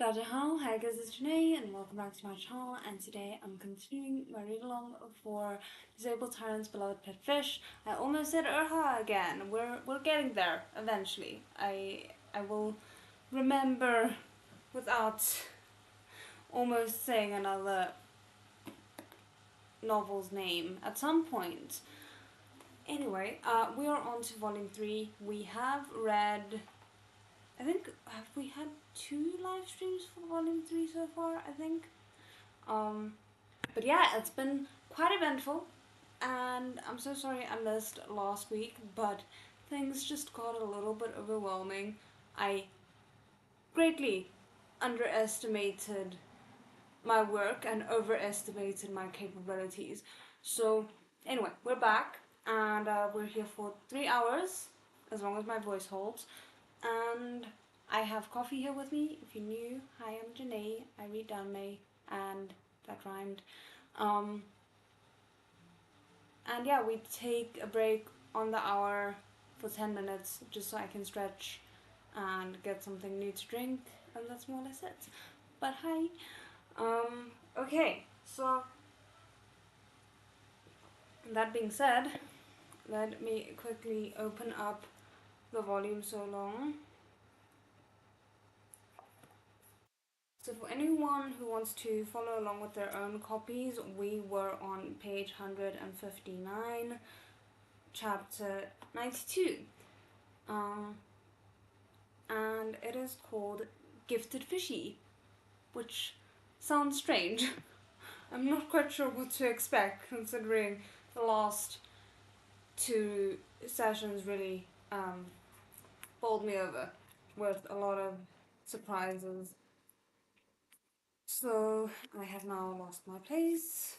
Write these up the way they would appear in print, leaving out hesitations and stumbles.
Dajahao, hi guys, it's Janae and welcome back to my channel, and today I'm continuing my read-along for Disabled Tyrant's Beloved Pet Fish. I almost said Urha again. We're getting there eventually. I will remember without almost saying another novel's name at some point. Anyway, we are on to volume 3. We have read, I think, have we had 2 live streams for volume 3 so far, I think? But yeah, it's been quite eventful, and I'm so sorry I missed last week, but things just got a little bit overwhelming. I greatly underestimated my work and overestimated my capabilities. So anyway, we're back, and we're here for 3 hours, as long as my voice holds, and I have coffee here with me. If you're new, hi, I'm Janae. I read Danmei, and that rhymed. And yeah, we take a break on the hour for 10 minutes just so I can stretch and get something new to drink, and that's more or less it. But hi. Okay, so that being said, let me quickly open up the volume so long. So for anyone who wants to follow along with their own copies, we were on page 159, chapter 92. And it is called Gifted Fishy, which sounds strange. I'm not quite sure what to expect, considering the last 2 sessions really bowled me over with a lot of surprises. So I have now lost my place.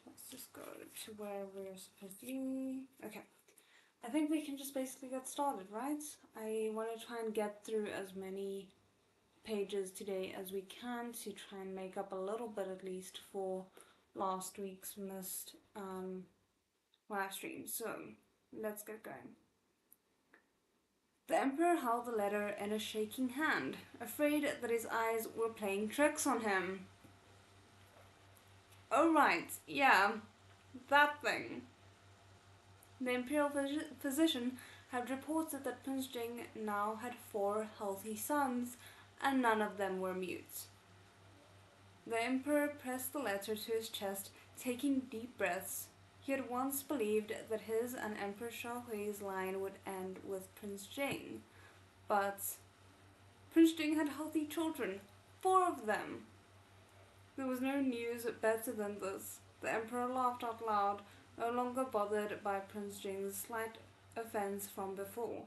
Let's just go to where we're supposed to be. Okay. I think we can just basically get started, right? I want to try and get through as many pages today as we can to try and make up a little bit at least for last week's missed live stream. So let's get going. The Emperor held the letter in a shaking hand, afraid that his eyes were playing tricks on him. Oh right, yeah, that thing. The Imperial physician had reported that Prince Jing now had 4 healthy sons, and none of them were mute. The Emperor pressed the letter to his chest, taking deep breaths. He had once believed that his and Emperor Shaohui's line would end with Prince Jing, but Prince Jing had healthy children, 4 of them. There was no news better than this. The Emperor laughed out loud, no longer bothered by Prince Jing's slight offense from before.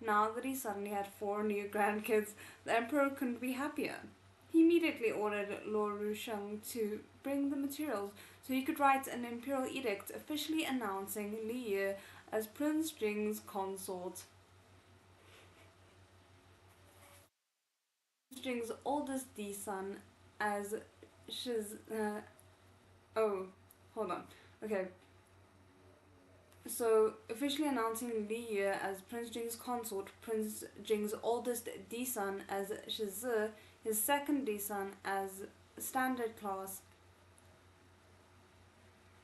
Now that he suddenly had 4 new grandkids, the Emperor couldn't be happier. He immediately ordered Lord Rusheng to bring the materials so he could write an imperial edict officially announcing Li Yi as Prince Jing's consort. Prince Jing's oldest son as oh, hold on. Okay. So, officially announcing Li Yi as Prince Jing's consort, Prince Jing's oldest son as Shizi, his second son as standard class,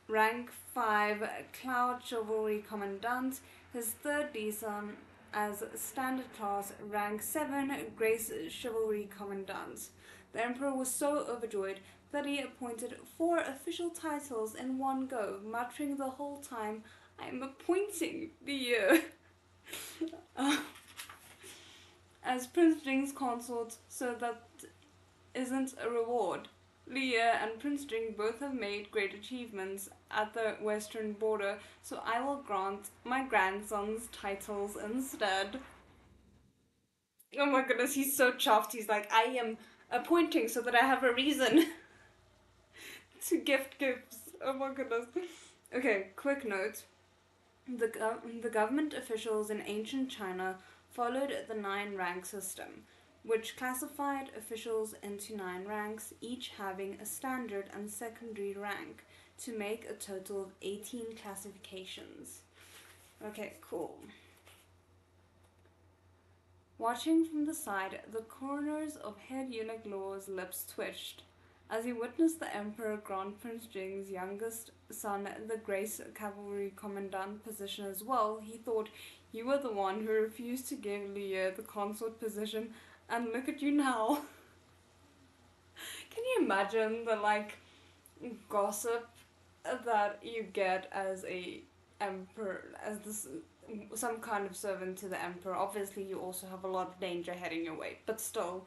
rank 5 Cloud Chivalry Commandant, his third son as standard class, rank 7 Grace Chivalry Commandant. The Emperor was so overjoyed that he appointed 4 official titles in one go, muttering the whole time, "I'm appointing the year." As Prince Jing's consort, so that isn't a reward. Li Yi and Prince Jing both have made great achievements at the western border, so I will grant my grandsons titles instead. Oh my goodness, he's so chuffed. He's like, I am appointing so that I have a reason to gift gifts. Oh my goodness. Okay, quick note. The government officials in ancient China followed the 9-rank system, which classified officials into 9 ranks, each having a standard and secondary rank, to make a total of 18 classifications. Okay, cool. Watching from the side, the corners of head eunuch Law's lips twitched. As he witnessed the Emperor grant Prince Jing's youngest son the Grace Cavalry Commandant position as well, he thought, you were the one who refused to give Liu the consort position, and look at you now. Can you imagine the gossip that you get as a emperor, as this some kind of servant to the emperor? Obviously, you also have a lot of danger heading your way, but still.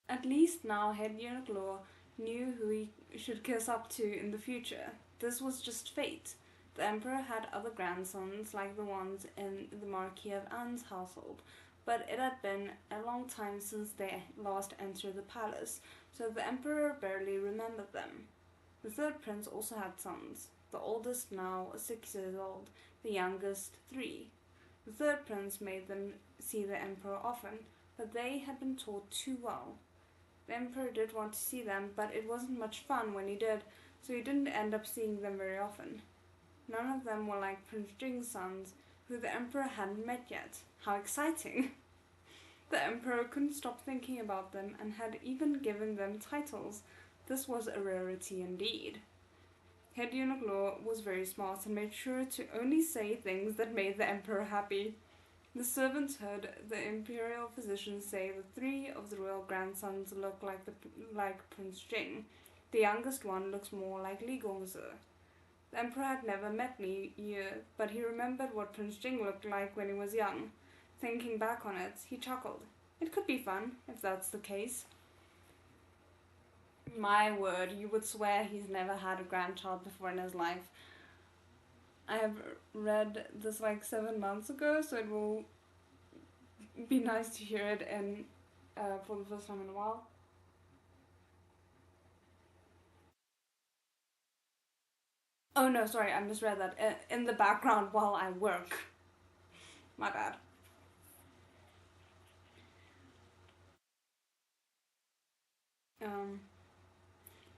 At least now head eunuch Law knew who he should kiss up to in the future. This was just fate. The emperor had other grandsons like the ones in the Marquis of Anne's household, but it had been a long time since they last entered the palace, so the emperor barely remembered them. The third prince also had sons, the oldest now 6 years old, the youngest 3. The third prince made them see the emperor often, but they had been taught too well. The emperor did want to see them, but it wasn't much fun when he did, so he didn't end up seeing them very often. None of them were like Prince Jing's sons, who the emperor hadn't met yet. How exciting! The emperor couldn't stop thinking about them and had even given them titles. This was a rarity indeed. Head eunuch Law was very smart and made sure to only say things that made the emperor happy. The servants heard the imperial physicians say that 3 of the royal grandsons look like Prince Jing. The youngest one looks more like Li Gongzi. The emperor had never met Li Yu, but he remembered what Prince Jing looked like when he was young. Thinking back on it, he chuckled. It could be fun, if that's the case. My word, you would swear he's never had a grandchild before in his life. I have read this 7 months ago, so it will be nice to hear it for the first time in a while. Oh no, sorry, I misread that. In the background while I work. My bad. Um,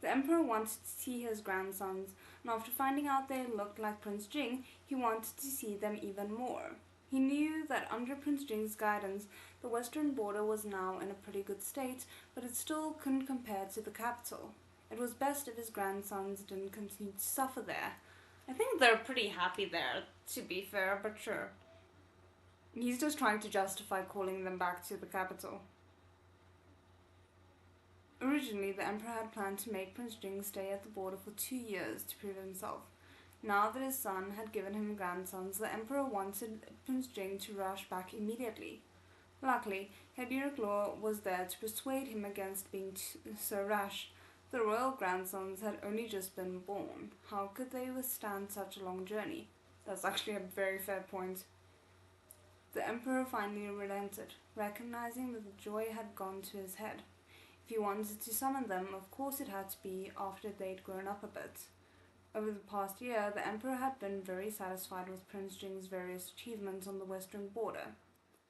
the emperor wanted to see his grandsons, and after finding out they looked like Prince Jing, he wanted to see them even more. He knew that under Prince Jing's guidance, the western border was now in a pretty good state, but it still couldn't compare to the capital. It was best if his grandsons didn't continue to suffer there. I think they're pretty happy there, to be fair, but sure. He's just trying to justify calling them back to the capital. Originally, the emperor had planned to make Prince Jing stay at the border for 2 years to prove himself. Now that his son had given him grandsons, the emperor wanted Prince Jing to rush back immediately. Luckily, head eunuch Law was there to persuade him against being so rash. The royal grandsons had only just been born. How could they withstand such a long journey? That's actually a very fair point. The emperor finally relented, recognizing that the joy had gone to his head. If he wanted to summon them, of course it had to be after they'd grown up a bit. Over the past year, the emperor had been very satisfied with Prince Jing's various achievements on the western border.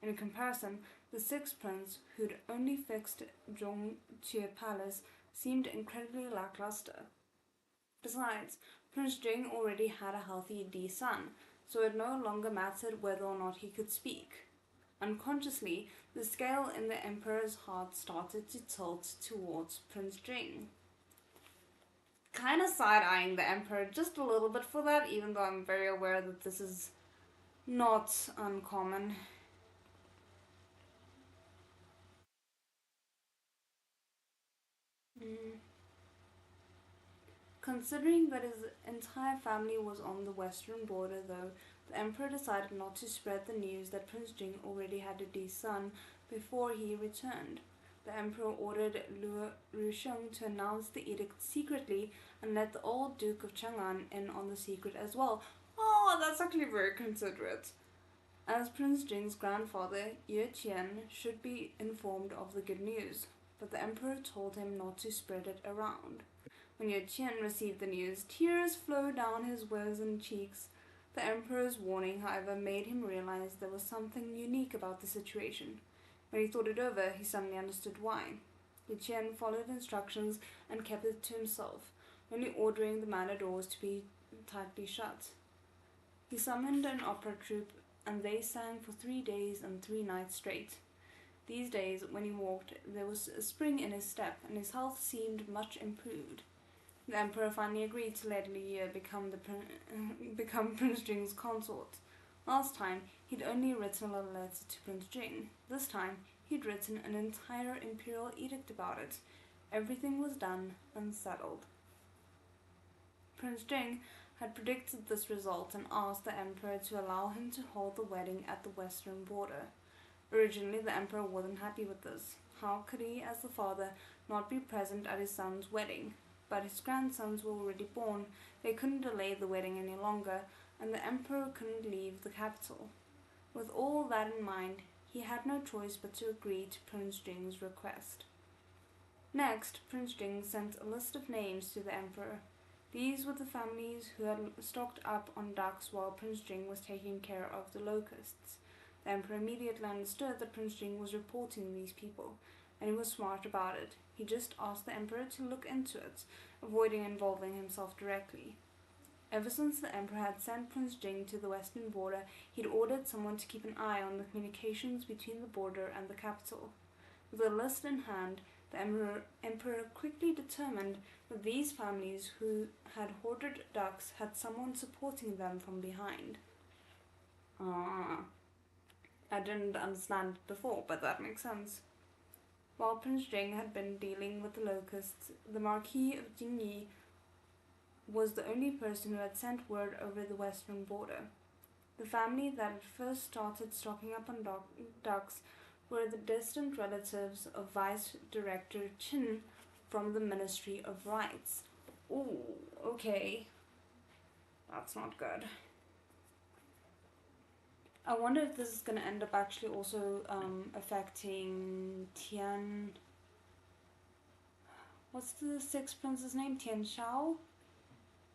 In comparison, the sixth prince, who'd only fixed Zhong to a palace, seemed incredibly lackluster. Besides, Prince Jing already had a healthy D son, so it no longer mattered whether or not he could speak. Unconsciously, the scale in the emperor's heart started to tilt towards Prince Jing. Kind of side-eyeing the emperor just a little bit for that, even though I'm very aware that this is not uncommon. Mm. Considering that his entire family was on the western border, though, the emperor decided not to spread the news that Prince Jing already had a D son before he returned. The emperor ordered Lu Rusheng to announce the edict secretly and let the old Duke of Chang'an in on the secret as well. Oh, that's actually very considerate. As Prince Jing's grandfather, Ye Qian should be informed of the good news, but the emperor told him not to spread it around. When Ye Qian received the news, tears flowed down his wizened cheeks. The emperor's warning, however, made him realize there was something unique about the situation. When he thought it over, he suddenly understood why. Ye Qian followed instructions and kept it to himself, only ordering the manor doors to be tightly shut. He summoned an opera troupe, and they sang for 3 days and 3 nights straight. These days, when he walked, there was a spring in his step, and his health seemed much improved. The emperor finally agreed to let Li become Prince Jing's consort. Last time, he'd only written a letter to Prince Jing. This time, he'd written an entire imperial edict about it. Everything was done and settled. Prince Jing had predicted this result and asked the emperor to allow him to hold the wedding at the western border. Originally, the emperor wasn't happy with this. How could he, as the father, not be present at his son's wedding? But his grandsons were already born, they couldn't delay the wedding any longer, and the emperor couldn't leave the capital. With all that in mind, he had no choice but to agree to Prince Jing's request. Next, Prince Jing sent a list of names to the emperor. These were the families who had stocked up on ducks while Prince Jing was taking care of the locusts. The emperor immediately understood that Prince Jing was reporting these people, and he was smart about it. He just asked the emperor to look into it, avoiding involving himself directly. Ever since the emperor had sent Prince Jing to the western border, he'd ordered someone to keep an eye on the communications between the border and the capital. With a list in hand, the emperor quickly determined that these families who had hoarded ducks had someone supporting them from behind. I didn't understand it before, but that makes sense. While Prince Jing had been dealing with the locusts, the Marquis of Jingyi was the only person who had sent word over the western border. The family that had first started stocking up on ducks were the distant relatives of Vice Director Qin from the Ministry of Rights. Ooh, okay. That's not good. I wonder if this is going to end up actually also affecting Tian... What's the sixth prince's name? Tian Shao?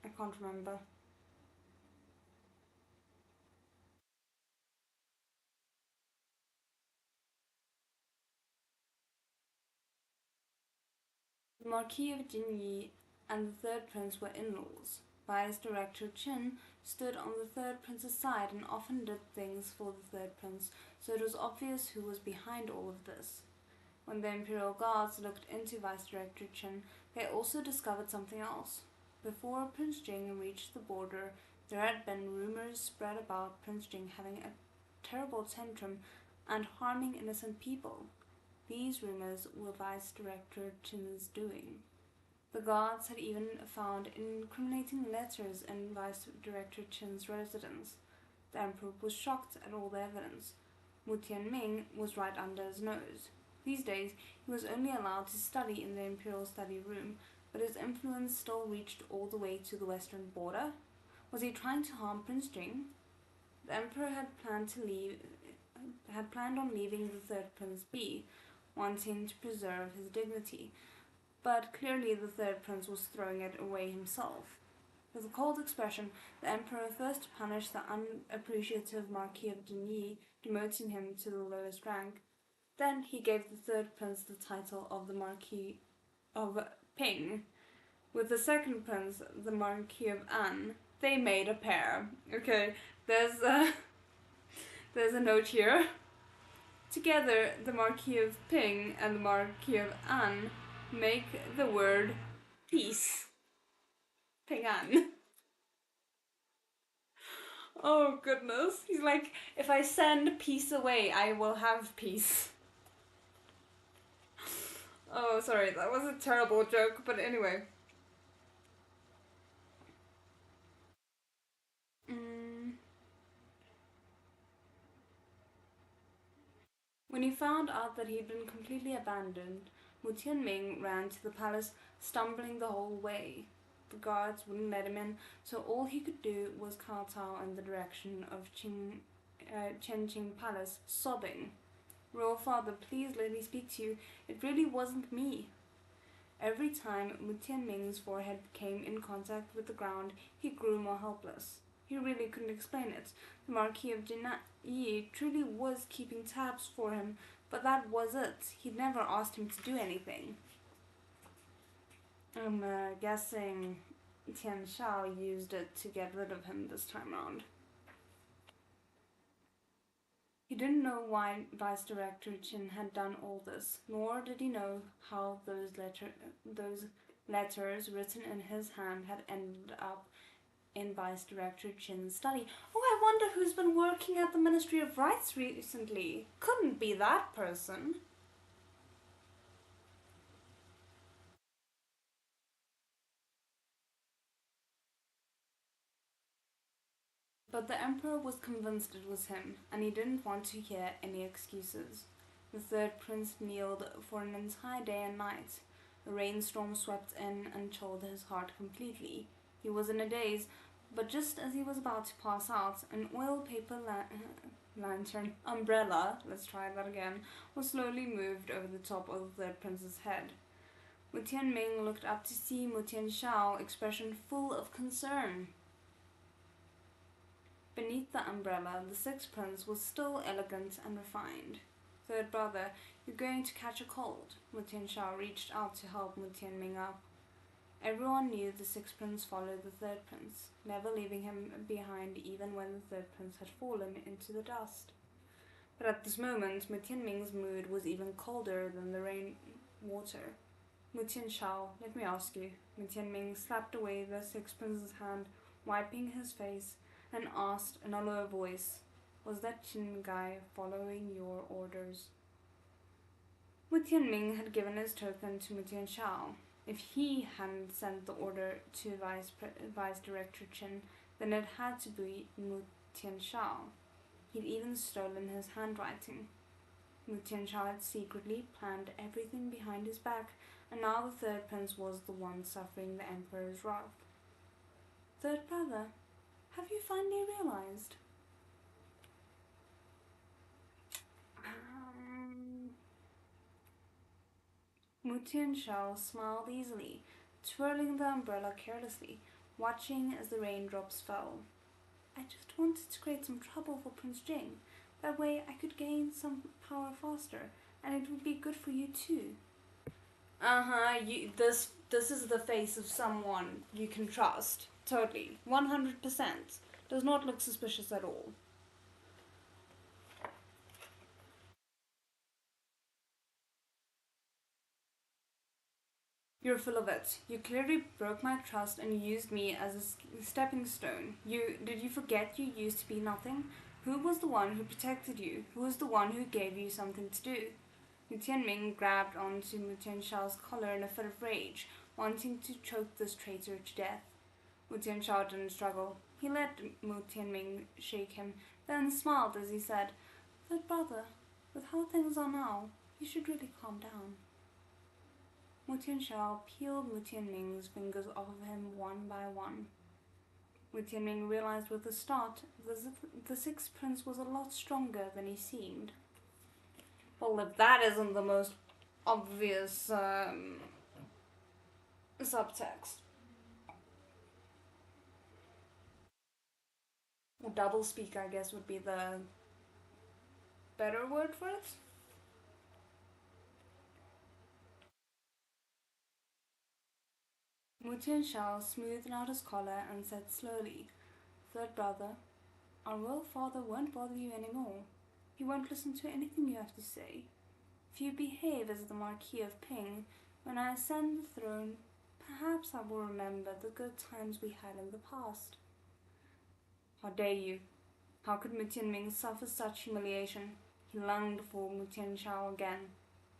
I can't remember. The Marquis of Jingyi and the third prince were in-laws. Vice Director Qin stood on the third prince's side and often did things for the third prince, so it was obvious who was behind all of this. When the Imperial Guards looked into Vice Director Qin, they also discovered something else. Before Prince Jing reached the border, there had been rumors spread about Prince Jing having a terrible tantrum and harming innocent people. These rumors were Vice Director Qin's doing. The guards had even found incriminating letters in Vice Director Qin's residence. The emperor was shocked at all the evidence. Mu Tianming was right under his nose. These days, he was only allowed to study in the imperial study room, but his influence still reached all the way to the western border. Was he trying to harm Prince Jing? The emperor had planned on leaving the third prince be, wanting to preserve his dignity, but clearly the third prince was throwing it away himself. With a cold expression, the emperor first punished the unappreciative Marquis of Jingyi, demoting him to the lowest rank. Then he gave the third prince the title of the Marquis of Ping. With the second prince, the Marquis of An, they made a pair. Okay, there's a note here. Together, the Marquis of Ping and the Marquis of An make the word peace. Ping-an. Oh goodness. He's like, if I send peace away, I will have peace. Oh, sorry, that was a terrible joke, but anyway. When he found out that he'd been completely abandoned, Mu Tianming ran to the palace, stumbling the whole way. The guards wouldn't let him in, so all he could do was kowtow in the direction of Chenqing Palace, sobbing. "Royal father, please let me speak to you. It really wasn't me." Every time Mu Tianming's forehead came in contact with the ground, he grew more helpless. He really couldn't explain it. The Marquis of Jingyi truly was keeping tabs for him, but that was it. He'd never asked him to do anything. I'm guessing Tian Shao used it to get rid of him this time round. He didn't know why Vice Director Chin had done all this, nor did he know how those letters written in his hand had ended up in Vice Director Chin's study. Oh, I wonder who's been working at the Ministry of Rights recently. Couldn't be that person. But the Emperor was convinced it was him, and he didn't want to hear any excuses. The third prince kneeled for an entire day and night. A rainstorm swept in and chilled his heart completely. He was in a daze, but just as he was about to pass out, an oil paper umbrella, let's try that again, was slowly moved over the top of the third prince's head. Mu Tianming looked up to see Mu Tianxiao, expression full of concern. Beneath the umbrella, the sixth prince was still elegant and refined. Third brother, you're going to catch a cold. Mu Tianxiao reached out to help Mu Tianming up. Everyone knew the sixth prince followed the third prince, never leaving him behind even when the third prince had fallen into the dust. But at this moment, Mu Tianming's mood was even colder than the rain water. Mu Tianxiao, let me ask you. Mu Tianming slapped away the sixth prince's hand, wiping his face, and asked in a low voice, was that Qin guy following your orders? Mu Tianming had given his token to Mu Tianxiao. If he hadn't sent the order to Vice Director Qin, then it had to be Mu Tianxiao. He'd even stolen his handwriting. Mu Tianxiao had secretly planned everything behind his back, and now the third prince was the one suffering the Emperor's wrath. Third brother, have you finally realized? Mu Tianxiao smiled easily, twirling the umbrella carelessly, watching as the raindrops fell. I just wanted to create some trouble for Prince Jing. That way I could gain some power faster, and it would be good for you too. This is the face of someone you can trust. Totally. 100%. Does not look suspicious at all. You're full of it. You clearly broke my trust and used me as a stepping stone. Did you forget you used to be nothing? Who was the one who protected you? Who was the one who gave you something to do? Mu Tianming grabbed onto Mu Tianxiao's collar in a fit of rage, wanting to choke this traitor to death. Mu Tianxiao didn't struggle. He let Mu Tianming shake him, then smiled as he said, Third brother, with how things are now, you should really calm down. Mu Tianxiao peeled Mu Tianming's fingers off of him one by one. Mu Tianming realized with a start that the sixth prince was a lot stronger than he seemed. Well, if that isn't the most obvious subtext. Well, double speak, I guess, would be the better word for it. Mu Tianxiao smoothed out his collar and said slowly, Third brother, our royal father won't bother you anymore. He won't listen to anything you have to say. If you behave as the Marquis of Ping, when I ascend the throne, perhaps I will remember the good times we had in the past. How dare you? How could Mu Tianming suffer such humiliation? He lunged for Mu Tianxiao again.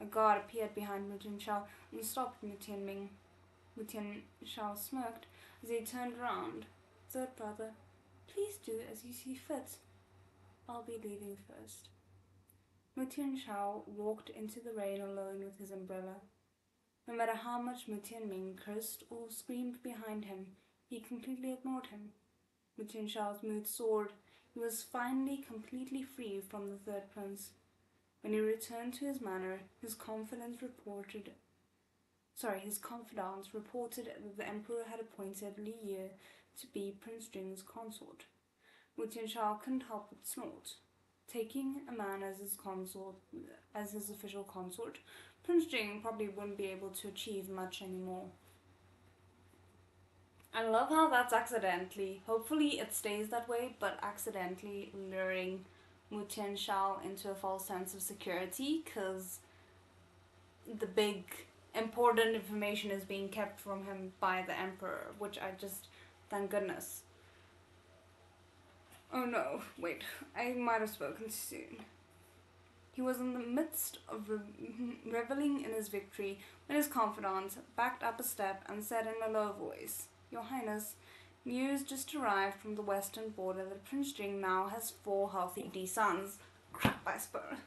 A guard appeared behind Mu Tianxiao and stopped Mu Tianming. Mu Tianxiao smirked as he turned around. Third brother, please do as you see fit. I'll be leaving first. Mu Tianxiao walked into the rain alone with his umbrella. No matter how much Mu Tianming cursed or screamed behind him, he completely ignored him. Mu Tianxiao's mood soared. He was finally completely free from the third prince. When he returned to his manor, his confidants reported that the emperor had appointed Li Ye to be Prince Jing's consort. Mu Tianxiao couldn't help but snort. Taking a man as his official consort, Prince Jing probably wouldn't be able to achieve much anymore. I love how that's accidentally, hopefully it stays that way, but accidentally luring Mu Tianshao into a false sense of security, because the big important information is being kept from him by the emperor, which I just, thank goodness. Oh no, wait, I might have spoken too soon. He was in the midst of reveling in his victory when his confidant backed up a step and said in a low voice, "Your Highness, news just arrived from the western border that Prince Jing now has 4 healthy D sons." Crap, I suppose.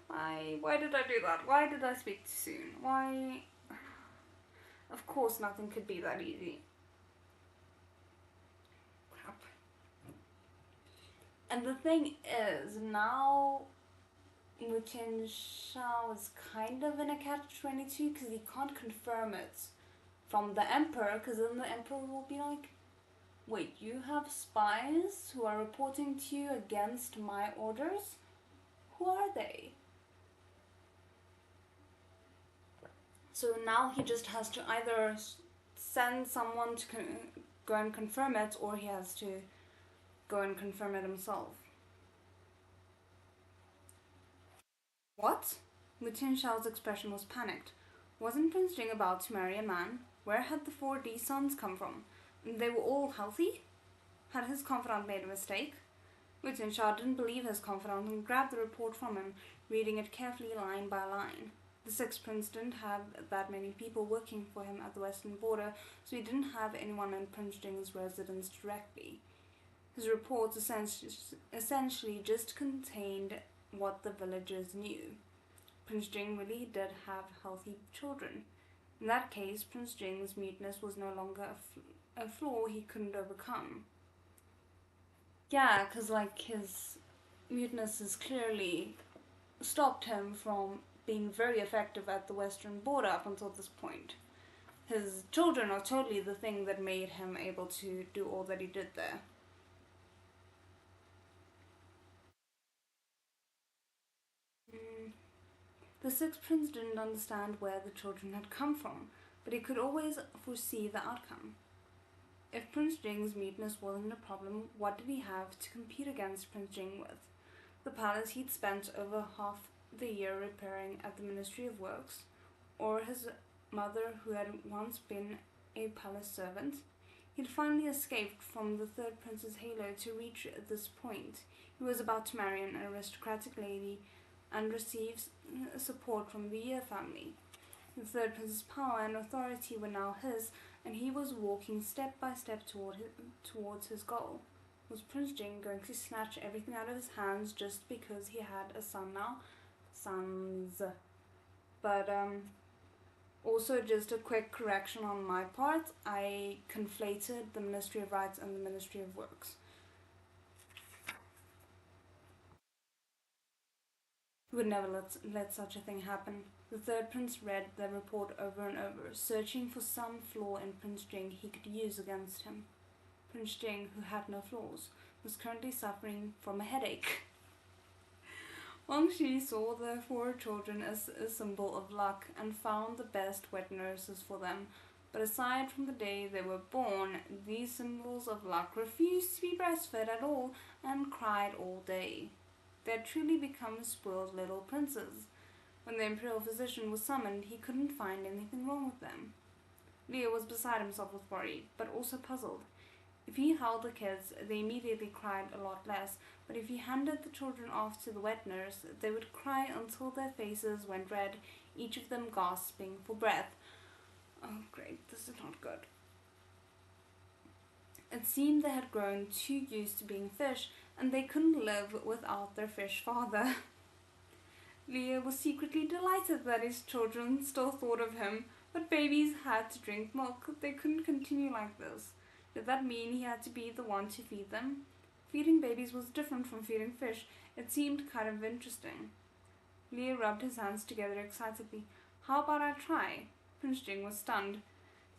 Why did I do that? Why did I speak too soon? Why? Of course nothing could be that easy. Crap. And the thing is, now Mu Tianshao is kind of in a catch-22 because he can't confirm it from the emperor, because then the emperor will be like, wait, you have spies who are reporting to you against my orders? Who are they? So now he just has to either send someone to go and confirm it, or he has to go and confirm it himself. What? Mu Tianshao's expression was panicked. Wasn't Prince Jing about to marry a man? Where had the 4D sons come from? They were all healthy? Had his confidant made a mistake? Mu Tianshao didn't believe his confidant and grabbed the report from him, reading it carefully line by line. The Sixth Prince didn't have that many people working for him at the western border, so he didn't have anyone in Prince Jing's residence directly. His reports essentially just contained what the villagers knew. Prince Jing really did have healthy children. In that case, Prince Jing's muteness was no longer a flaw he couldn't overcome. Yeah, because his muteness has clearly stopped him from being very effective at the western border up until this point. His children are totally the thing that made him able to do all that he did there. The Sixth Prince didn't understand where the children had come from, but he could always foresee the outcome. If Prince Jing's muteness wasn't a problem, what did he have to compete against Prince Jing with? The palace he'd spent over half the year repairing at the Ministry of Works, or his mother, who had once been a palace servant? He'd finally escaped from the Third Prince's halo to reach this point. He was about to marry an aristocratic lady and receive support from the Ye family. The Third Prince's power and authority were now his, and he was walking step by step towards his goal. Was Prince Jing going to snatch everything out of his hands just because he had a son now? Sons. But, also just a quick correction on my part. I conflated the Ministry of Rights and the Ministry of Works. He would never let such a thing happen. The Third Prince read the report over and over, searching for some flaw in Prince Jing he could use against him. Prince Jing, who had no flaws, was currently suffering from a headache. Wang Shi saw the 4 children as a symbol of luck and found the best wet nurses for them, but aside from the day they were born, these symbols of luck refused to be breastfed at all and cried all day. They had truly become spoiled little princes. When the Imperial physician was summoned, he couldn't find anything wrong with them. Leo was beside himself with worry, but also puzzled. If he held the kids, they immediately cried a lot less, but if he handed the children off to the wet nurse, they would cry until their faces went red, each of them gasping for breath. Oh great, this is not good. It seemed they had grown too used to being fish, and they couldn't live without their fish father. Leo was secretly delighted that his children still thought of him, but babies had to drink milk. They couldn't continue like this. Did that mean he had to be the one to feed them? Feeding babies was different from feeding fish. It seemed kind of interesting. Leo rubbed his hands together excitedly. How about I try? Prince Jing was stunned,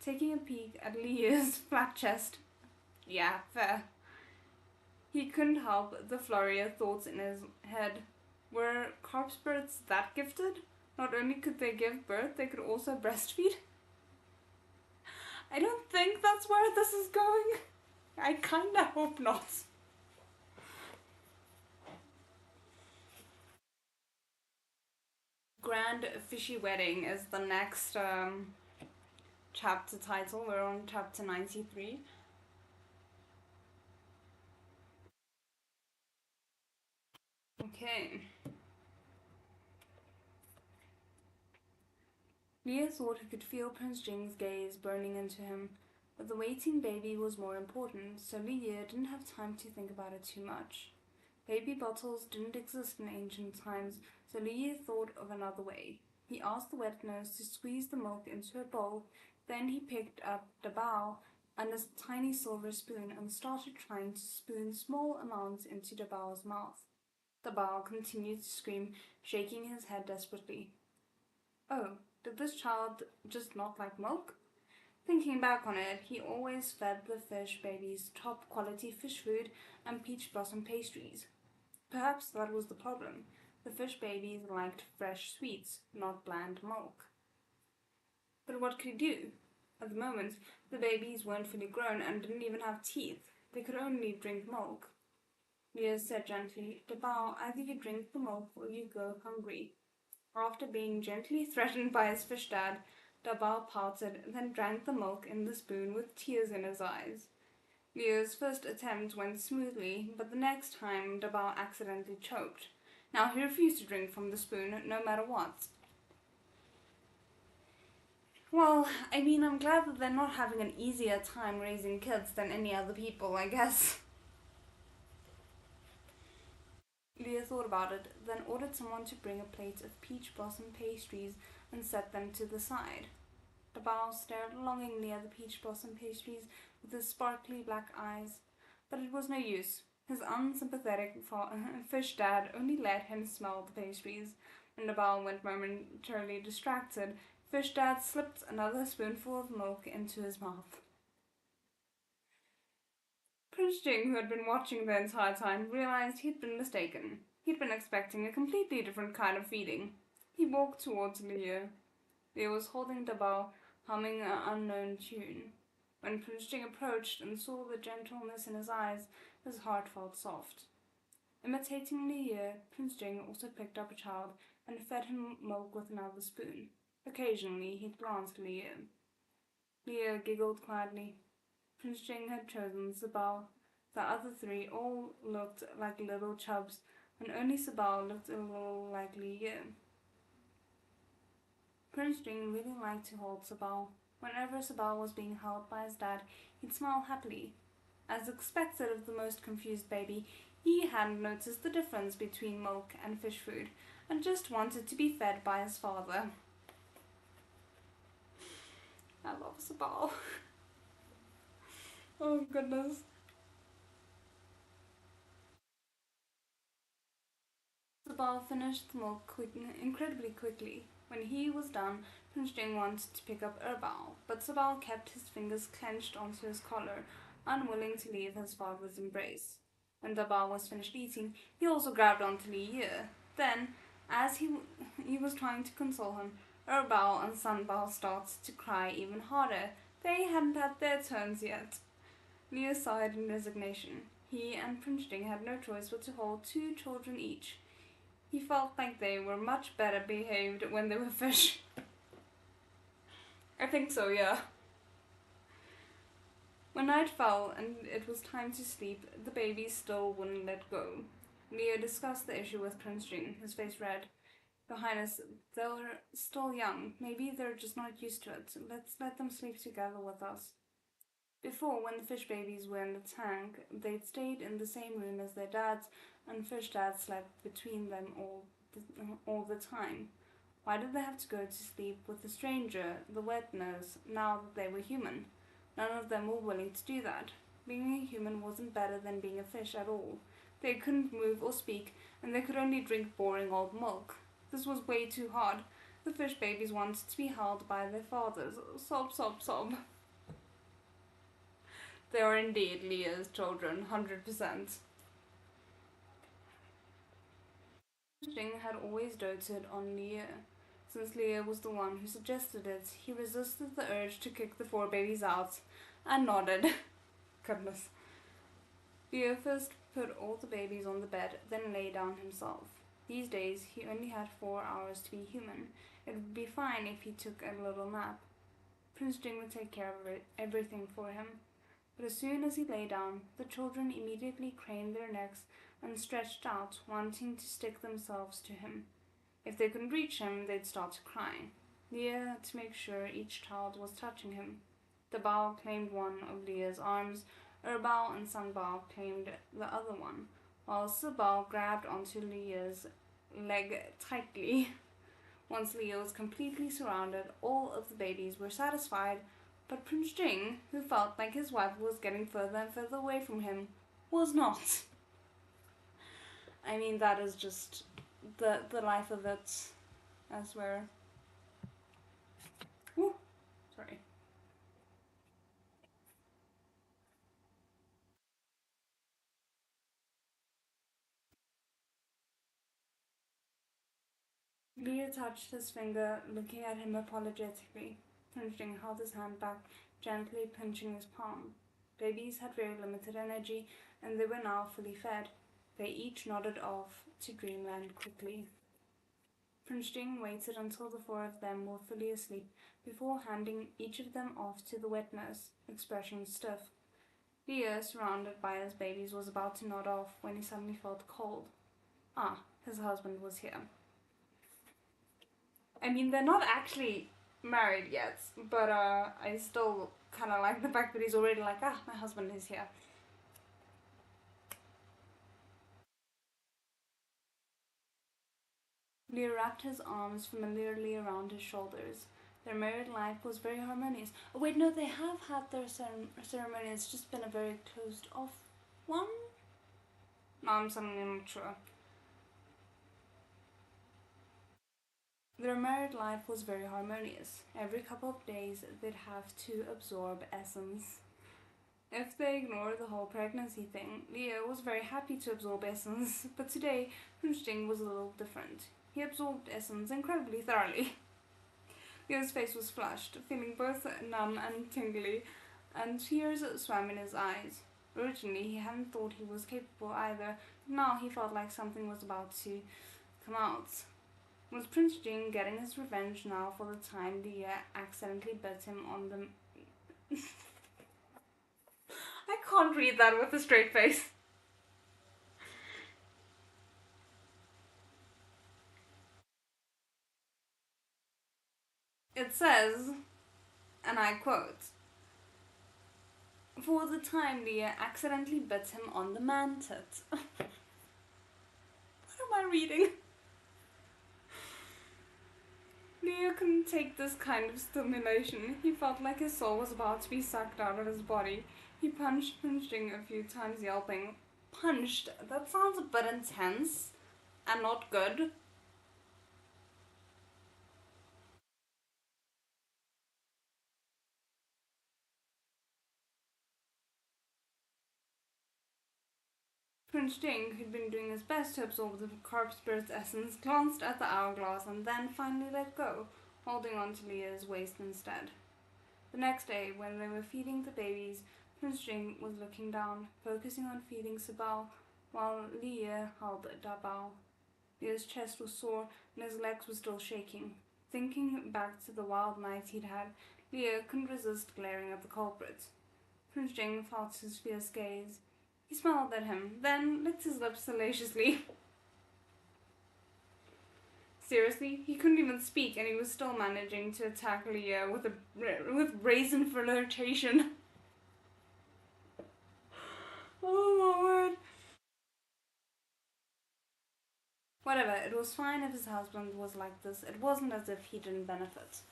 taking a peek at Leo's flat chest. Yeah, fair. He couldn't help the flurry of thoughts in his head. Were corpse birds that gifted? Not only could they give birth, they could also breastfeed? I don't think that's where this is going. I kinda hope not. Grand Fishy Wedding is the next chapter title. We're on chapter 93. Okay. Leah thought he could feel Prince Jing's gaze burning into him, but the waiting baby was more important, so Leah didn't have time to think about it too much. Baby bottles didn't exist in ancient times, so Leah thought of another way. He asked the wet nurse to squeeze the milk into a bowl, then he picked up the bowl and a tiny silver spoon and started trying to spoon small amounts into the bowl's mouth. The bowl continued to scream, shaking his head desperately. Oh, did this child just not like milk? Thinking back on it, he always fed the fish babies top quality fish food and peach blossom pastries. Perhaps that was the problem. The fish babies liked fresh sweets, not bland milk. But what could he do? At the moment, the babies weren't fully grown and didn't even have teeth. They could only drink milk. Leah said gently, "Dabao, either you drink the milk or you go hungry." After being gently threatened by his fish dad, Dabao pouted, then drank the milk in the spoon with tears in his eyes. Leo's first attempt went smoothly, but the next time Dabao accidentally choked. Now he refused to drink from the spoon, no matter what. Well, I mean, I'm glad that they're not having an easier time raising kids than any other people, I guess. Leah thought about it, then ordered someone to bring a plate of peach blossom pastries and set them to the side. Dabao stared longingly at the peach blossom pastries with his sparkly black eyes, but it was no use. His unsympathetic fish dad only let him smell the pastries. When Dabao went momentarily distracted, fish dad slipped another spoonful of milk into his mouth. Prince Jing, who had been watching the entire time, realized he'd been mistaken. He'd been expecting a completely different kind of feeding. He walked towards Leah. Leah was holding Dabao, humming an unknown tune. When Prince Jing approached and saw the gentleness in his eyes, his heart felt soft. Imitating Leah, Prince Jing also picked up a child and fed him milk with another spoon. Occasionally, he'd glance at Leah. Leah giggled quietly. Prince Jing had chosen Sabal. The other three all looked like little chubs, and only Sabal looked a little like Leah. Prince Jing really liked to hold Sabal. Whenever Sabal was being held by his dad, he'd smile happily. As expected of the most confused baby, he hadn't noticed the difference between milk and fish food, and just wanted to be fed by his father. I love Sabal. Oh goodness. Sabal finished the milk incredibly quickly. When he was done, Prince Jing wanted to pick up Erbal, but Sabal kept his fingers clenched onto his collar, unwilling to leave his father's embrace. When Dabal was finished eating, he also grabbed onto Li Ye. Then, as he was trying to console him, Erbal and Sunbal started to cry even harder. They hadn't had their turns yet. Leah sighed in resignation. He and Prince Jing had no choice but to hold 2 children each. He felt like they were much better behaved when they were fish. I think so, yeah. When night fell and it was time to sleep, the babies still wouldn't let go. Leah discussed the issue with Prince Jing, his face red. Your Highness, they're still young. Maybe they're just not used to it. Let's let them sleep together with us. Before, when the fish babies were in the tank, they'd stayed in the same room as their dads, and fish dads slept between them all the time. Why did they have to go to sleep with a stranger, the wet nurse, now that they were human? None of them were willing to do that. Being a human wasn't better than being a fish at all. They couldn't move or speak, and they could only drink boring old milk. This was way too hard. The fish babies wanted to be held by their fathers. Sob, sob, sob. They are indeed Leah's children, 100%. Jing had always doted on Leah. Since Leah was the one who suggested it, he resisted the urge to kick the 4 babies out and nodded. Goodness. Leah first put all the babies on the bed, then lay down himself. These days, he only had 4 hours to be human. It would be fine if he took a little nap. Prince Jing would take care of everything for him. But as soon as he lay down, the children immediately craned their necks and stretched out, wanting to stick themselves to him. If they couldn't reach him, they'd start to cry. Leah had to make sure each child was touching him. The Bao claimed one of Leah's arms, Bao and Sun Bao claimed the other one, while Sibao grabbed onto Leah's leg tightly. Once Leah was completely surrounded, all of the babies were satisfied, but Prince Jing, who felt like his wife was getting further and further away from him, was not. I mean, that is just the life of it, I swear. Ooh, sorry. Leah touched his finger, looking at him apologetically. Prince Jing held his hand back, gently pinching his palm. Babies had very limited energy, and they were now fully fed. They each nodded off to dreamland quickly. Prince Jing waited until the 4 of them were fully asleep before handing each of them off to the wet nurse, expression stiff. Leah, surrounded by his babies, was about to nod off when he suddenly felt cold. Ah, his husband was here. I mean, they're not actually married yet, but I still kind of like the fact that he's already like, my husband is here. Leah wrapped his arms familiarly around his shoulders. Their married life was very harmonious. Oh wait, no, they have had their ceremony. It's just been a very closed off one? No, I'm suddenly not sure. Their married life was very harmonious. Every couple of days, they'd have to absorb essence. If they ignore the whole pregnancy thing, Leah was very happy to absorb essence, but today, Prince Jing was a little different. He absorbed essence incredibly thoroughly. Leah's face was flushed, feeling both numb and tingly, and tears swam in his eyes. Originally, he hadn't thought he was capable either, but now he felt like something was about to come out. Was Prince Jing getting his revenge now for the time Leah accidentally bit him on the... I can't read that with a straight face. It says, and I quote, "For the time Leah accidentally bit him on the man tit." What am I reading? Leah couldn't take this kind of stimulation. He felt like his soul was about to be sucked out of his body. He punched Prince Jing a few times, yelping. Punched? That sounds a bit intense and not good. Prince Jing, who'd been doing his best to absorb the carp spirit's essence, glanced at the hourglass and then finally let go, holding on to Leah's waist instead. The next day, when they were feeding the babies, Prince Jing was looking down, focusing on feeding Sibao, while Leah held Dabao. Leah's chest was sore and his legs were still shaking. Thinking back to the wild nights he'd had, Leah couldn't resist glaring at the culprit. Prince Jing felt his fierce gaze. He smiled at him, then licked his lips salaciously. Seriously, he couldn't even speak, and he was still managing to attack Leah with brazen flirtation. Oh my word. Whatever, it was fine if his husband was like this. It wasn't as if he didn't benefit.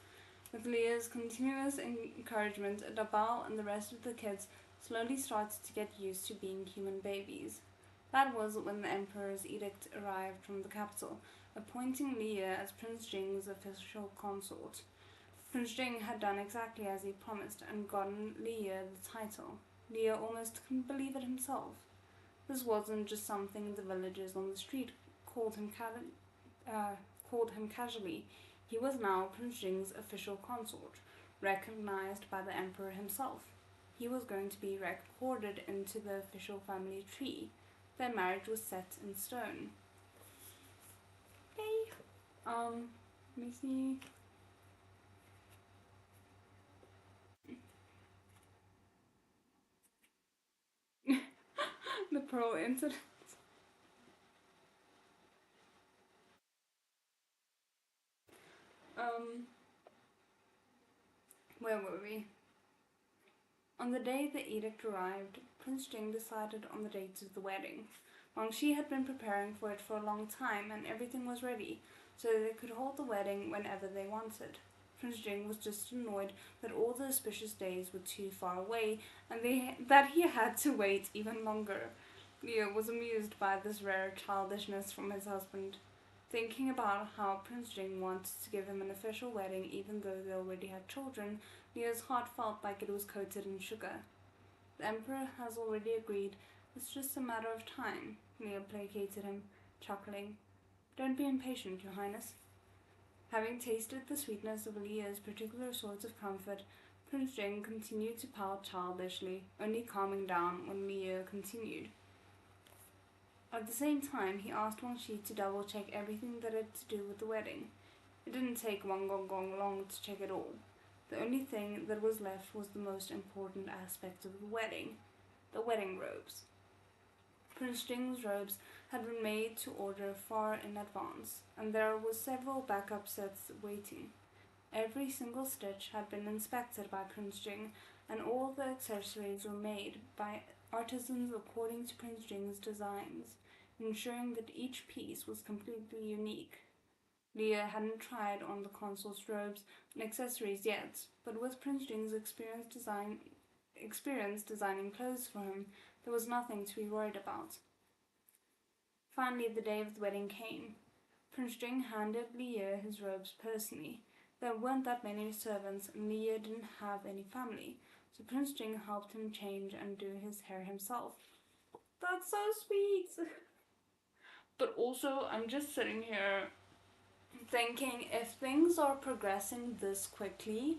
With Leah's continuous encouragement, Dabao and the rest of the kids slowly started to get used to being human babies. That was when the Emperor's edict arrived from the capital, appointing Leah as Prince Jing's official consort. Prince Jing had done exactly as he promised and gotten Leah the title. Leah almost couldn't believe it himself. This wasn't just something the villagers on the street called him casually. He was now Prince Jing's official consort, recognized by the emperor himself. He was going to be recorded into the official family tree. Their marriage was set in stone. Yay! Let me see. The pearl incident. Um, where were we? On the day the edict arrived, Prince Jing decided on the date of the wedding. Wang Shi had been preparing for it for a long time and everything was ready, so they could hold the wedding whenever they wanted. Prince Jing was just annoyed that all the auspicious days were too far away and that he had to wait even longer. Leo was amused by this rare childishness from his husband, thinking about how Prince Jing wanted to give him an official wedding even though they already had children. Leo's heart felt like it was coated in sugar. The Emperor has already agreed. It's just a matter of time. Leo placated him, chuckling. Don't be impatient, Your Highness. Having tasted the sweetness of Leo's particular sorts of comfort, Prince Jing continued to pout childishly, only calming down when Leo continued. At the same time, he asked Wang Shi to double check everything that had to do with the wedding. It didn't take Wang Gong long to check it all. The only thing that was left was the most important aspect of the wedding robes. Prince Jing's robes had been made to order far in advance, and there were several backup sets waiting. Every single stitch had been inspected by Prince Jing, and all the accessories were made by artisans according to Prince Jing's designs, ensuring that each piece was completely unique. Leah hadn't tried on the consort's robes and accessories yet, but with Prince Jing's experience designing clothes for him, there was nothing to be worried about. Finally, the day of the wedding came. Prince Jing handed Leah his robes personally. There weren't that many servants, and Leah didn't have any family, so Prince Jing helped him change and do his hair himself. That's so sweet! But also, I'm just sitting here thinking, if things are progressing this quickly,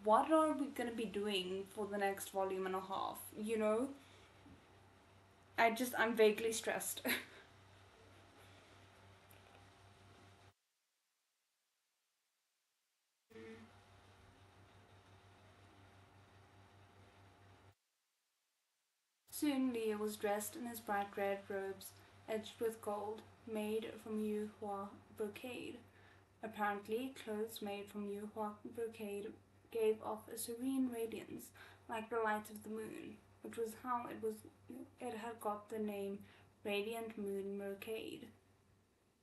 what are we gonna be doing for the next volume and a half? You know? I'm vaguely stressed. Soon Leo was dressed in his bright red robes, edged with gold, made from Yuhua brocade. Apparently, clothes made from Yuhua brocade gave off a serene radiance, like the light of the moon, which was how it had got the name Radiant Moon Brocade.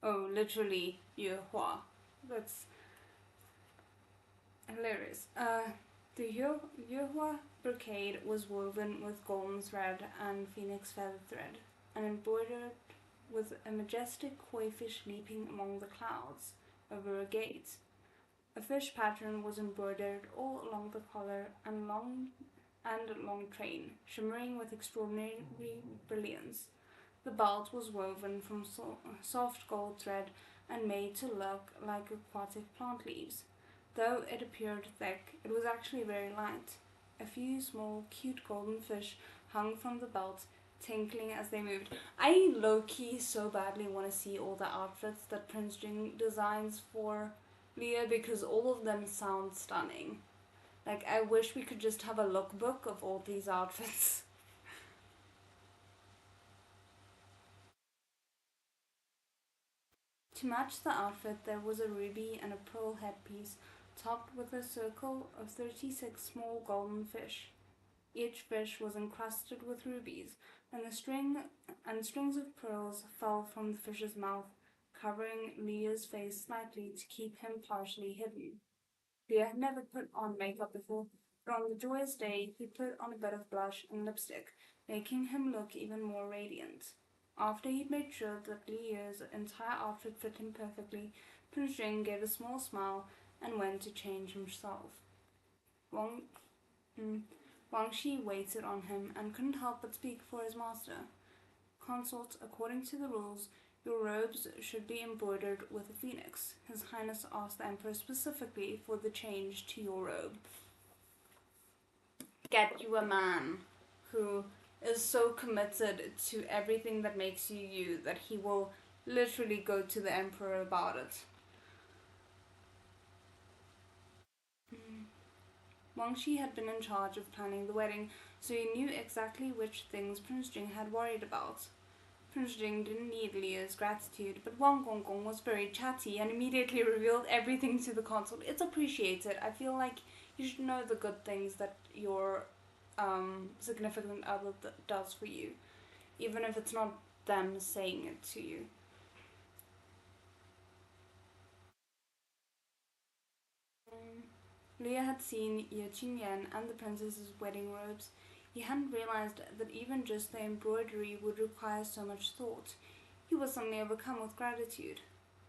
Oh, literally, Yuhua. That's hilarious. The Yuhua brocade was woven with golden thread and phoenix feather thread, and embroidered with a majestic koi fish leaping among the clouds over a gate. A fish pattern was embroidered all along the collar and long train, shimmering with extraordinary brilliance. The belt was woven from soft gold thread and made to look like aquatic plant leaves. Though it appeared thick, it was actually very light. A few small, cute golden fish hung from the belt, tinkling as they moved. I low-key so badly want to see all the outfits that Prince Jing designs for Leah because all of them sound stunning. Like, I wish we could just have a lookbook of all these outfits. To match the outfit, there was a ruby and a pearl headpiece topped with a circle of 36 small golden fish. Each fish was encrusted with rubies, and strings of pearls fell from the fish's mouth, covering Leah's face slightly to keep him partially hidden. Leah had never put on makeup before, but on the joyous day he put on a bit of blush and lipstick, making him look even more radiant. After he'd made sure that Leah's entire outfit fit him perfectly, Prince Jing gave a small smile and went to change himself. Wang, mm, Wang Shi waited on him and couldn't help but speak for his master. Consorts, according to the rules, Your robes should be embroidered with a phoenix. His Highness asked the Emperor specifically for the change to your robe. Get you a man who is so committed to everything that makes you you that he will literally go to the Emperor about it. Wang Shi had been in charge of planning the wedding, so he knew exactly which things Prince Jing had worried about. Prince Jing didn't need Leah's gratitude, but Wang Gonggong was very chatty and immediately revealed everything to the consort. It's appreciated. I feel like you should know the good things that your significant other does for you, even if it's not them saying it to you. Leah had seen Ye Qingyan and the princess's wedding robes. He hadn't realized that even just the embroidery would require so much thought. He was suddenly overcome with gratitude.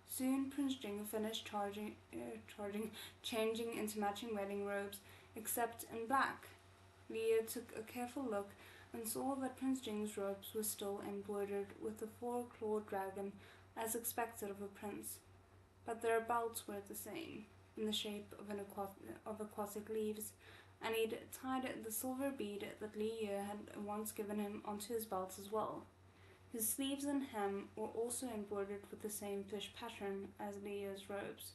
Soon Prince Jing finished changing into matching wedding robes, except in black. Leah took a careful look and saw that Prince Jing's robes were still embroidered with the four-clawed dragon, as expected of a prince, but their belts were the same, in the shape of aquatic leaves, and he'd tied the silver bead that Li Ye had once given him onto his belt as well. His sleeves and hem were also embroidered with the same fish pattern as Li Ye's robes.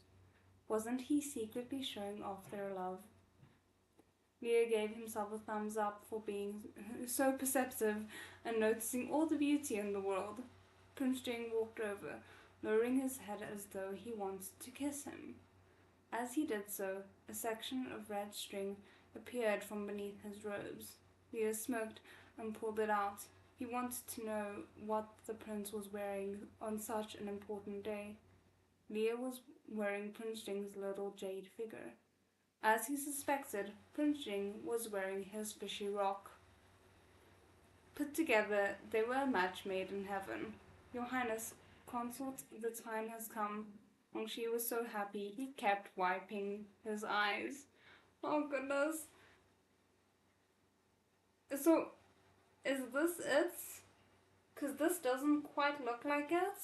Wasn't he secretly showing off their love? Li Ye gave himself a thumbs up for being so perceptive and noticing all the beauty in the world. Prince Jing walked over, lowering his head as though he wanted to kiss him. As he did so, a section of red string appeared from beneath his robes. Leah smirked and pulled it out. He wanted to know what the prince was wearing on such an important day. Leah was wearing Prince Jing's little jade figure. As he suspected, Prince Jing was wearing his fishy rock. Put together, they were a match made in heaven. Your Highness, consort, the time has come. Wang Shi was so happy, he kept wiping his eyes. Oh goodness. So, is this it? Because this doesn't quite look like it.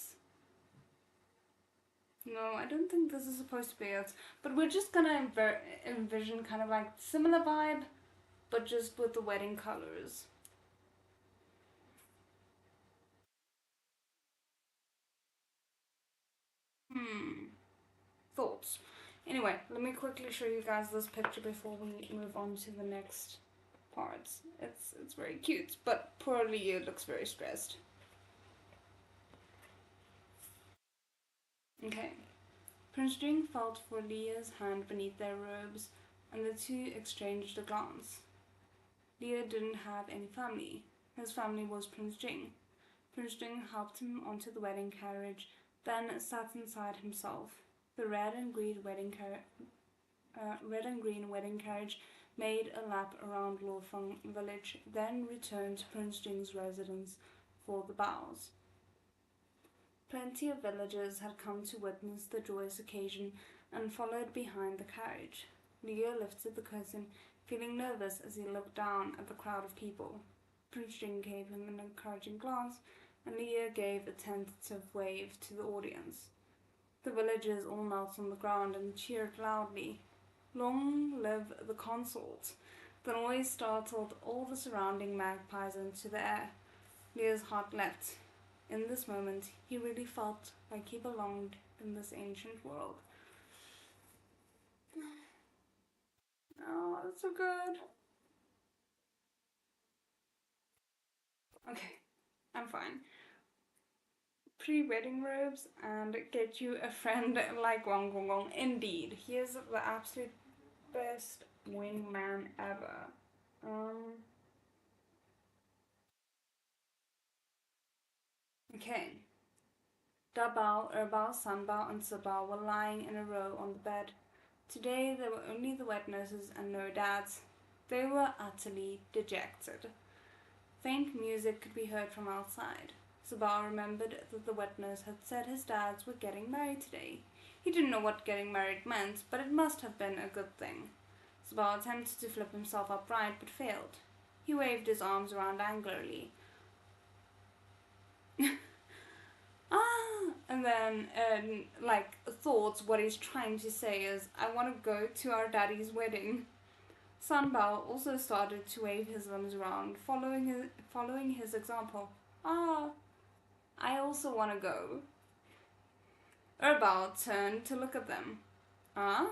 No, I don't think this is supposed to be it. But we're just gonna envision kind of like similar vibe, but just with the wedding colors. Thoughts. Anyway, let me quickly show you guys this picture before we move on to the next parts. It's very cute, but poor Leah looks very stressed. Okay. Prince Jing felt for Leah's hand beneath their robes, and the two exchanged a glance. Leah didn't have any family. His family was Prince Jing. Prince Jing helped him onto the wedding carriage, then sat inside himself. The red and green wedding carriage made a lap around Luofeng village, then returned to Prince Jing's residence for the vows. Plenty of villagers had come to witness the joyous occasion and followed behind the carriage. Leo lifted the curtain, feeling nervous as he looked down at the crowd of people. Prince Jing gave him an encouraging glance, and Leo gave a tentative wave to the audience. The villagers all knelt on the ground and cheered loudly. Long live the consort! The noise startled all the surrounding magpies into the air. Leo's heart leapt. In this moment, he really felt like he belonged in this ancient world. Oh, that's so good. Okay, I'm fine. Pre-wedding robes and get you a friend like Wang Gongong. Indeed, he is the absolute best wingman ever. Okay. Dabao, Erbao, Sanbao, and Sabao were lying in a row on the bed. Today there were only the wet nurses and no dads. They were utterly dejected. Faint music could be heard from outside. Sabao remembered that the wet nurse had said his dads were getting married today. He didn't know what getting married meant, but it must have been a good thing. Sabao attempted to flip himself upright, but failed. He waved his arms around angrily. Ah! then, thoughts, what he's trying to say is, I want to go to our daddy's wedding. Sanbao also started to wave his limbs around, following his example. Ah, I also want to go. Erbao turned to look at them. Ah?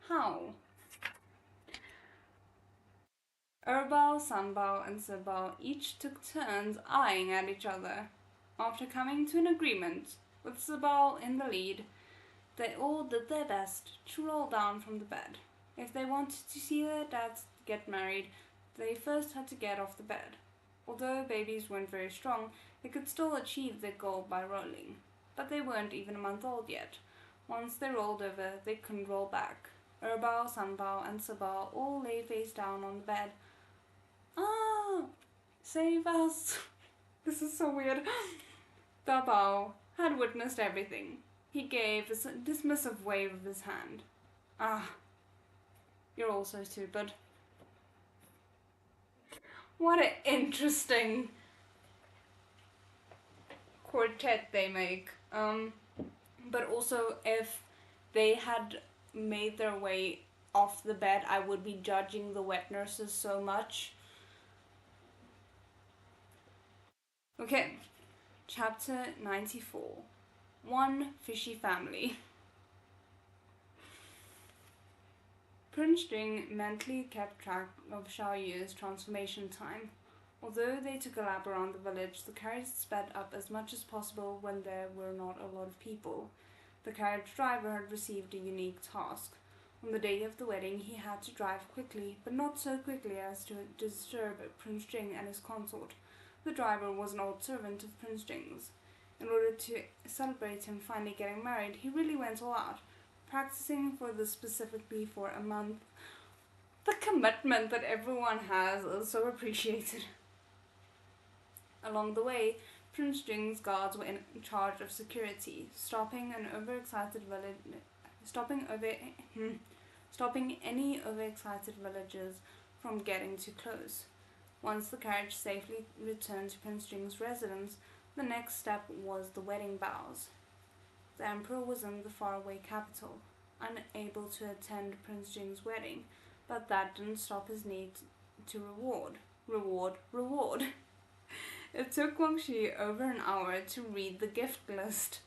How? Erbao, Sanbao, and Sibao each took turns eyeing at each other. After coming to an agreement, with Sibao in the lead, they all did their best to roll down from the bed. If they wanted to see their dads get married, they first had to get off the bed. Although babies weren't very strong, they could still achieve their goal by rolling. But they weren't even a month old yet. Once they rolled over, they couldn't roll back. Erbao, Sanbao, and Sibao all lay face down on the bed. Ah! Save us! This is so weird. Dabao had witnessed everything. He gave a dismissive wave of his hand. Ah, you're all so stupid. What an interesting quartet they make. But also, if they had made their way off the bed, I would be judging the wet nurses so much. Okay, chapter 94. One fishy family. Prince Jing mentally kept track of Xiao Yu's transformation time. Although they took a lap around the village, the carriage sped up as much as possible when there were not a lot of people. The carriage driver had received a unique task. On the day of the wedding, he had to drive quickly, but not so quickly as to disturb Prince Jing and his consort. The driver was an old servant of Prince Jing's. In order to celebrate him finally getting married, he really went all out, practicing for this specifically for a month. The commitment that everyone has is so appreciated. Along the way, Prince Jing's guards were in charge of security, stopping any overexcited villagers from getting too close. Once the carriage safely returned to Prince Jing's residence, the next step was the wedding vows. The emperor was in the faraway capital, unable to attend Prince Jing's wedding, but that didn't stop his need to reward. It took Guangxi over an hour to read the gift list.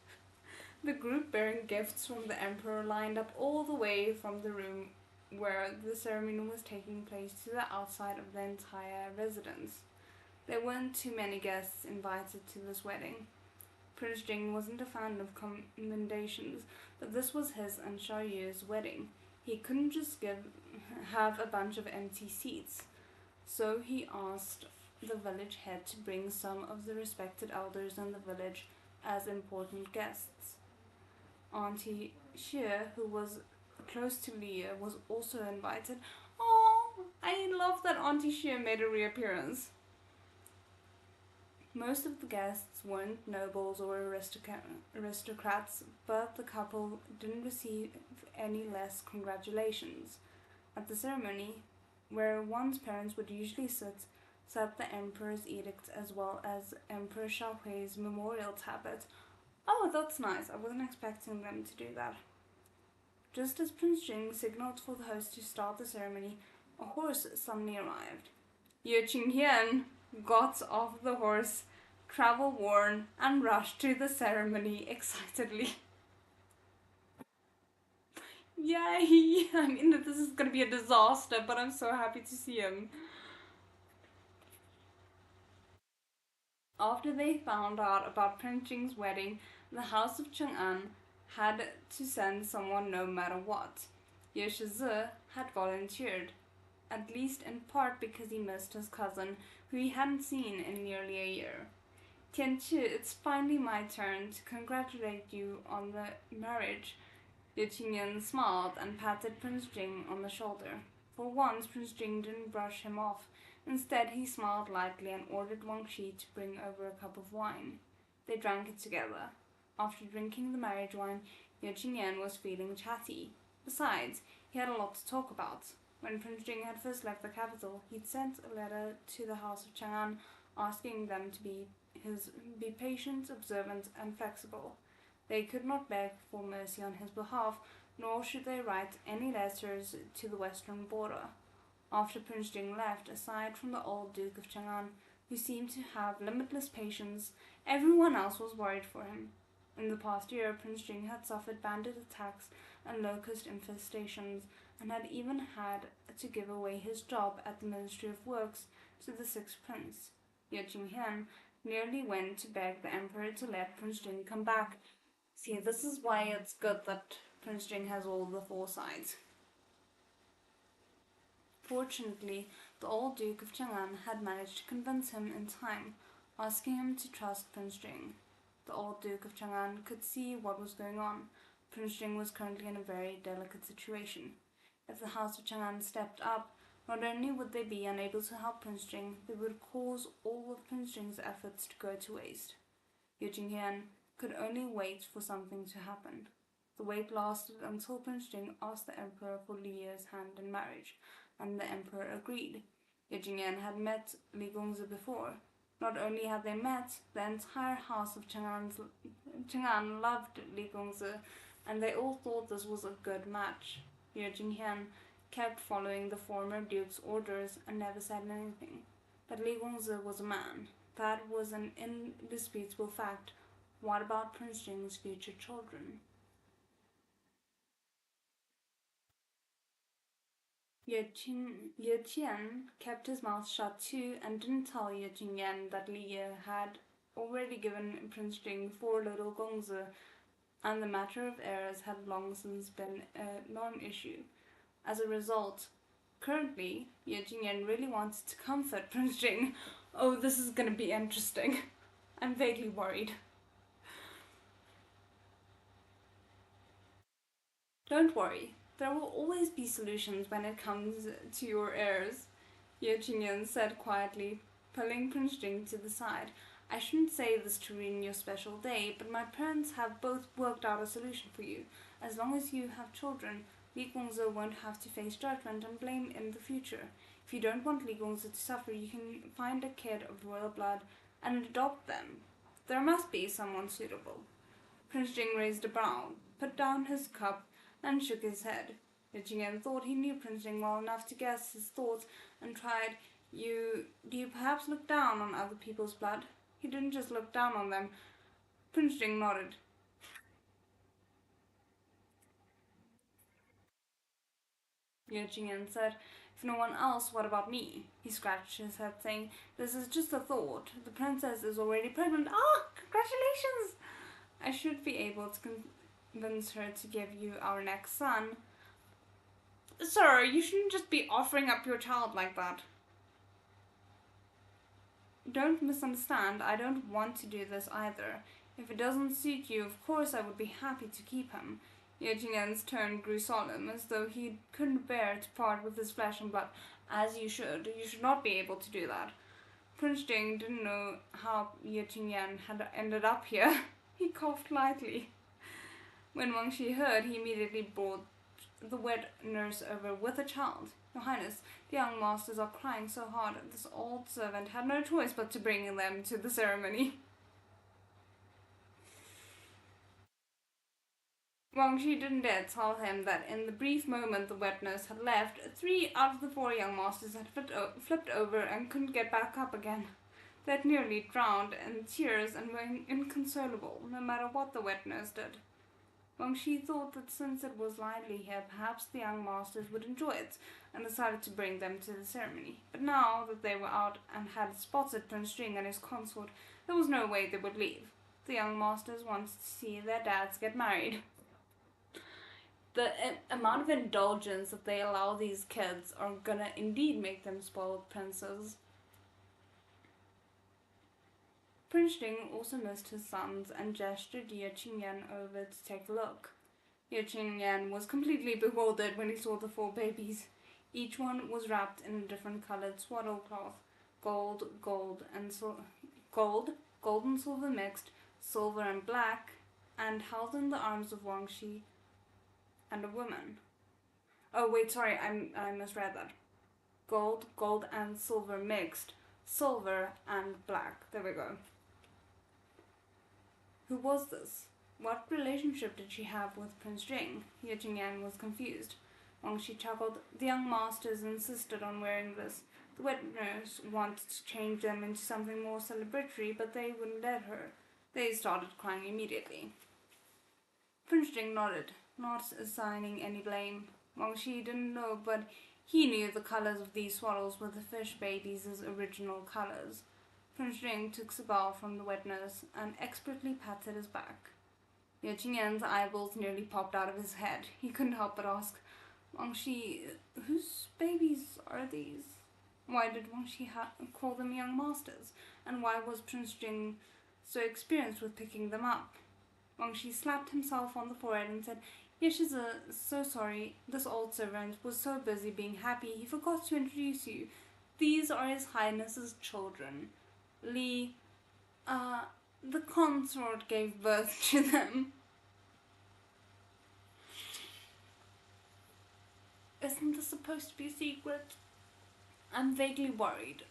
The group bearing gifts from the emperor lined up all the way from the room where the ceremony was taking place to the outside of the entire residence. There weren't too many guests invited to this wedding. Prince Jing wasn't a fan of commendations, but this was his and Xiao Yu's wedding. He couldn't just have a bunch of empty seats. So he asked the village head to bring some of the respected elders in the village as important guests. Auntie Xie, who was close to Leah, was also invited. Oh, I love that Auntie Xie made a reappearance. Most of the guests weren't nobles or aristocrats, but the couple didn't receive any less congratulations. At the ceremony, where one's parents would usually sit, sat the emperor's edicts as well as Emperor Xiaohui's memorial tablet. Oh, that's nice. I wasn't expecting them to do that. Just as Prince Jing signaled for the host to start the ceremony, a horse suddenly arrived. Ye Qingyan got off the horse, travel-worn, and rushed to the ceremony excitedly. Yay! I mean, this is gonna be a disaster, but I'm so happy to see him. After they found out about Prince Jing's wedding, the house of Chang'an had to send someone no matter what. Ye Shizi had volunteered, at least in part because he missed his cousin, who he hadn't seen in nearly a year. Tianqi, it's finally my turn to congratulate you on the marriage. Ye Qingyan smiled and patted Prince Jing on the shoulder. For once, Prince Jing didn't brush him off. Instead, he smiled lightly and ordered Wang Shi to bring over a cup of wine. They drank it together. After drinking the marriage wine, Ye Qingyan was feeling chatty. Besides, he had a lot to talk about. When Prince Jing had first left the capital, he'd sent a letter to the house of Chang'an asking them to be be patient, observant, and flexible. They could not beg for mercy on his behalf, nor should they write any letters to the western border. After Prince Jing left, aside from the old Duke of Chang'an, who seemed to have limitless patience, everyone else was worried for him. In the past year, Prince Jing had suffered bandit attacks and locust infestations, and had even had to give away his job at the Ministry of Works to the sixth prince. Yet Jinghian nearly went to beg the emperor to let Prince Jing come back. See, this is why it's good that Prince Jing has all the foresight. Fortunately, the old Duke of Chang'an had managed to convince him in time, asking him to trust Prince Jing. The old Duke of Chang'an could see what was going on. Prince Jing was currently in a very delicate situation. If the House of Chang'an stepped up, not only would they be unable to help Prince Jing, they would cause all of Prince Jing's efforts to go to waste. Yu Jinghian could only wait for something to happen. The wait lasted until Prince Jing asked the emperor for Li Ye's hand in marriage, and the emperor agreed. Yu Jinghian had met Li Gongzi before. Not only had they met, the entire house of Chang'an loved Li Gongzi, and they all thought this was a good match. Yu Jinghian kept following the former duke's orders and never said anything. But Li Gongzi was a man. That was an indisputable fact. What about Prince Jing's future children? Ye Qian kept his mouth shut too and didn't tell Ye Jingyan that Li Ye had already given Prince Jing 4 little gongzi, and the matter of heirs had long since been a non-issue. As a result, currently, Ye Jingyan really wanted to comfort Prince Jing. Oh, this is gonna be interesting. I'm vaguely worried. Don't worry, there will always be solutions when it comes to your heirs, Ye Jingyan said quietly, pulling Prince Jing to the side. I shouldn't say this to ruin your special day, but my parents have both worked out a solution for you. As long as you have children, Li Gongzi won't have to face judgment and blame in the future. If you don't want Li Gongzi to suffer, you can find a kid of royal blood and adopt them. There must be someone suitable. Prince Jing raised a brow, put down his cup, and shook his head. Ye Jingyan thought he knew Prince Jing well enough to guess his thoughts and tried, Do you perhaps look down on other people's blood? He didn't just look down on them. Prince Jing nodded. Ye Jingyan said, If no one else, what about me? He scratched his head, saying, This is just a thought. The princess is already pregnant. Ah, congratulations! I should be able to convince her to give you our next son. Sir, you shouldn't just be offering up your child like that. Don't misunderstand, I don't want to do this either. If it doesn't suit you, of course I would be happy to keep him. Ye Jingyan's tone grew solemn, as though he couldn't bear to part with his flesh and blood. As you should. You should not be able to do that. Prince Jing didn't know how Ye Jingyan had ended up here. He coughed lightly. When Wang Shi heard, he immediately brought the wet nurse over with a child. Your Highness, the young masters are crying so hard. This old servant had no choice but to bring them to the ceremony. Wang Shi didn't dare tell him that in the brief moment the wet nurse had left, 3 out of the 4 young masters had flipped over and couldn't get back up again. They had nearly drowned in tears and were inconsolable, no matter what the wet nurse did. Wang Shi thought that since it was lively here, perhaps the young masters would enjoy it, and decided to bring them to the ceremony. But now that they were out and had spotted Prince Jing and his consort, there was no way they would leave. The young masters wanted to see their dads get married. The amount of indulgence that they allow these kids are gonna indeed make them spoiled princes. Prince Jing also missed his sons and gestured Ye Qingyan over to take a look. Ye Qingyan was completely bewildered when he saw the 4 babies. Each one was wrapped in a different colored swaddle cloth, gold and silver mixed, silver and black, and held in the arms of Wang Shi and a woman. Oh wait, sorry, I misread that. Gold and silver mixed, silver and black. There we go. Who was this? What relationship did she have with Prince Jing? Ye Jingyan was confused. Wang Shi chuckled. The young masters insisted on wearing this. The witness wanted to change them into something more celebratory, but they wouldn't let her. They started crying immediately. Prince Jing nodded, not assigning any blame. Wang Shi didn't know, but he knew the colors of these swallows were the fish babies' original colors. Prince Jing took Sabal from the wet nurse and expertly patted his back. Ye Qingyan's eyeballs nearly popped out of his head. He couldn't help but ask, Wang Shi, whose babies are these? Why did Wang Shi call them young masters? And why was Prince Jing so experienced with picking them up? Wang Shi slapped himself on the forehead and said, Yeshiza, so sorry. This old servant was so busy being happy he forgot to introduce you. These are His Highness's children. Li, the consort gave birth to them. Isn't this supposed to be a secret? I'm vaguely worried.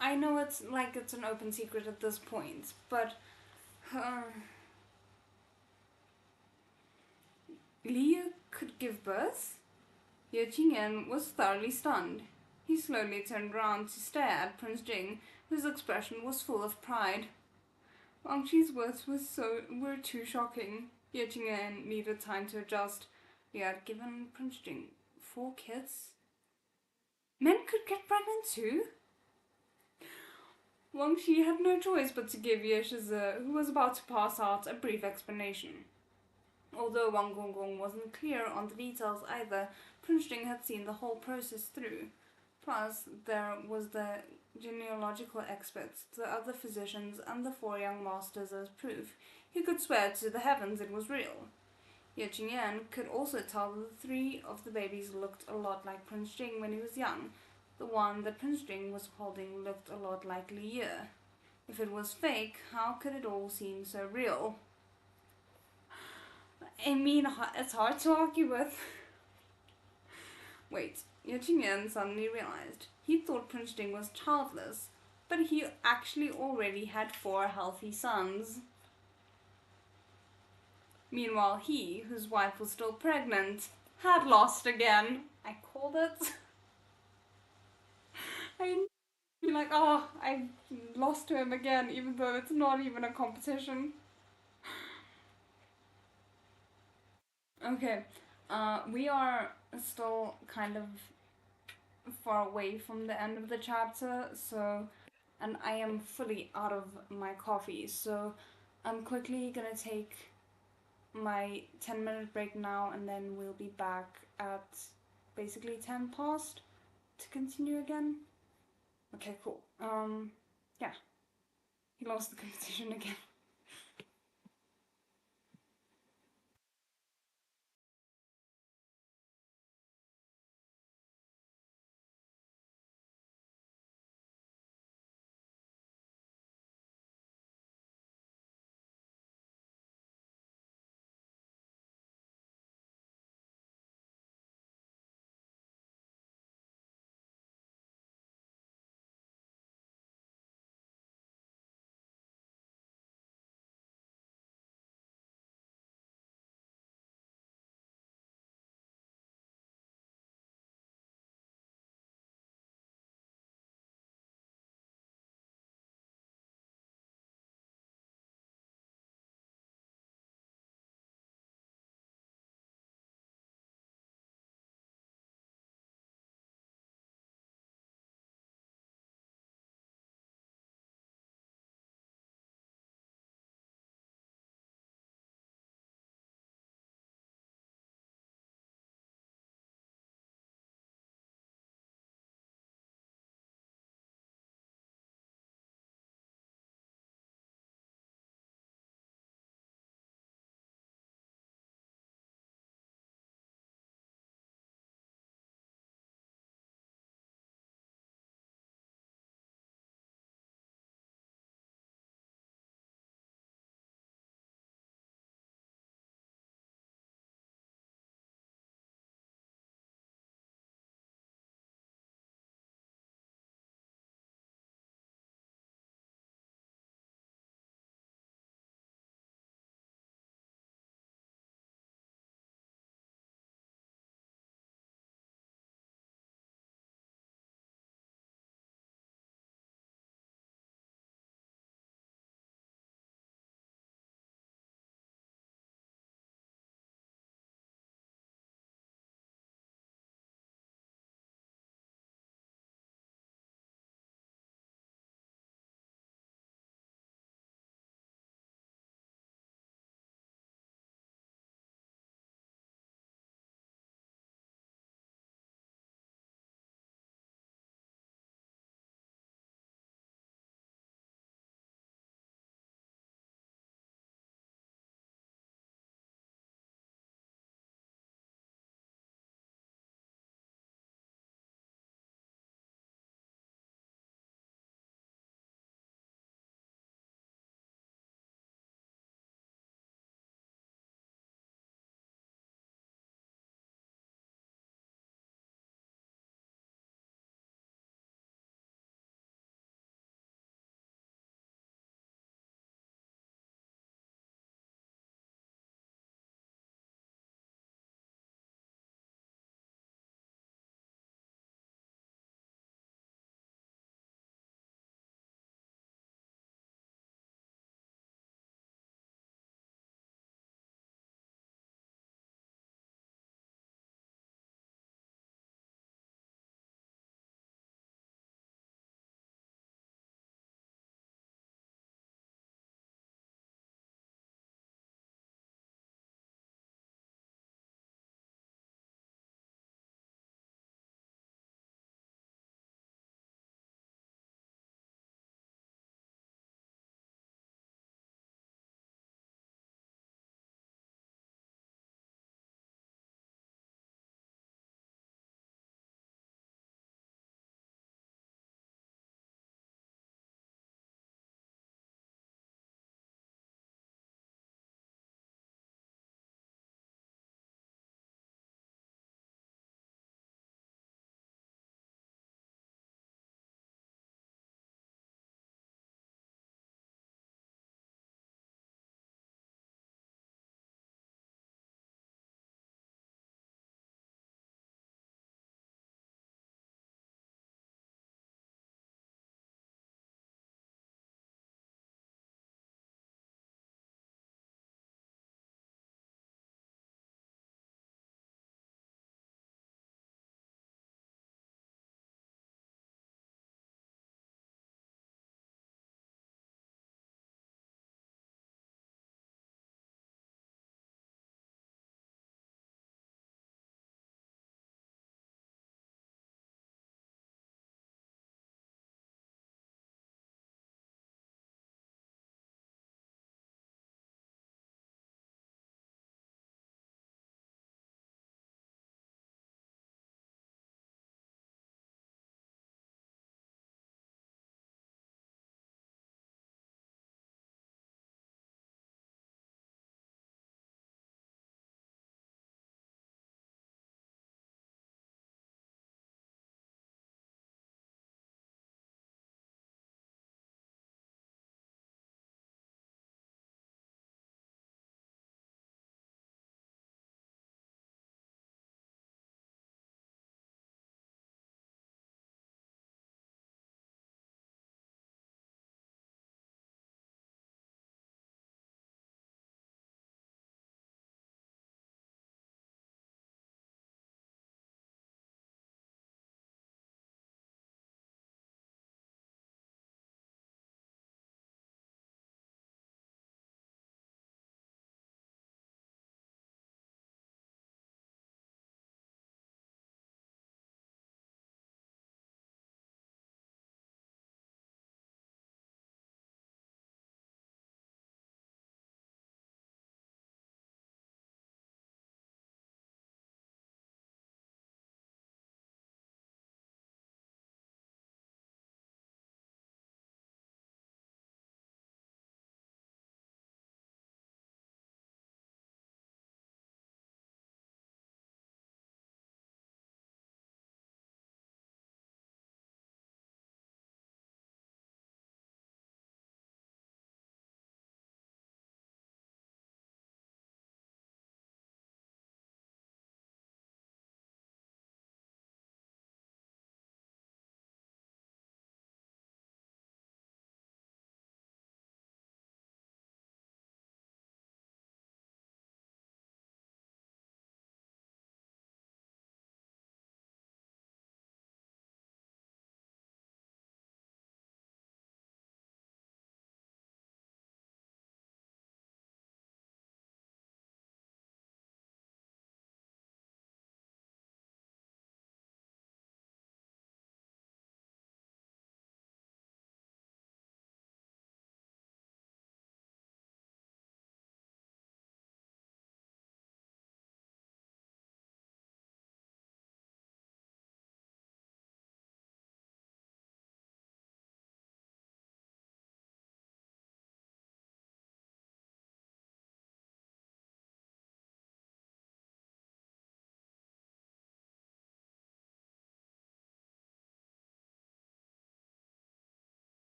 I know it's an open secret at this point, but Liu could give birth? Ye Qingyan was thoroughly stunned. He slowly turned round to stare at Prince Jing, whose expression was full of pride. Wang Shi's words were too shocking. Ye Qingyan needed time to adjust. He had given Prince Jing 4 kids. Men could get pregnant too? Wang Shi had no choice but to give Ye Shizi, who was about to pass out, a brief explanation. Although Wang Gonggong wasn't clear on the details either, Prince Jing had seen the whole process through. Plus, there was the genealogical experts, the other physicians, and the 4 young masters as proof. He could swear to the heavens it was real. Ye Qingyan could also tell that 3 of the babies looked a lot like Prince Jing when he was young. The one that Prince Jing was holding looked a lot like Li Ye. If it was fake, how could it all seem so real? I mean, it's hard to argue with. Wait, Ye Qingyan suddenly realized. He thought Prince Jing was childless, but he actually already had 4 healthy sons. Meanwhile, he, whose wife was still pregnant, had lost again. I called it. I feel like, I lost to him again, even though it's not even a competition. Okay, we are still kind of far away from the end of the chapter, and I am fully out of my coffee, so I'm quickly gonna take my 10-minute break now, and then we'll be back at basically 10 past to continue again. Okay, cool. Yeah. He lost the competition again.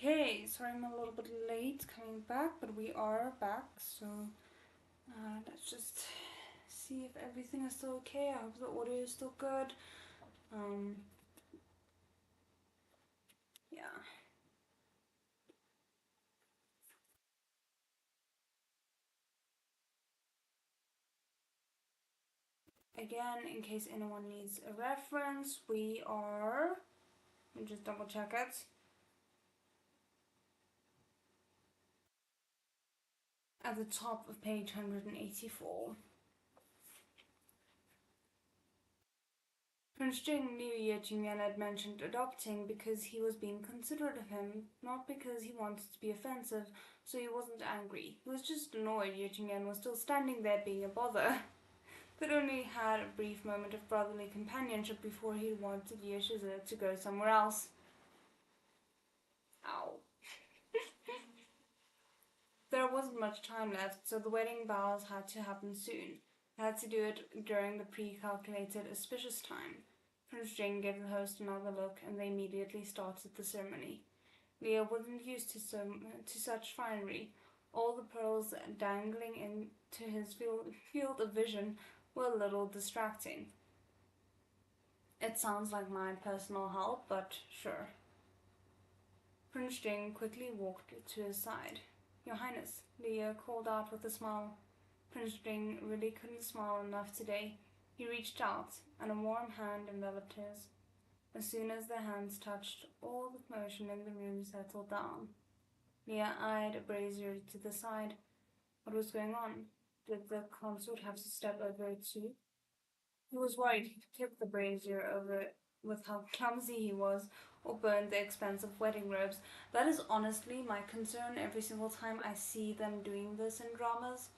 Okay, sorry I'm a little bit late coming back, but we are back, so let's just see if everything is still okay. I hope the audio is still good. Yeah. Again, in case anyone needs a reference, we are, let me just double check it. At the top of page 184. Prince Jing knew Ye Qingyan had mentioned adopting because he was being considerate of him, not because he wanted to be offensive, so he wasn't angry. He was just annoyed Ye Qingyan was still standing there being a bother. They'd only had a brief moment of brotherly companionship before he wanted Ye Shizi to go somewhere else. Ow. There wasn't much time left, so the wedding vows had to happen soon. They had to do it during the pre-calculated auspicious time. Prince Jing gave the host another look, and they immediately started the ceremony. Leah wasn't used to such finery. All the pearls dangling into his field of vision were a little distracting. It sounds like my personal help, but sure. Prince Jing quickly walked to his side. Your Highness, Leah called out with a smile. Prince Jing really couldn't smile enough today. He reached out, and a warm hand enveloped his. As soon as their hands touched, all the commotion in the room settled down. Leah eyed a brazier to the side. What was going on? Did the consort have to step over it too? He was worried he'd tip the brazier over it with how clumsy he was, or burn the expensive wedding robes. That is honestly my concern every single time I see them doing this in dramas.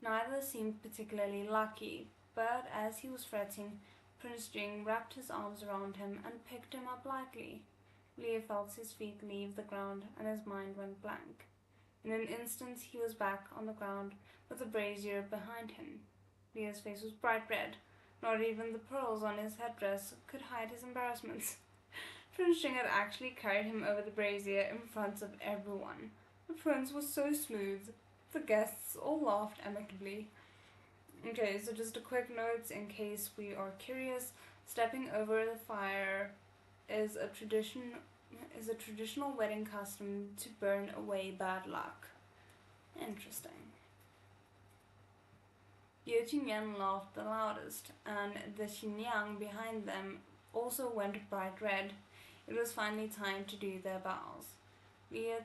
Neither seemed particularly lucky, but as he was fretting, Prince Jing wrapped his arms around him and picked him up lightly. Leo felt his feet leave the ground and his mind went blank. In an instant he was back on the ground with the brazier behind him. Leo's face was bright red. Not even the pearls on his headdress could hide his embarrassment. Prince Jing had actually carried him over the brazier in front of everyone. The prince was so smooth. The guests all laughed amicably. Okay, so just a quick note in case we are curious. Stepping over the fire is a traditional wedding custom to burn away bad luck. Interesting. Ye Qingyan laughed the loudest, and the Xinyang behind them also went bright red. It was finally time to do their vows. Leah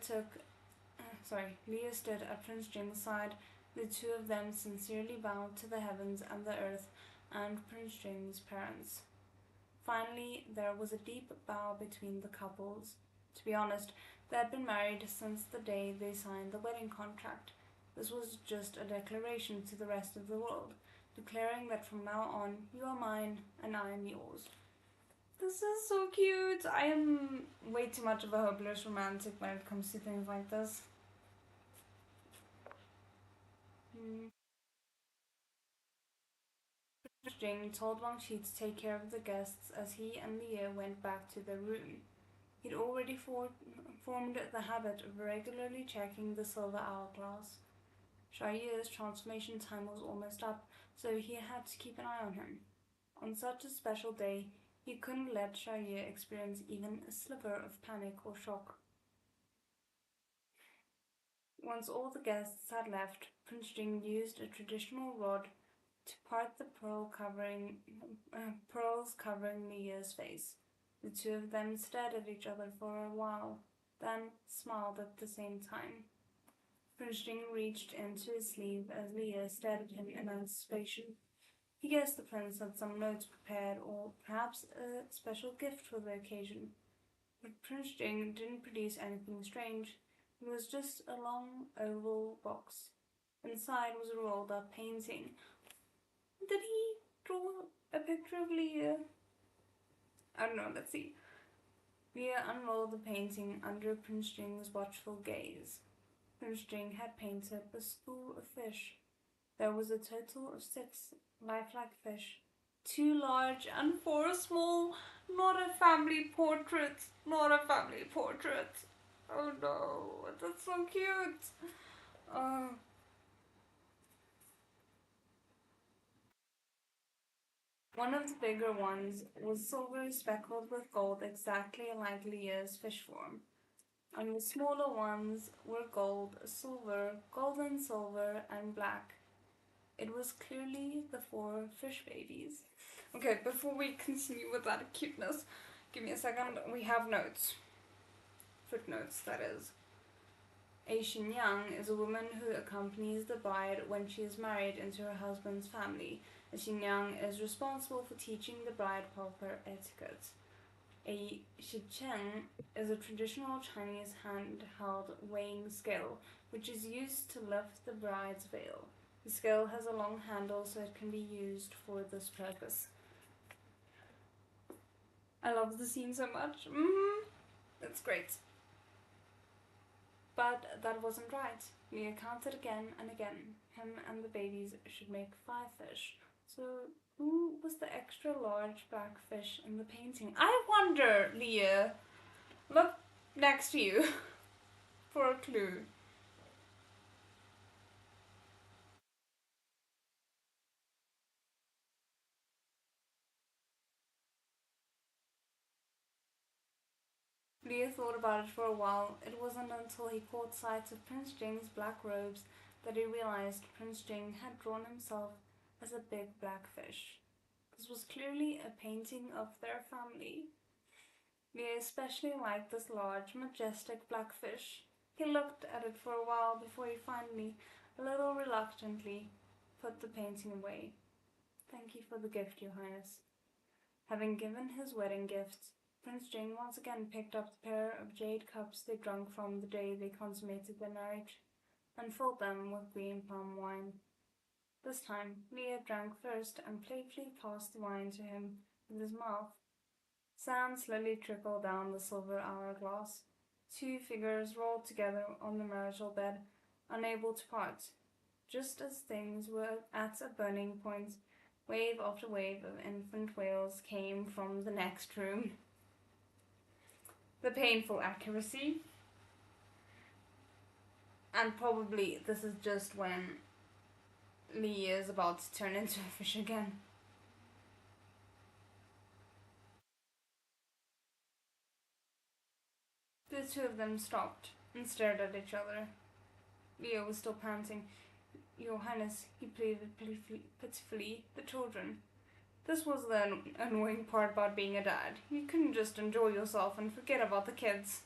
stood at Prince Jing's side. The two of them sincerely bowed to the heavens and the earth and Prince Jing's parents. Finally, there was a deep bow between the couples. To be honest, they had been married since the day they signed the wedding contract. This was just a declaration to the rest of the world, declaring that from now on you are mine and I am yours. This is so cute. I am way too much of a hopeless romantic when it comes to things like this. Jing told Wang Shi to take care of the guests as he and Leah went back to their room. He'd already formed the habit of regularly checking the silver hourglass. Shaiye's transformation time was almost up, so he had to keep an eye on him. On such a special day, he couldn't let Shaiye experience even a sliver of panic or shock. Once all the guests had left, Prince Jing used a traditional rod to part the pearls covering Leah's face. The two of them stared at each other for a while, then smiled at the same time. Prince Jing reached into his sleeve as Leah stared at him in anticipation. He guessed the prince had some notes prepared or perhaps a special gift for the occasion. But Prince Jing didn't produce anything strange. It was just a long oval box. Inside was a rolled up painting. Did he draw a picture of Leah? I don't know, let's see. Leah unrolled the painting under Prince Jing's watchful gaze. Prince Jing had painted a school of fish. There was a total of 6 lifelike fish, 2 large and 4 small. Not a family portrait. Not a family portrait. Oh no, that's so cute. Uh, One of the bigger ones was silver speckled with gold, exactly like Leah's fish form. And the smaller ones were gold, silver, golden silver, and black. It was clearly the four fish babies. Okay, before we continue with that cuteness, give me a second. We have notes. Footnotes, that is. A Xinyang is a woman who accompanies the bride when she is married into her husband's family. A Xinyang is responsible for teaching the bride proper etiquette. A shicheng is a traditional Chinese handheld weighing scale, which is used to lift the bride's veil. The scale has a long handle so it can be used for this purpose. I love the scene so much. It's great. But that wasn't right. Leah counted again and again. Him and the babies should make 5 fish. So who was the extra large black fish in the painting? I wonder, Leah. Look next to you for a clue. Leah thought about it for a while. It wasn't until he caught sight of Prince Jing's black robes that he realized Prince Jing had drawn himself as a big black fish. This was clearly a painting of their family. Leah especially liked this large, majestic black fish. He looked at it for a while before he finally, a little reluctantly, put the painting away. Thank you for the gift, Your Highness. Having given his wedding gifts, Prince Jing once again picked up the pair of jade cups they drank from the day they consummated their marriage, and filled them with green palm wine. This time, Leah drank first and playfully passed the wine to him with his mouth. Sand slowly trickled down the silver hourglass. 2 figures rolled together on the marital bed, unable to part. Just as things were at a burning point, wave after wave of infant wails came from the next room. The painful accuracy. And probably this is just when Lee is about to turn into a fish again. The 2 of them stopped and stared at each other. Leo was still panting. Your Highness, he pleaded pitifully, the children. This was the annoying part about being a dad. You couldn't just enjoy yourself and forget about the kids.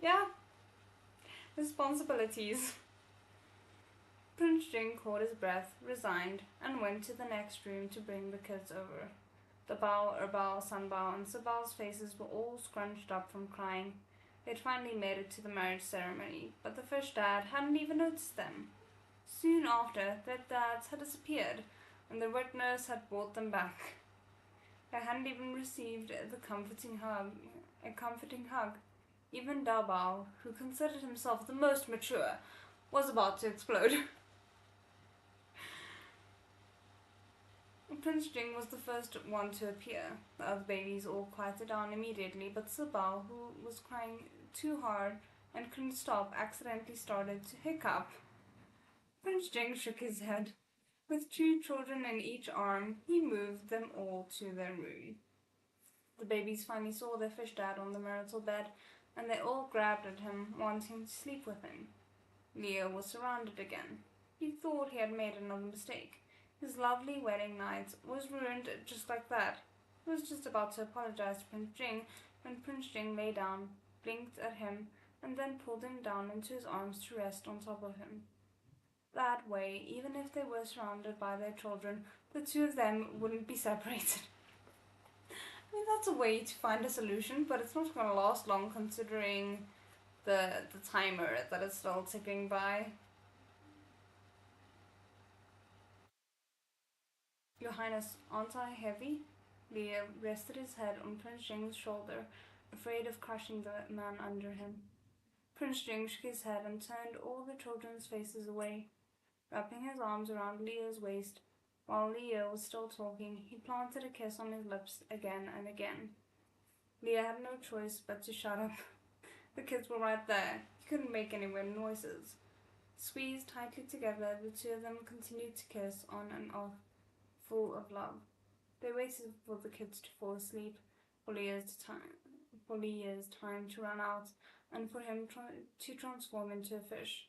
Yeah, responsibilities. Prince Jing caught his breath, resigned, and went to the next room to bring the kids over. The Bao, Erbao, Sanbao, and Sabao's faces were all scrunched up from crying. They'd finally made it to the marriage ceremony, but the fish dad hadn't even noticed them. Soon after, their dads had disappeared, and the wet nurse had brought them back. They hadn't even received a comforting hug. Even Dao Bao, who considered himself the most mature, was about to explode. Prince Jing was the first one to appear. The other babies all quieted down immediately, but Sibao, who was crying too hard and couldn't stop, accidentally started to hiccup. Prince Jing shook his head. With 2 children in each arm, he moved them all to their room. The babies finally saw their fish dad on the marital bed, and they all grabbed at him, wanting to sleep with him. Leo was surrounded again. He thought he had made another mistake. His lovely wedding night was ruined just like that. He was just about to apologize to Prince Jing when Prince Jing lay down, blinked at him, and then pulled him down into his arms to rest on top of him. That way, even if they were surrounded by their children, the 2 of them wouldn't be separated. I mean, that's a way to find a solution, but it's not going to last long considering the timer that is still ticking by. Your Highness, aren't I heavy? Leo rested his head on Prince Jing's shoulder, afraid of crushing the man under him. Prince Jing shook his head and turned all the children's faces away, wrapping his arms around Leo's waist While Leo was still talking, he planted a kiss on his lips again and again. Leo had no choice but to shut up. The kids were right there. He couldn't make any weird noises. Squeezed tightly together, the two of them continued to kiss on and off, full of love. They waited for the kids to fall asleep, for Leo's time to run out, and for him to transform into a fish.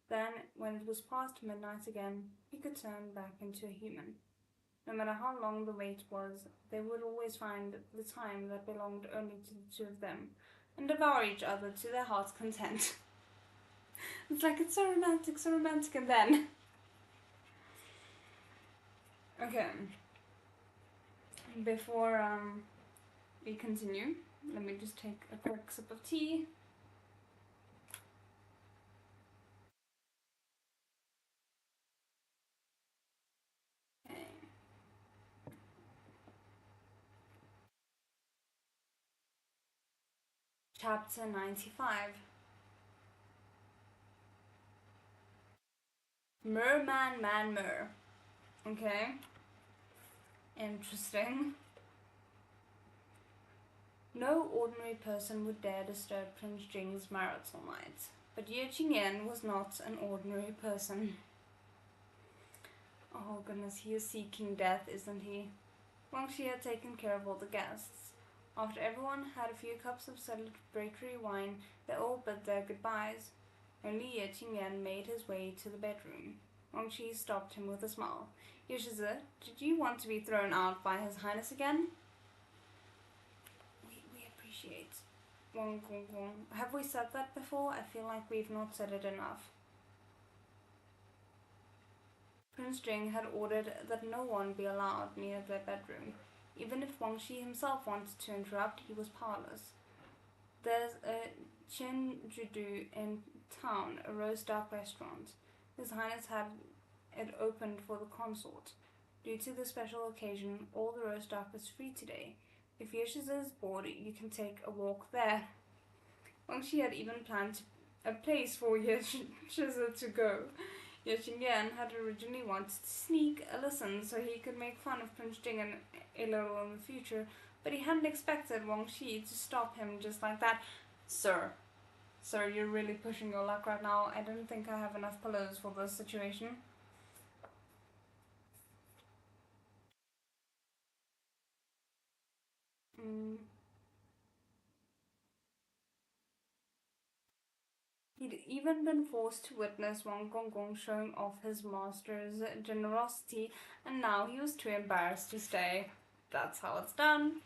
Then, when it was past midnight again, he could turn back into a human. No matter how long the wait was, they would always find the time that belonged only to the two of them, and devour each other to their heart's content. It's like, it's so romantic, and then... Okay. Before we continue, let me just take a quick sip of tea. Okay. Chapter 95. Merman, man, mer. Okay. Interesting. No ordinary person would dare disturb Prince Jing's marital night, but Ye Qingyan was not an ordinary person. Oh goodness, he is seeking death, isn't he? Wang Shi had taken care of all the guests. After everyone had a few cups of celebratory wine, they all bid their goodbyes. Only Ye Qingyan made his way to the bedroom. Wang Shi stopped him with a smile. Yushizi, did you want to be thrown out by His Highness again? We appreciate. Wang Gong. Have we said that before? I feel like we've not said it enough. Prince Jing had ordered that no one be allowed near their bedroom. Even if Wang Shi himself wanted to interrupt, he was powerless. There's a Chenjudu in town, a roast duck restaurant. His Highness had it opened for the consort. Due to the special occasion, all the roast duck is free today. If Yeshiza is bored, you can take a walk there. Wang Shi had even planned a place for Yeshiza to go. Ye Qingyan had originally wanted to sneak a listen so he could make fun of Prince Jing a little in the future, but he hadn't expected Wang Shi to stop him just like that. Sir, you're really pushing your luck right now. I don't think I have enough pillows for this situation. He'd even been forced to witness Wang Gonggong showing off his master's generosity, and now he was too embarrassed to stay. That's how it's done.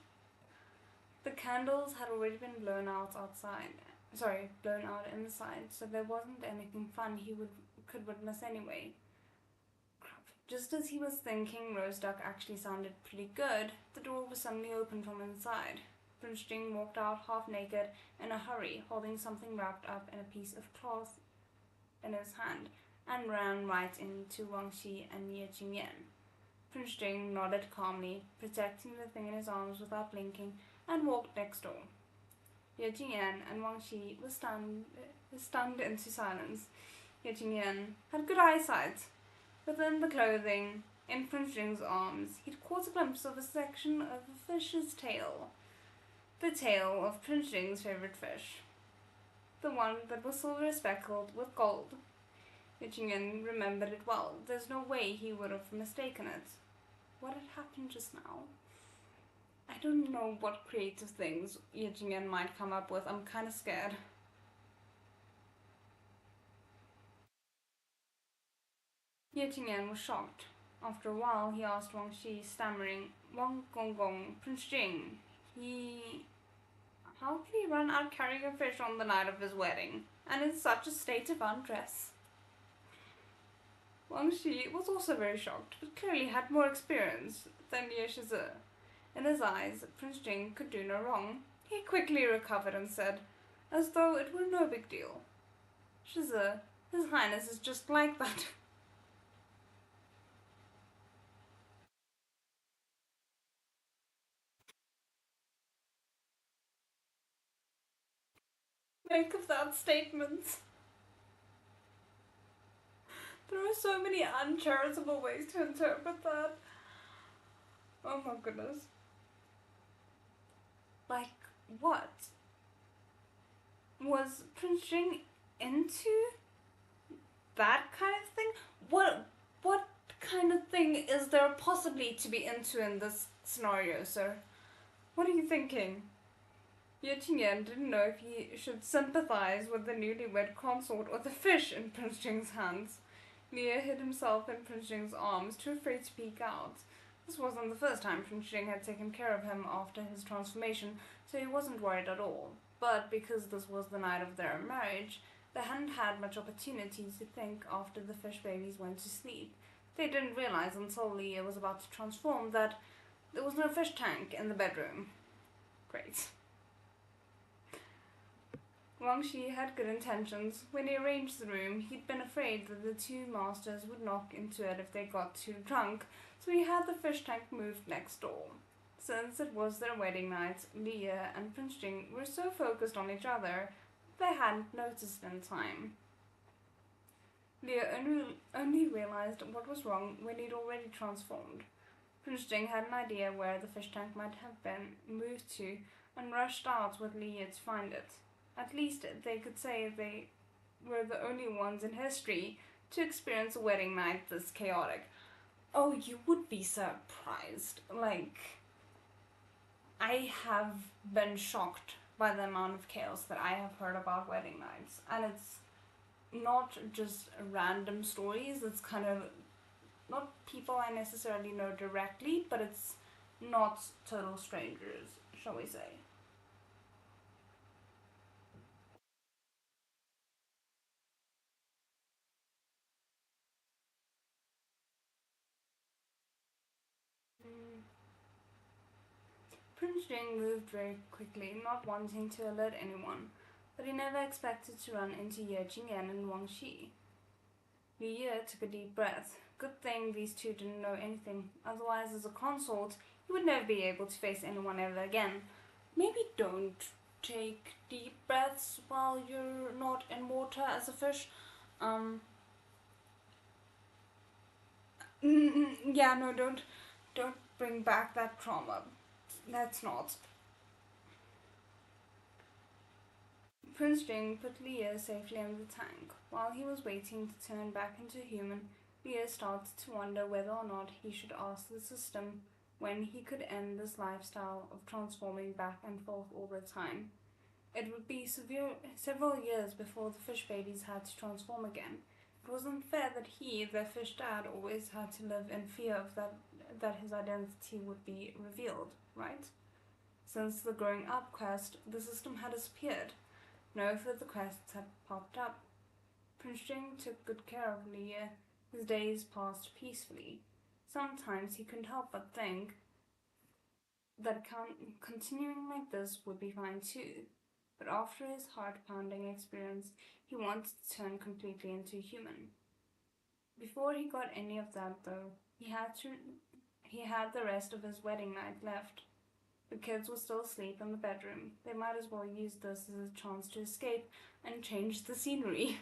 The candles had already been blown out inside, so there wasn't anything fun he could witness anyway. Crap. Just as he was thinking roast duck actually sounded pretty good, the door was suddenly opened from inside. Prince Jing walked out half naked in a hurry, holding something wrapped up in a piece of cloth in his hand, and ran right into Wang Shi and Ye Qingyan. Prince Jing nodded calmly, protecting the thing in his arms without blinking, and walked next door. Ye Qingyan and Wang Shi were stunned into silence. Ye Qingyan had good eyesight. Within the clothing, in Prince Jing's arms, he'd caught a glimpse of a section of a fish's tail. The tail of Prince Jing's favorite fish. The one that was silver speckled with gold. Ye Qingyan remembered it well. There's no way he would have mistaken it. What had happened just now? I don't know what creative things Ye Qingyan might come up with. I'm kind of scared. Ye Qingyan was shocked. After a while, he asked Wang Shi, stammering, Wang Gonggong, Prince Jing, how could he run out carrying a fish on the night of his wedding, and in such a state of undress? Wang Shi was also very shocked, but clearly had more experience than Ye Shizi. In his eyes, Prince Jing could do no wrong. He quickly recovered and said, as though it were no big deal, Shizi, His Highness is just like that. Make of that statement. There are so many uncharitable ways to interpret that. Oh my goodness. Like, what? Was Prince Jing into that kind of thing? What kind of thing is there possibly to be into in this scenario, sir? What are you thinking? Ye Qingyan didn't know if he should sympathize with the newlywed consort or the fish in Prince Jing's hands. Leah hid himself in Prince Jing's arms, too afraid to peek out. This wasn't the first time Prince Jing had taken care of him after his transformation, so he wasn't worried at all. But because this was the night of their marriage, they hadn't had much opportunity to think after the fish babies went to sleep. They didn't realize until Leah was about to transform that there was no fish tank in the bedroom. Great. Wang Shi had good intentions. When he arranged the room, he'd been afraid that the two masters would knock into it if they got too drunk, so he had the fish tank moved next door. Since it was their wedding night, Leah and Prince Jing were so focused on each other they hadn't noticed in time. Leah only realized what was wrong when he'd already transformed. Prince Jing had an idea where the fish tank might have been moved to and rushed out with Leah to find it. At least they could say they were the only ones in history to experience a wedding night this chaotic. Oh, you would be surprised. Like, I have been shocked by the amount of chaos that I have heard about wedding nights. And it's not just random stories, it's kind of not people I necessarily know directly, but it's not total strangers, shall we say. Mm. Prince Jing moved very quickly, not wanting to alert anyone, but he never expected to run into Ye Qingyan and Wang Shi. Li Ye took a deep breath. Good thing these two didn't know anything, otherwise as a consort, he would never be able to face anyone ever again. Maybe don't take deep breaths while you're not in water as a fish. Yeah, no, don't bring back that trauma. Let's not. Prince Jing put Leah safely in the tank. While he was waiting to turn back into human, Leah started to wonder whether or not he should ask the system when he could end this lifestyle of transforming back and forth all the time. It would be several years before the fish babies had to transform again. It wasn't fair that he, their fish dad, always had to live in fear of that his identity would be revealed, right? Since the growing up quest, the system had disappeared. No further quests had popped up. Prince Jing took good care of Leah. His days passed peacefully. Sometimes he couldn't help but think that continuing like this would be fine too. But after his heart-pounding experience, he wanted to turn completely into a human. Before he got any of that, though, he had the rest of his wedding night left. The kids were still asleep in the bedroom. They might as well use this as a chance to escape and change the scenery.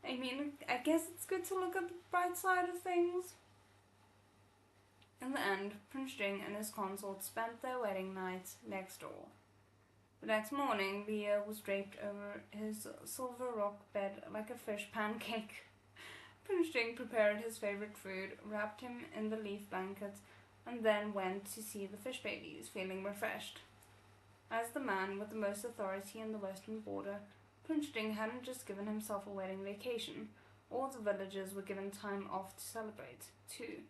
I mean, I guess it's good to look at the bright side of things. In the end, Prince Jing and his consort spent their wedding night next door. The next morning, Leah was draped over his silver rock bed like a fish pancake. Prince Jing prepared his favorite food, wrapped him in the leaf blanket, and then went to see the fish babies, feeling refreshed. As the man with the most authority in the western border, Prince Jing hadn't just given himself a wedding vacation. All the villagers were given time off to celebrate, too.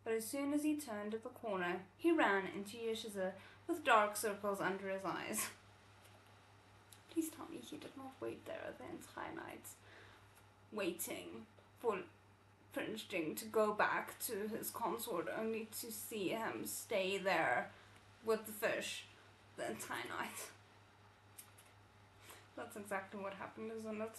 But as soon as he turned at the corner, he ran into Yeshiza with dark circles under his eyes. Please tell me he did not wait there the entire night, waiting for Prince Jing to go back to his consort only to see him stay there with the fish the entire night. That's exactly what happened, isn't it?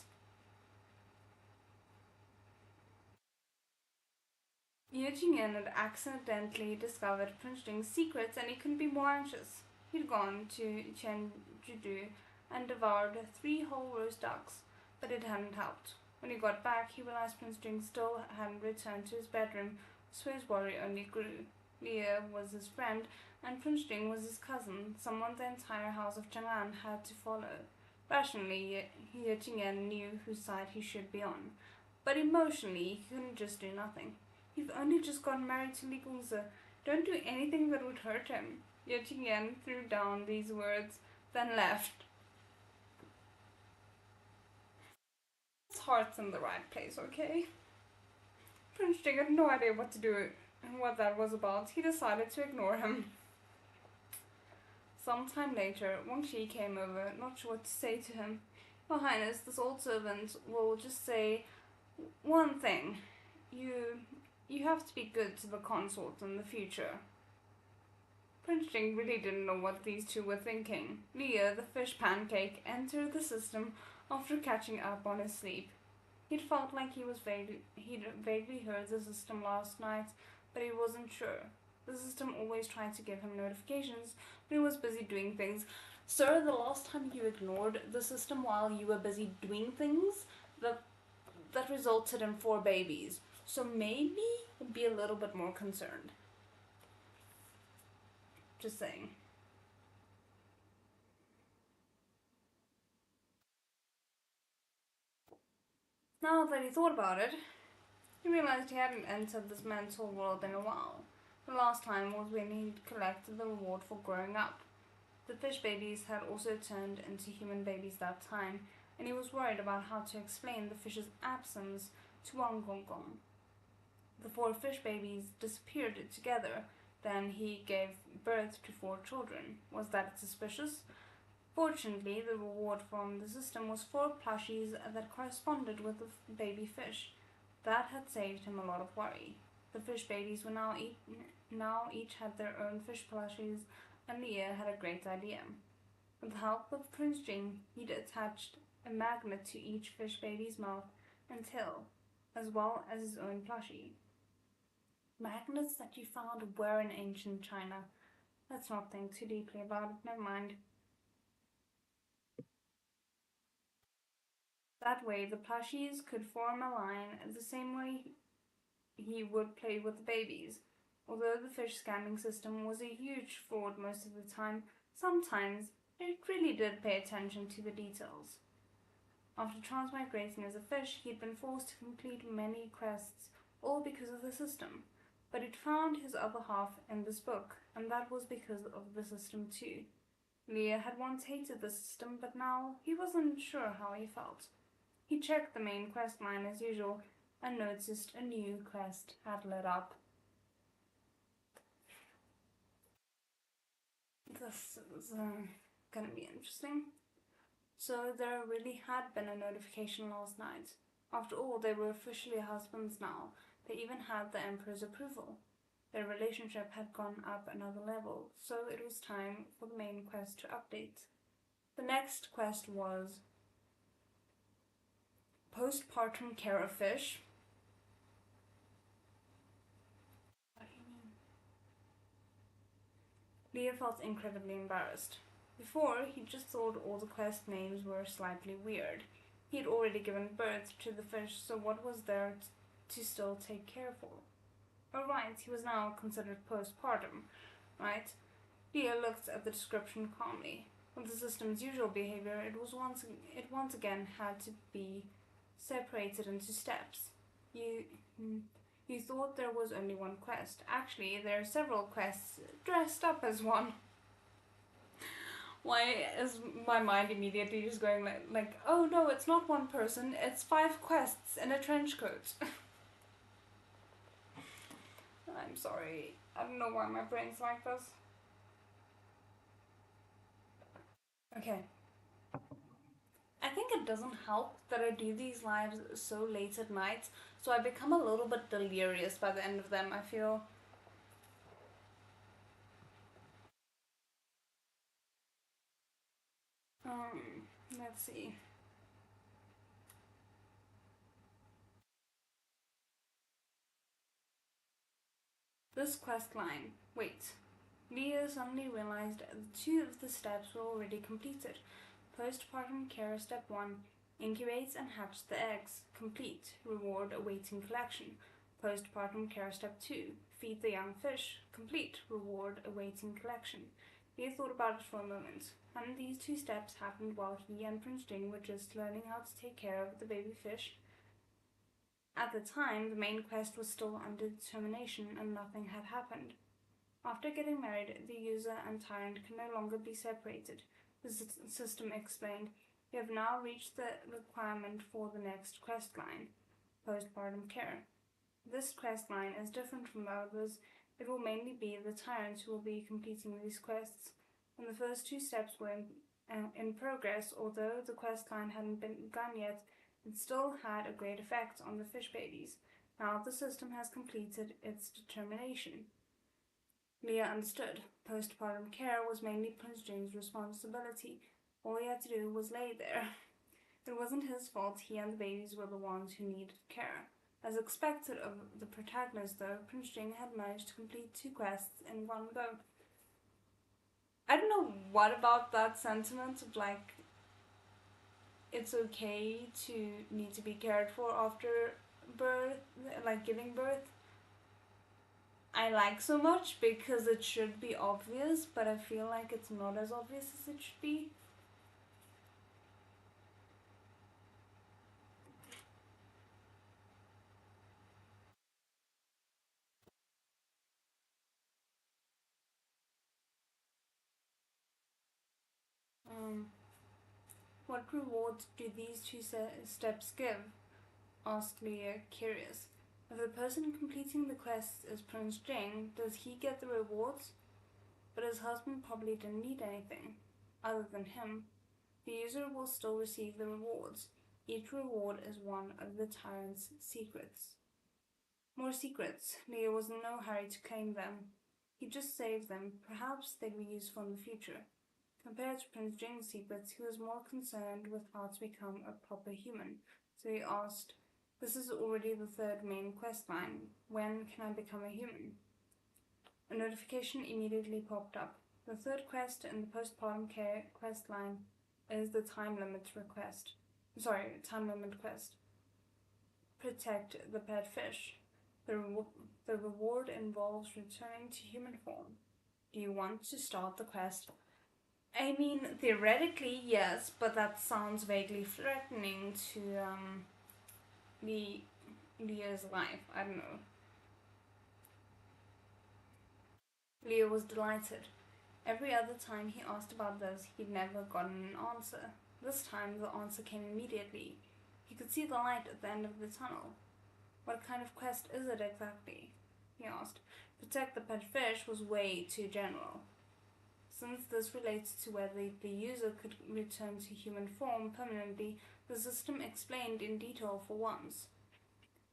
Ye Jingyan had accidentally discovered Prince Jing's secrets and he couldn't be more anxious. He'd gone to Chen Judu and devoured 3 whole roast ducks, but it hadn't helped. When he got back, he realized Prince Jing still hadn't returned to his bedroom, so his worry only grew. Leah was his friend, and Prince Jing was his cousin, someone the entire house of Chang'an had to follow. Rationally, Ye Qingyan knew whose side he should be on, but emotionally, he couldn't just do nothing. You've only just gotten married to Li Gongzi. Don't do anything that would hurt him. Ye Qingyan threw down these words, then left. His heart's in the right place, okay? Prince Jing had no idea what to do and what that was about. He decided to ignore him. Some time later, Wang Shi came over, not sure what to say to him. Your Highness, this old servant will just say one thing. You have to be good to the consort in the future. Prince Jing really didn't know what these two were thinking. Leah, the fish pancake, entered the system after catching up on his sleep. He'd felt like he'd vaguely heard the system last night, but he wasn't sure. The system always tried to give him notifications, but he was busy doing things. Sir, the last time you ignored the system while you were busy doing things, that resulted in 4 babies. So maybe be a little bit more concerned. Just saying. Now that he thought about it, he realized he hadn't entered this mental world in a while. The last time was when he'd collected the reward for growing up. The fish babies had also turned into human babies that time, and he was worried about how to explain the fish's absence to Wang Gonggong. The 4 fish babies disappeared together. Then he gave birth to 4 children. Was that suspicious? Fortunately, the reward from the system was 4 plushies that corresponded with the baby fish. That had saved him a lot of worry. The fish babies were now each had their own fish plushies, and Leah had a great idea. With the help of Prince Jing, he'd attached a magnet to each fish baby's mouth and tail, as well as his own plushie. Magnets that you found were in ancient China. Let's not think too deeply about it, never mind. That way, the plushies could form a line the same way he would play with the babies. Although the fish scanning system was a huge fraud most of the time, sometimes it really did pay attention to the details. After transmigrating as a fish, he'd been forced to complete many quests, all because of the system. But he'd found his other half in this book, and that was because of the system too. Leah had once hated the system, but now he wasn't sure how he felt. He checked the main quest line as usual, and noticed a new quest had lit up. This is gonna be interesting. So there really had been a notification last night. After all, they were officially husbands now. They even had the Emperor's approval. Their relationship had gone up another level, so it was time for the main quest to update. The next quest was postpartum care of fish. What do you mean? Leah felt incredibly embarrassed. Before, he just thought all the quest names were slightly weird. He had already given birth to the fish, so what was there to still take care for? Oh right, he was now considered postpartum, right? Leah looked at the description calmly. With the system's usual behavior, it once again had to be separated into steps. You thought there was only one quest. Actually, there are several quests dressed up as one. Why is my mind immediately just going like, oh no, it's not one person, it's 5 quests in a trench coat. I'm sorry. I don't know why my brain's like this. Okay. I think it doesn't help that I do these lives so late at night, so I become a little bit delirious by the end of them, I feel. Let's see. This quest line. Wait. Leah suddenly realized that 2 of the steps were already completed. Postpartum care step 1 Incubates and hatch the eggs. Complete. Reward awaiting collection. Postpartum care step 2. Feed the young fish. Complete. Reward awaiting collection. He thought about it for a moment, and these 2 steps happened while he and Prince Jing were just learning how to take care of the baby fish. At the time, the main quest was still under determination and nothing had happened. After getting married, the user and Tyrant can no longer be separated. The system explained, "You have now reached the requirement for the next quest line, postpartum care. This quest line is different from others. It will mainly be the Tyrants who will be completing these quests, and the first 2 steps were in progress. Although the quest line hadn't begun yet, it still had a great effect on the fish babies. Now the system has completed its determination." Leah understood. Postpartum care was mainly Prince Jing's responsibility. All he had to do was lay there. It wasn't his fault. He and the babies were the ones who needed care. As expected of the protagonist, though, Prince Jing had managed to complete 2 quests in one go. I don't know what about that sentiment of like, it's okay to need to be cared for after birth, like giving birth. I like so much because it should be obvious, but I feel like it's not as obvious as it should be. What rewards do these 2 steps give? Asked Leah, curious. If the person completing the quest is Prince Jing, does he get the rewards? But his husband probably didn't need anything other than him. The user will still receive the rewards. Each reward is one of the Tyrant's secrets. More secrets. Leah was in no hurry to claim them. He just saved them. Perhaps they'd be useful in the future. Compared to Prince Jing's secrets, he was more concerned with how to become a proper human. So he asked, "This is already the 3rd main quest line. When can I become a human?" A notification immediately popped up. The 3rd quest in the postpartum care quest line is the time limit quest. Protect the pet fish. The reward involves returning to human form. Do you want to start the quest? I mean, theoretically, yes, but that sounds vaguely threatening to Leah's life. I don't know. Leah was delighted. Every other time he asked about this, he'd never gotten an answer. This time, the answer came immediately. He could see the light at the end of the tunnel. "What kind of quest is it exactly?" he asked. Protect the pet fish was way too general. Since this relates to whether the user could return to human form permanently, the system explained in detail for once.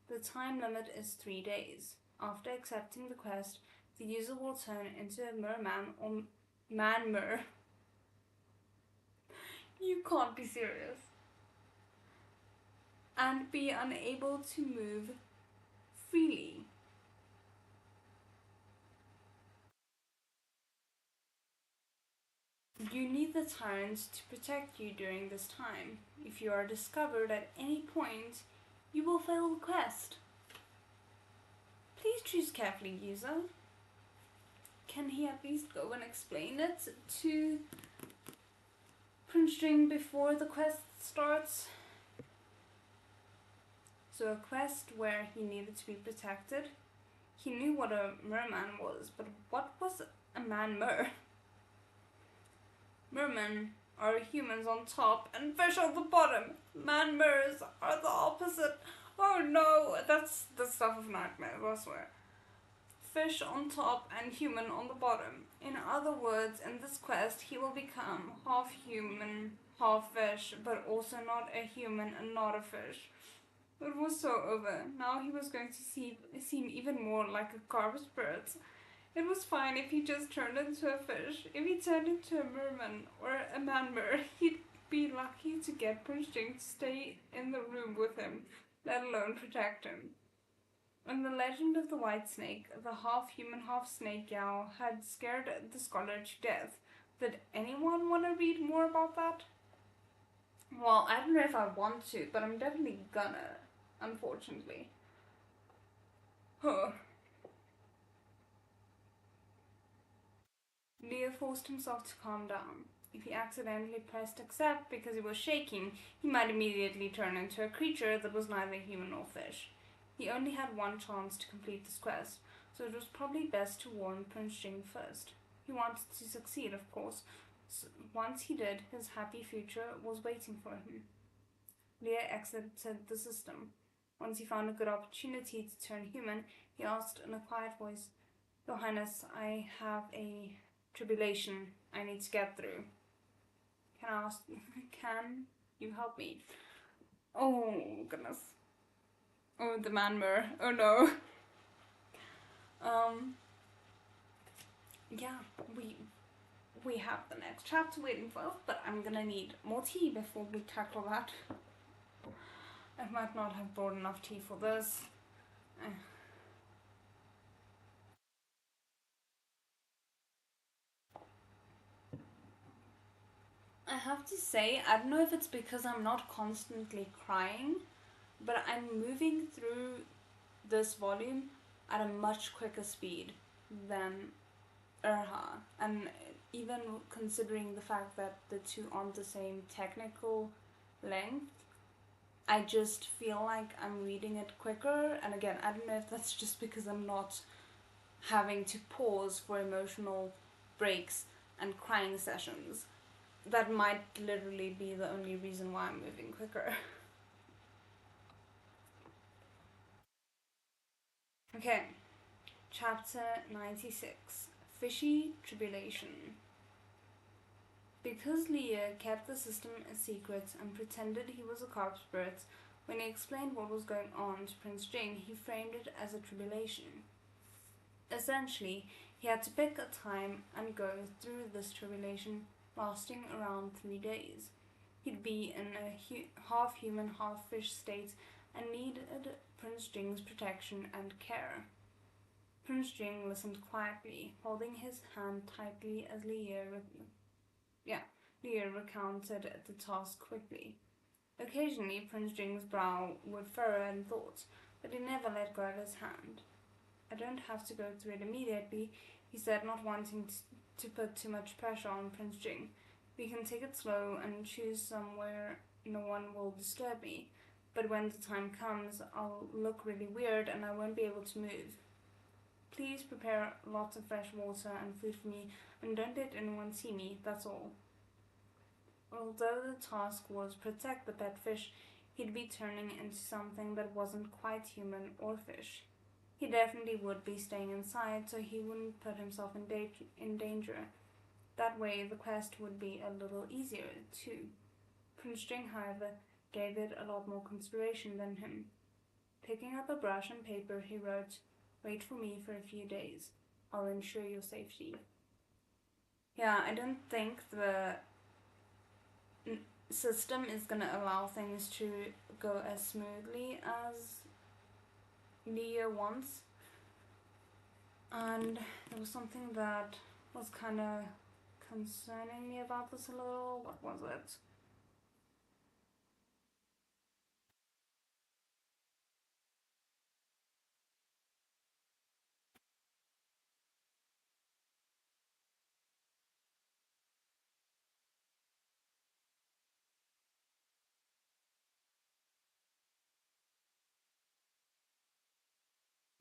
The time limit is 3 days. After accepting the quest, the user will turn into a merman or man-mer. You can't be serious. And be unable to move freely. You need the Tyrant to protect you during this time. If you are discovered at any point, you will fail the quest. Please choose carefully, user. Can he at least go and explain it to Prince Jing before the quest starts? So a quest where he needed to be protected. He knew what a merman was, but what was a man-mer? Mermen are humans on top and fish on the bottom. Man-mers are the opposite. Oh no, that's the stuff of nightmares, I swear. Fish on top and human on the bottom. In other words, in this quest, he will become half human, half fish, but also not a human and not a fish. It was so over. Now he was going to seem even more like a carved spirit. It was fine if he just turned into a fish. If he turned into a merman or a man-mer, he'd be lucky to get Prince Jing to stay in the room with him, let alone protect him. In the legend of the white snake, the half-human, half-snake Yao had scared the scholar to death. Did anyone want to read more about that? Well, I don't know if I want to, but I'm definitely gonna, unfortunately. Huh. Leo forced himself to calm down. If he accidentally pressed accept because he was shaking, he might immediately turn into a creature that was neither human nor fish. He only had one chance to complete this quest, so it was probably best to warn Prince Jing first. He wanted to succeed, of course. So once he did, his happy future was waiting for him. Leo exited the system. Once he found a good opportunity to turn human, he asked in a quiet voice, Your Highness, I have a tribulation I need to get through. Can you help me? Oh, goodness. Oh, the man mirror. Oh no. Um, yeah, we have the next chapter waiting for us, but I'm gonna need more tea before we tackle that. I might not have brought enough tea for this. I have to say, I don't know if it's because I'm not constantly crying, but I'm moving through this volume at a much quicker speed than Urha. And even considering the fact that the two aren't the same technical length, I just feel like I'm reading it quicker. And again, I don't know if that's just because I'm not having to pause for emotional breaks and crying sessions. That might literally be the only reason why I'm moving quicker. Okay, chapter 96, Fishy Tribulation. Because Leah kept the system a secret and pretended he was a carp spirit, when he explained what was going on to Prince Jing, he framed it as a tribulation. Essentially, he had to pick a time and go through this tribulation, lasting around 3 days. He'd be in a half human, half fish state and needed Prince Jing's protection and care. Prince Jing listened quietly, holding his hand tightly as Leah recounted the task quickly. Occasionally, Prince Jing's brow would furrow in thought, but he never let go of his hand. I don't have to go through it immediately, he said, not wanting to put too much pressure on Prince Jing. We can take it slow and choose somewhere no one will disturb me, but when the time comes, I'll look really weird and I won't be able to move. Please prepare lots of fresh water and food for me, and don't let anyone see me, that's all. Although the task was protect the pet fish, he'd be turning into something that wasn't quite human or fish. He definitely would be staying inside so he wouldn't put himself in danger. That way the quest would be a little easier too. Prince Jing, however, gave it a lot more consideration than him. Picking up a brush and paper, he wrote, Wait for me for a few days. I'll ensure your safety. Yeah, I don't think the system is gonna allow things to go as smoothly as Leah wants. And there was something that was kind of concerning me about this a little. What was it?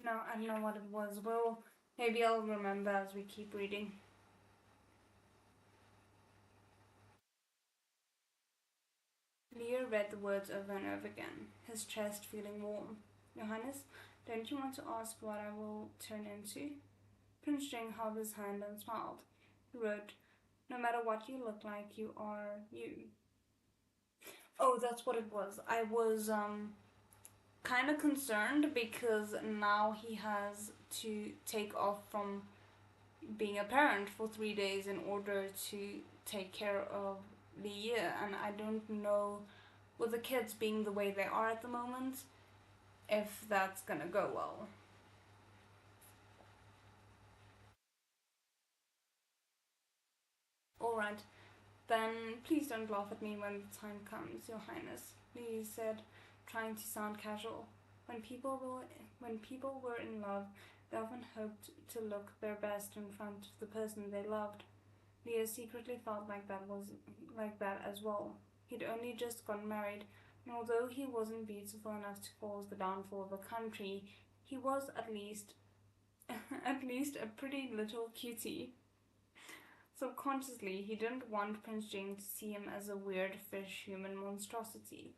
No, I don't know what it was. Well, maybe I'll remember as we keep reading. Leo read the words over and over again, his chest feeling warm. Johannes, don't you want to ask what I will turn into? Prince Jing held his hand and smiled. He wrote, No matter what you look like, you are you. Oh, that's what it was. I was kind of concerned because now he has to take off from being a parent for 3 days in order to take care of the year, and I don't know, with the kids being the way they are at the moment, if that's gonna go well. Alright, Then please don't laugh at me when the time comes, Your Highness, Lee said, trying to sound casual. When people were in love, they often hoped to look their best in front of the person they loved. Leo secretly felt like that as well. He'd only just gotten married, and although he wasn't beautiful enough to cause the downfall of a country, he was at least at least a pretty little cutie. Subconsciously, he didn't want Prince Jing to see him as a weird fish human monstrosity.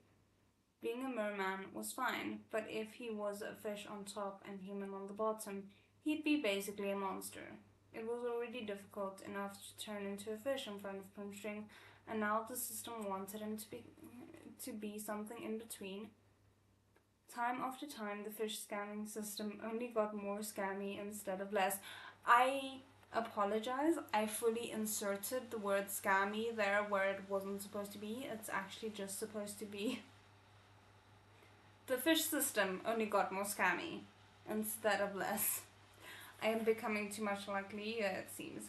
Being a merman was fine, but if he was a fish on top and human on the bottom, he'd be basically a monster. It was already difficult enough to turn into a fish in front of Prince Jing, and now the system wanted him to be something in between. Time after time, the fish scamming system only got more scammy instead of less. I apologize. I fully inserted the word scammy there where it wasn't supposed to be. It's actually just supposed to be. The fish system only got more scammy instead of less. I am becoming too much like Leah, it seems.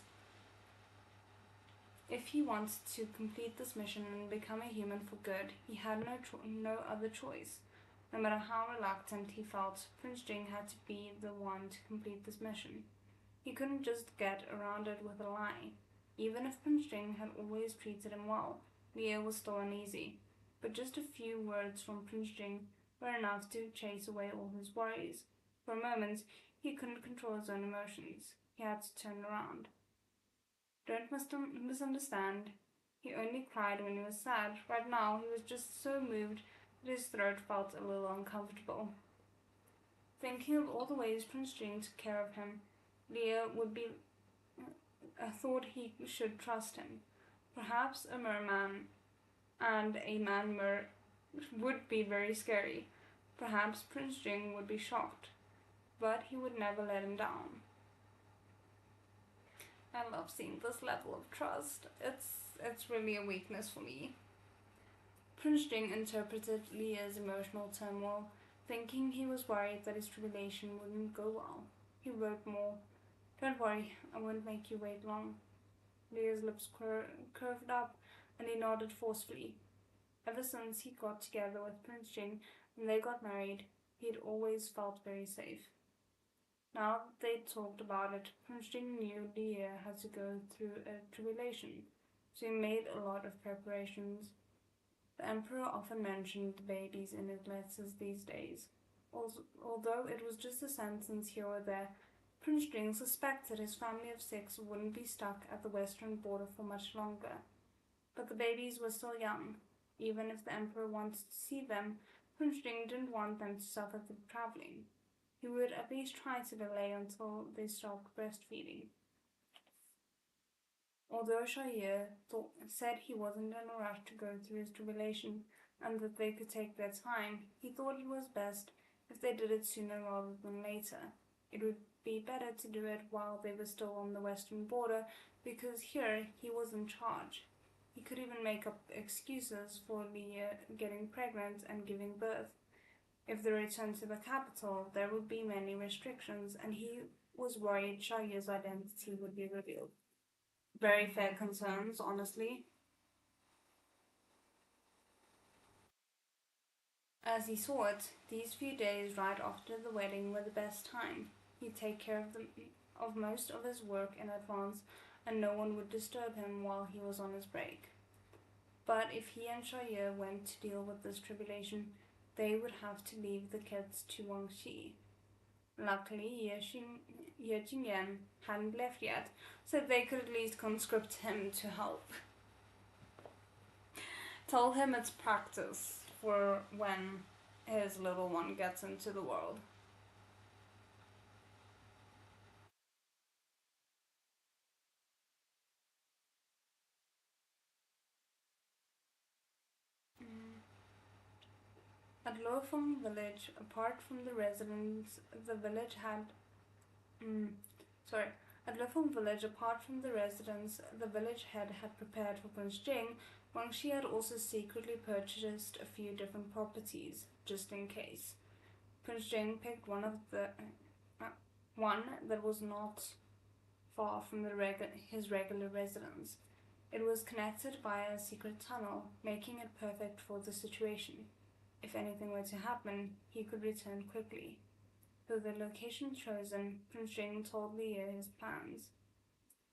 If he wanted to complete this mission and become a human for good, he had no other choice. No matter how reluctant he felt, Prince Jing had to be the one to complete this mission. He couldn't just get around it with a lie. Even if Prince Jing had always treated him well, Leo was still uneasy. But just a few words from Prince Jing were enough to chase away all his worries. For a moment, he couldn't control his own emotions. He had to turn around. Don't misunderstand. He only cried when he was sad. Right now, he was just so moved that his throat felt a little uncomfortable. Thinking of all the ways Prince Jing took care of him, Leo thought he should trust him. Perhaps a merman and a man-mer would be very scary. Perhaps Prince Jing would be shocked, but he would never let him down. I love seeing this level of trust. It's really a weakness for me. Prince Jing interpreted Leah's emotional turmoil, thinking he was worried that his tribulation wouldn't go well. He wrote more, "Don't worry, I won't make you wait long." Leah's lips curved up, and he nodded forcefully. Ever since he got together with Prince Jing and they got married, he'd always felt very safe. Now that they'd talked about it, Prince Jing knew Leah had to go through a tribulation, so he made a lot of preparations. The Emperor often mentioned the babies in his letters these days. Although it was just a sentence here or there, Prince Jing suspected his family of 6 wouldn't be stuck at the western border for much longer. But the babies were still young. Even if the Emperor wanted to see them, Prince Jing didn't want them to suffer through traveling. He would at least try to delay until they stopped breastfeeding. Although Shahir said he wasn't in a rush to go through his tribulation and that they could take their time, he thought it was best if they did it sooner rather than later. It would be better to do it while they were still on the western border, because here he was in charge. He could even make up excuses for Leah getting pregnant and giving birth. If they returned to the capital, there would be many restrictions, and he was worried Shahir's identity would be revealed. Very fair concerns, honestly. As he saw it, these few days right after the wedding were the best time. He'd take care of most of his work in advance, and no one would disturb him while he was on his break. But if he and Shahir went to deal with this tribulation, they would have to leave the kids to Wang Xi. Luckily, Ye Jingyan hadn't left yet, so they could at least conscript him to help. Tell him it's practice for when his little one gets into the world. At Lofeng village, apart from the residents, the village had. Sorry. At Lofeng village, apart from the residents, the village head had prepared for Prince Jing. Wang Shi had also secretly purchased a few different properties, just in case. Prince Jing picked one that was not far from his regular residence. It was connected by a secret tunnel, making it perfect for the situation. If anything were to happen, he could return quickly. With the location chosen, Prince Jing told Leah his plans.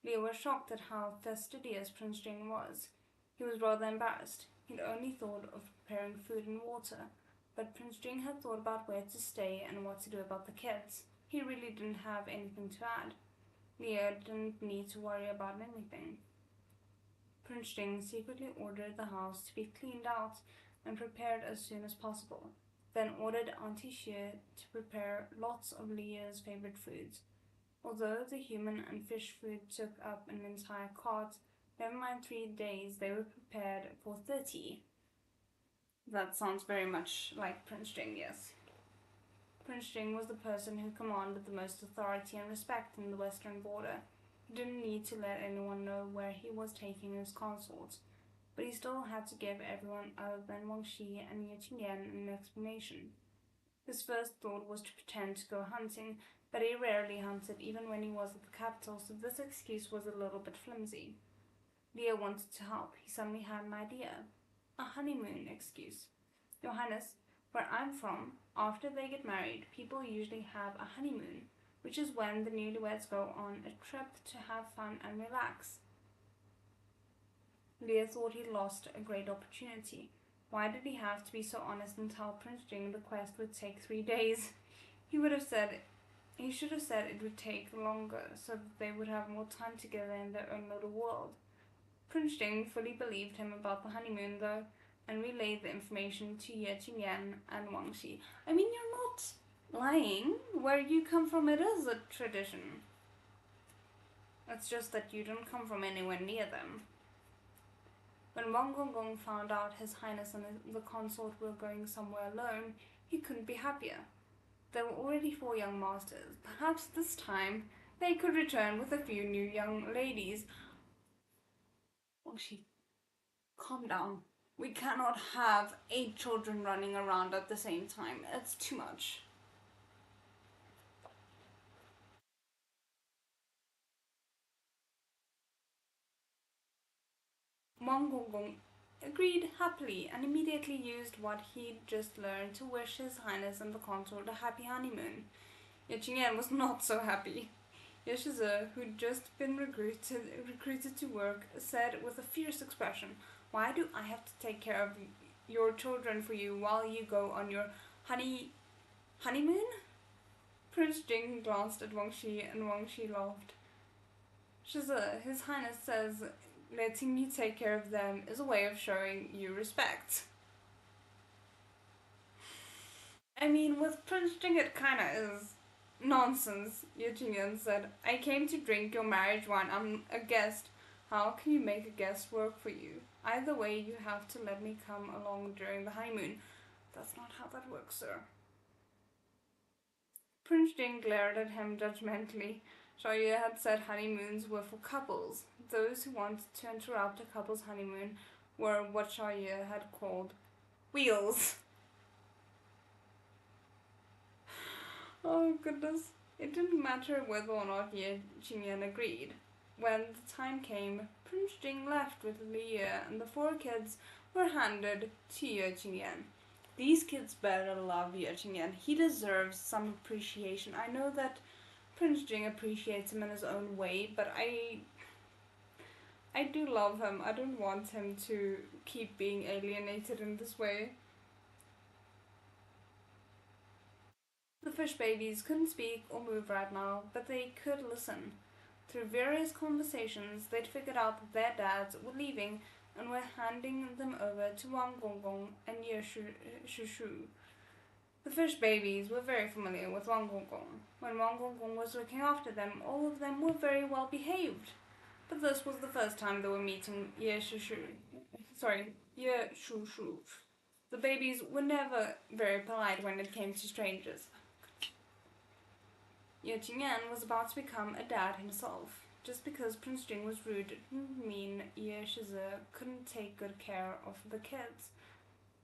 Leah was shocked at how fastidious Prince Jing was. He was rather embarrassed. He'd only thought of preparing food and water, but Prince Jing had thought about where to stay and what to do about the kids. He really didn't have anything to add. Leah didn't need to worry about anything. Prince Jing secretly ordered the house to be cleaned out and prepared as soon as possible, then ordered Auntie Xie to prepare lots of Leah's favorite foods. Although the human and fish food took up an entire cart, never mind 3 days, they were prepared for 30. That sounds very much like Prince Jing, yes. Prince Jing was the person who commanded the most authority and respect in the western border. He didn't need to let anyone know where he was taking his consorts, but he still had to give everyone other than Wang Shi and Ye Qingyan an explanation. His first thought was to pretend to go hunting, but he rarely hunted even when he was at the capital, so this excuse was a little bit flimsy. Leah wanted to help. He suddenly had an idea. A honeymoon excuse. Your Highness, where I'm from, after they get married, people usually have a honeymoon, which is when the newlyweds go on a trip to have fun and relax. Leah thought he'd lost a great opportunity. Why did he have to be so honest and tell Prince Jing the quest would take 3 days? He should have said it would take longer, so that they would have more time together in their own little world. Prince Jing fully believed him about the honeymoon, though, and relayed the information to Ye Qingyan and Wang Shi. I mean, you're not lying. Where you come from, it is a tradition. It's just that you don't come from anywhere near them. When Wang Gongong found out His Highness and the consort were going somewhere alone, he couldn't be happier. There were already 4 young masters. Perhaps this time they could return with a few new young ladies. Wang Shi, calm down. We cannot have 8 children running around at the same time. It's too much. Wang Gongong agreed happily and immediately used what he'd just learned to wish His Highness and the consort a happy honeymoon. Ye Qingyan was not so happy. Ye Shize, who'd just been recruited to work, said with a fierce expression, "Why do I have to take care of your children for you while you go on your honeymoon?" Prince Jing glanced at Wang Shi and Wang Shi laughed. "Shize, His Highness says letting you take care of them is a way of showing you respect." I mean, with Prince Jing it kinda is. "Nonsense," Ye Qingyan said. "I came to drink your marriage wine. I'm a guest. How can you make a guest work for you? Either way, you have to let me come along during the honeymoon." "That's not how that works, sir." Prince Jing glared at him judgmentally. Xiaoye had said honeymoons were for couples. Those who wanted to interrupt a couple's honeymoon were what Xiaoye had called wheels. Oh goodness. It didn't matter whether or not Ye Qingyan agreed. When the time came, Prince Jing left with Leah and the 4 kids were handed to Ye Qingyan. These kids better love Ye Qingyan. He deserves some appreciation. I know that Prince Jing appreciates him in his own way, but I do love him. I don't want him to keep being alienated in this way. The fish babies couldn't speak or move right now, but they could listen. Through various conversations, they'd figured out that their dads were leaving and were handing them over to Wang Gongong and Ye Shushu. The fish babies were very familiar with Wang Gongong. When Wang Gongong was looking after them, all of them were very well behaved. But this was the first time they were meeting Ye Shushu. The babies were never very polite when it came to strangers. Ye Qingyan was about to become a dad himself. Just because Prince Jing was rude didn't mean Ye Shize couldn't take good care of the kids.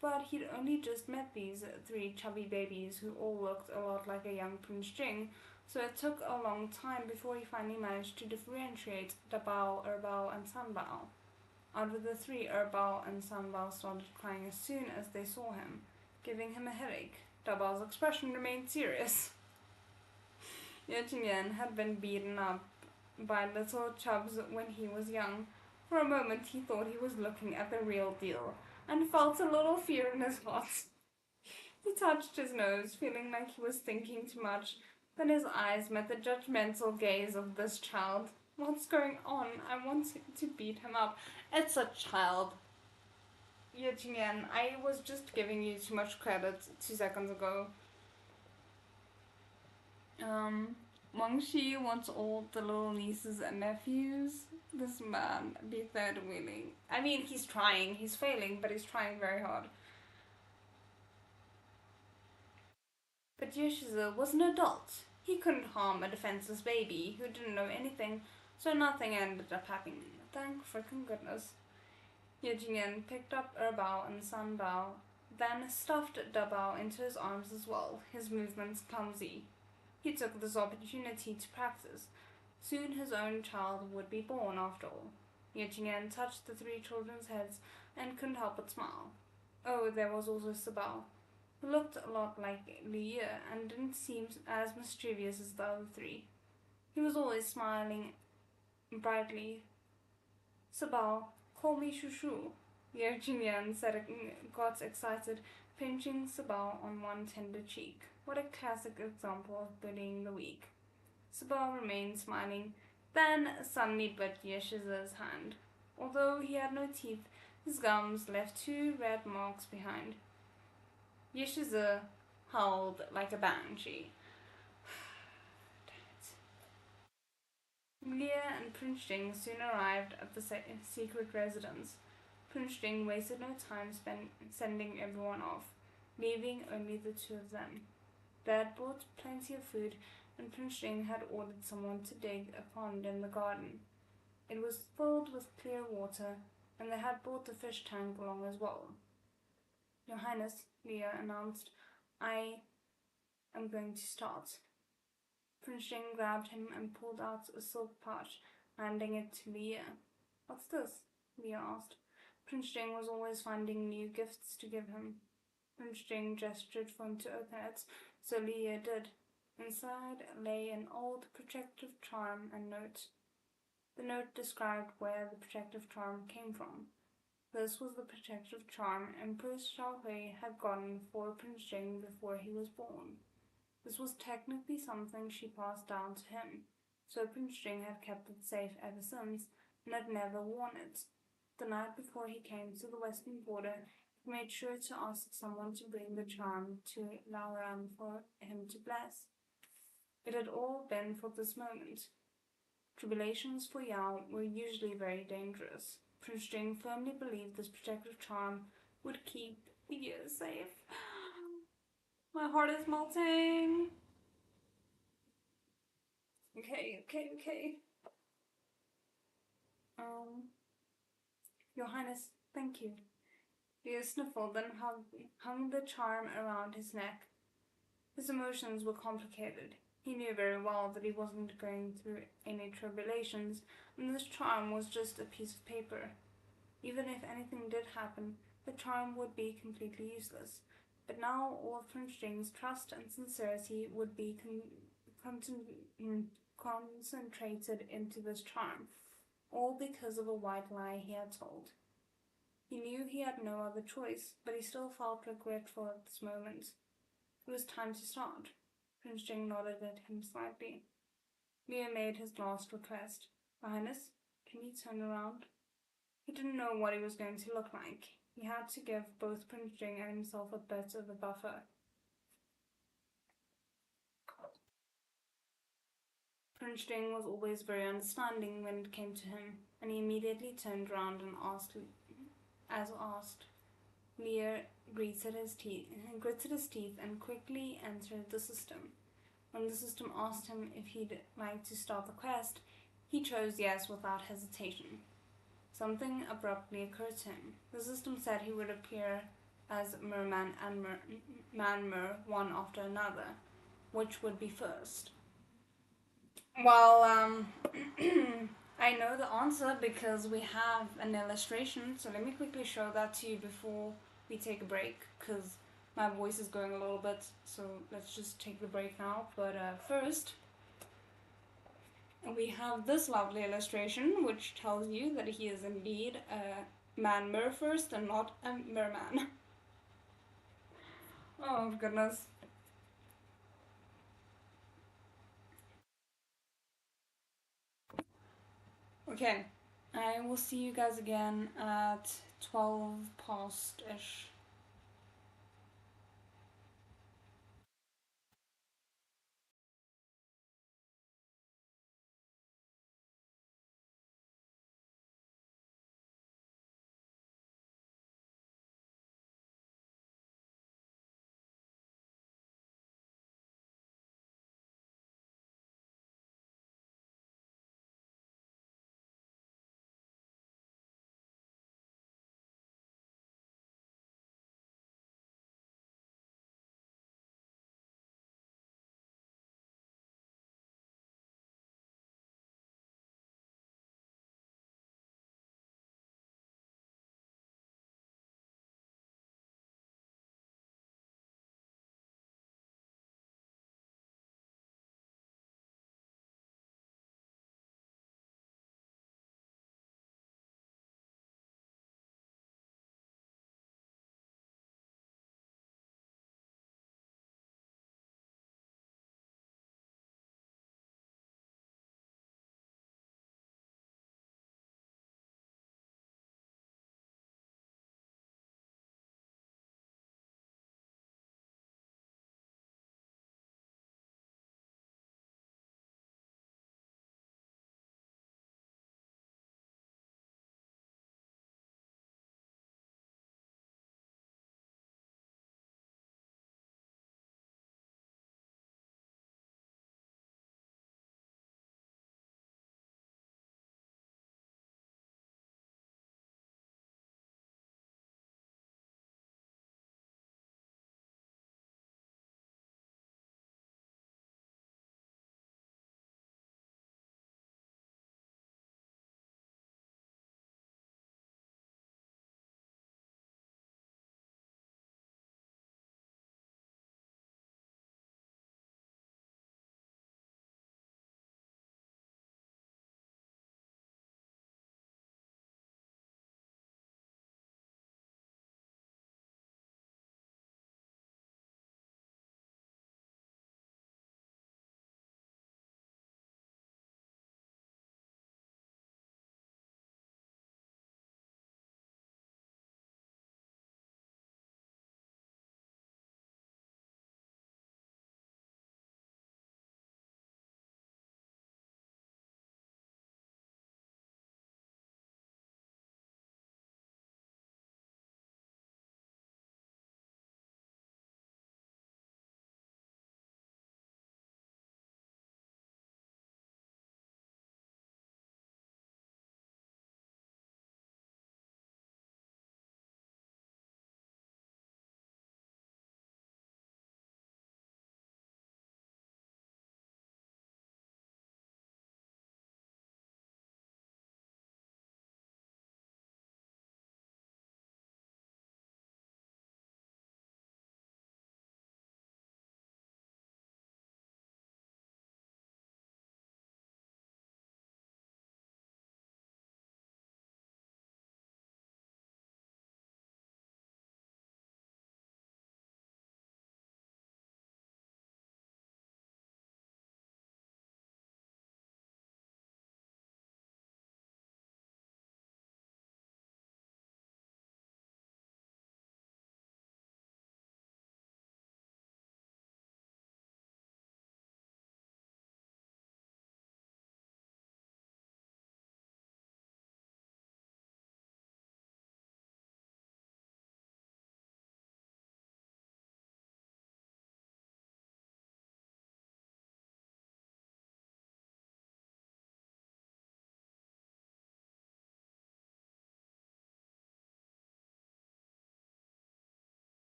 But he'd only just met these 3 chubby babies who all looked a lot like a young Prince Jing, so it took a long time before he finally managed to differentiate Dabao, Erbao, and Sanbao. Out of the three, Erbal and Sunbal started crying as soon as they saw him, giving him a headache. Dabal's expression remained serious. Yetingen had been beaten up by little chubs when he was young. For a moment he thought he was looking at the real deal, and felt a little fear in his heart. He touched his nose, feeling like he was thinking too much. Then his eyes met the judgmental gaze of this child. What's going on? I want to beat him up. It's a child. Yetingen, I was just giving you too much credit 2 seconds ago. Wangxi wants all the little nieces and nephews. This man be third wheeling. I mean, he's trying. He's failing, but he's trying very hard. But Yoshizu was an adult. He couldn't harm a defenseless baby who didn't know anything, so nothing ended up happening. Thank freaking goodness. Yejingen picked up Erbao and Sanbao, then stuffed Dabao into his arms as well, his movements clumsy. He took this opportunity to practice. Soon his own child would be born, after all. Yejingen touched the three children's heads and couldn't help but smile. Oh, there was also Sabao, who looked a lot like Liu and didn't seem as mischievous as the other three. He was always smiling brightly. Sabao, call me Shushu. Ye Jingyan got excited, pinching Sabao on one tender cheek. What a classic example of bullying the weak. Sabao remained smiling, then suddenly bit Yeshiza's hand. Although he had no teeth, his gums left 2 red marks behind. Yeshiza howled like a banshee. Damn it. Leah and Prinching soon arrived at the secret residence. Prinching wasted no time sending everyone off, leaving only the 2 of them. They had brought plenty of food, and Prinching had ordered someone to dig a pond in the garden. It was filled with clear water, and they had brought the fish tank along as well. Your Highness, Leah announced, I am going to start. Prinching grabbed him and pulled out a silk pouch, handing it to Leah. What's this? Leah asked. Prinching was always finding new gifts to give him. Prinching gestured for him to open it, so Leah did. Inside lay an old protective charm and note. The note described where the protective charm came from. This was the protective charm Empress Xiaohui had gotten for Prince Jing before he was born. This was technically something she passed down to him, so Prince Jing had kept it safe ever since and had never worn it. The night before he came to the western border, he made sure to ask someone to bring the charm to Laoran for him to bless. It had all been for this moment. Tribulations for Yao were usually very dangerous. Prince Jing firmly believed this protective charm would keep the years safe. My heart is melting. Okay. Your Highness, thank you. Leo sniffled and hung the charm around his neck. His emotions were complicated. He knew very well that he wasn't going through any tribulations, and this charm was just a piece of paper. Even if anything did happen, the charm would be completely useless. But now all of Prince Jing's trust and sincerity would be concentrated into this charm, all because of a white lie he had told. He knew he had no other choice, but he still felt regretful at this moment. It was time to start. Prince Jing nodded at him slightly. Leo made his last request. Your Highness, can you turn around? He didn't know what he was going to look like. He had to give both Prince Jing and himself a bit of a buffer. Prince Jing was always very understanding when it came to him, and he immediately turned around and asked. Lear gritted his teeth and quickly entered the system. When the system asked him if he'd like to start the quest, he chose yes without hesitation. Something abruptly occurred to him. The system said he would appear as merman and manmer one after another. Which would be first? Well, I know the answer because we have an illustration, so let me quickly show that to you before we take a break, because my voice is going a little bit, so let's just take the break now. But first, we have this lovely illustration, which tells you that he is indeed a man-mer first and not a merman. Oh, goodness. Okay, I will see you guys again at 12 past-ish.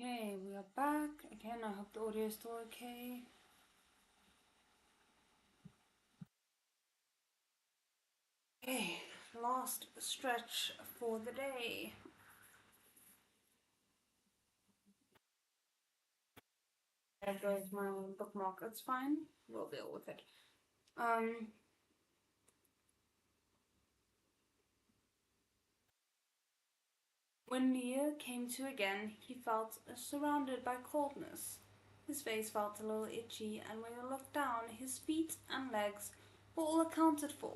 Okay, we are back. Again, I hope the audio is still okay. Okay, last stretch for the day. There goes my bookmark. It's fine. We'll deal with it. When Leah came to again, he felt surrounded by coldness. His face felt a little itchy, and when he looked down, his feet and legs were all accounted for.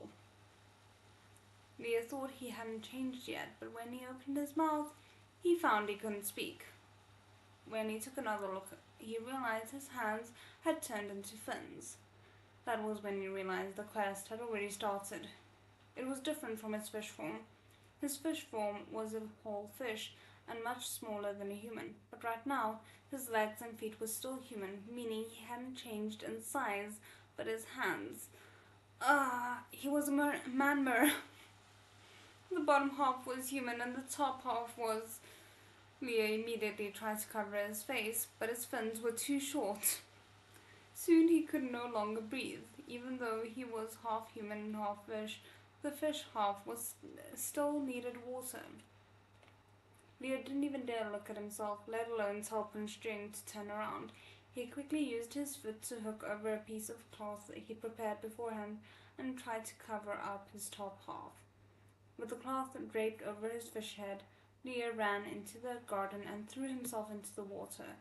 Leah thought he hadn't changed yet, but when he opened his mouth, he found he couldn't speak. When he took another look, he realized his hands had turned into fins. That was when he realized the quest had already started. It was different from his fish form. His fish form was a whole fish and much smaller than a human, but right now his legs and feet were still human, meaning he hadn't changed in size, but his hands. He was a man-mer. The bottom half was human and the top half was. Leo immediately tried to cover his face, but his fins were too short. Soon he could no longer breathe, even though he was half human and half fish. The fish half was still needed water. Leo didn't even dare look at himself, let alone tell Prince String to turn around. He quickly used his foot to hook over a piece of cloth that he prepared beforehand and tried to cover up his top half. With the cloth draped over his fish head, Leo ran into the garden and threw himself into the water.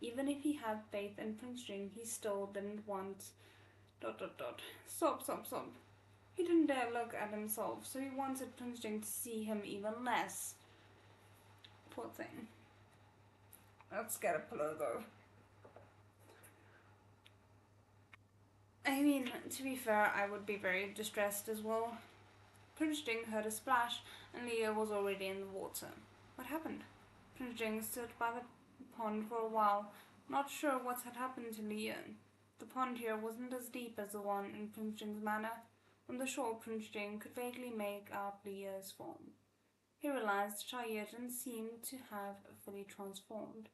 Even if he had faith in Prince String, he still didn't want. Sob. He didn't dare look at himself, so he wanted Prince String to see him even less. Poor thing. Let's get a pillow though. I mean, to be fair, I would be very distressed as well. Prince String heard a splash and Leo was already in the water. What happened? Prince String stood by the pond for a while, not sure what had happened to Leo. The pond here wasn't as deep as the one in Prince String's manor. On the shore, Prince String could vaguely make out Leo's form. He realized Shaya didn't seem to have fully transformed.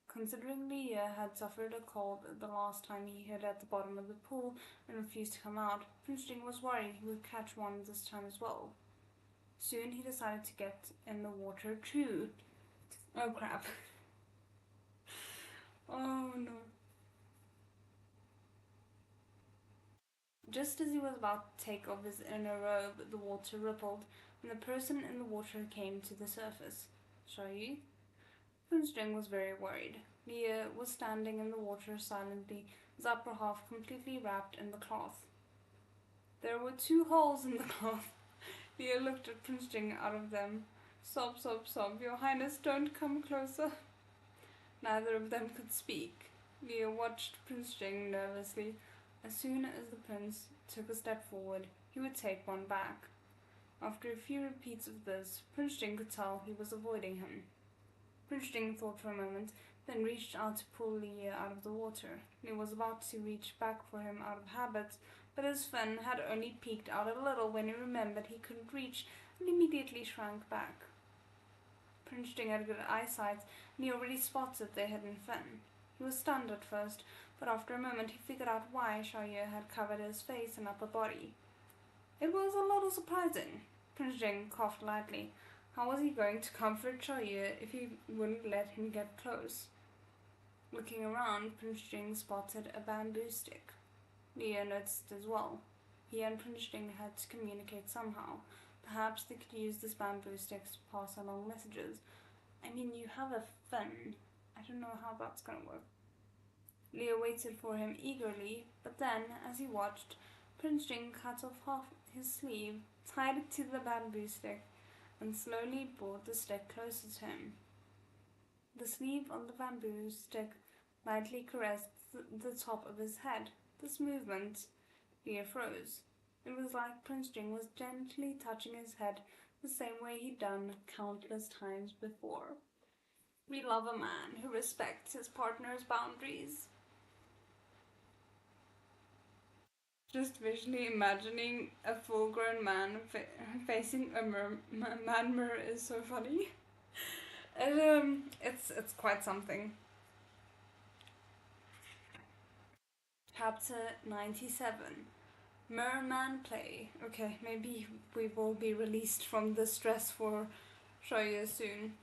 Considering Leo had suffered a cold the last time he hid at the bottom of the pool and refused to come out, Prince String was worried he would catch one this time as well. Soon he decided to get in the water too. Oh crap. Oh no. Just as he was about to take off his inner robe, the water rippled, and the person in the water came to the surface. Shayi? Prince String was very worried. Leo was standing in the water silently, his upper half completely wrapped in the cloth. There were 2 holes in the cloth. Leo looked at Prince String out of them. Sob. Your Highness, don't come closer. Neither of them could speak. Leo watched Prince String nervously. As soon as the prince took a step forward, he would take one back. After a few repeats of this, Prince String could tell he was avoiding him. Prince String thought for a moment, then reached out to pull Leo out of the water. Leo was about to reach back for him out of habit, but his fin had only peeked out a little when he remembered he couldn't reach and immediately shrank back. Prince String had good eyesight, and he already spotted the hidden fin. He was stunned at first, but after a moment he figured out why Shaya had covered his face and upper body. It was a little surprising. Prince String coughed lightly. How was he going to comfort Shaya if he wouldn't let him get close? Looking around, Prince String spotted a bamboo stick. Leo noticed as well. He and Prince String had to communicate somehow. Perhaps they could use this bamboo stick to pass along messages. I mean, you have a fin. I don't know how that's gonna work. Leo waited for him eagerly, but then, as he watched, Prince String cut off half his sleeve, tied it to the bamboo stick, and slowly brought the stick closer to him. The sleeve on the bamboo stick lightly caressed the top of his head. This movement, Leo froze. It was like Prince String was gently touching his head the same way he'd done countless times before. We love a man who respects his partner's boundaries. Just visually imagining a full-grown man facing a man mirror is so funny. It's quite something. Chapter 97. Merman play. Okay, maybe we will be released from the stress for Shoya soon.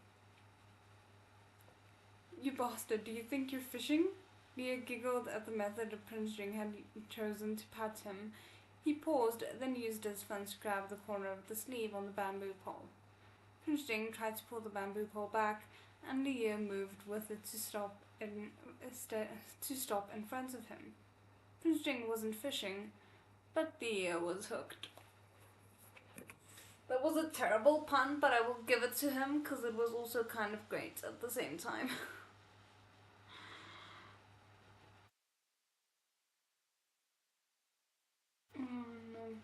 You bastard, do you think you're fishing? Leah giggled at the method of Prince Jing had chosen to pat him. He paused, then used his fence to grab the corner of the sleeve on the bamboo pole. Prince Jing tried to pull the bamboo pole back, and Leah moved with it to stop in front of him. Prince Jing wasn't fishing, but Leah was hooked. That was a terrible pun, but I will give it to him because it was also kind of great at the same time. No.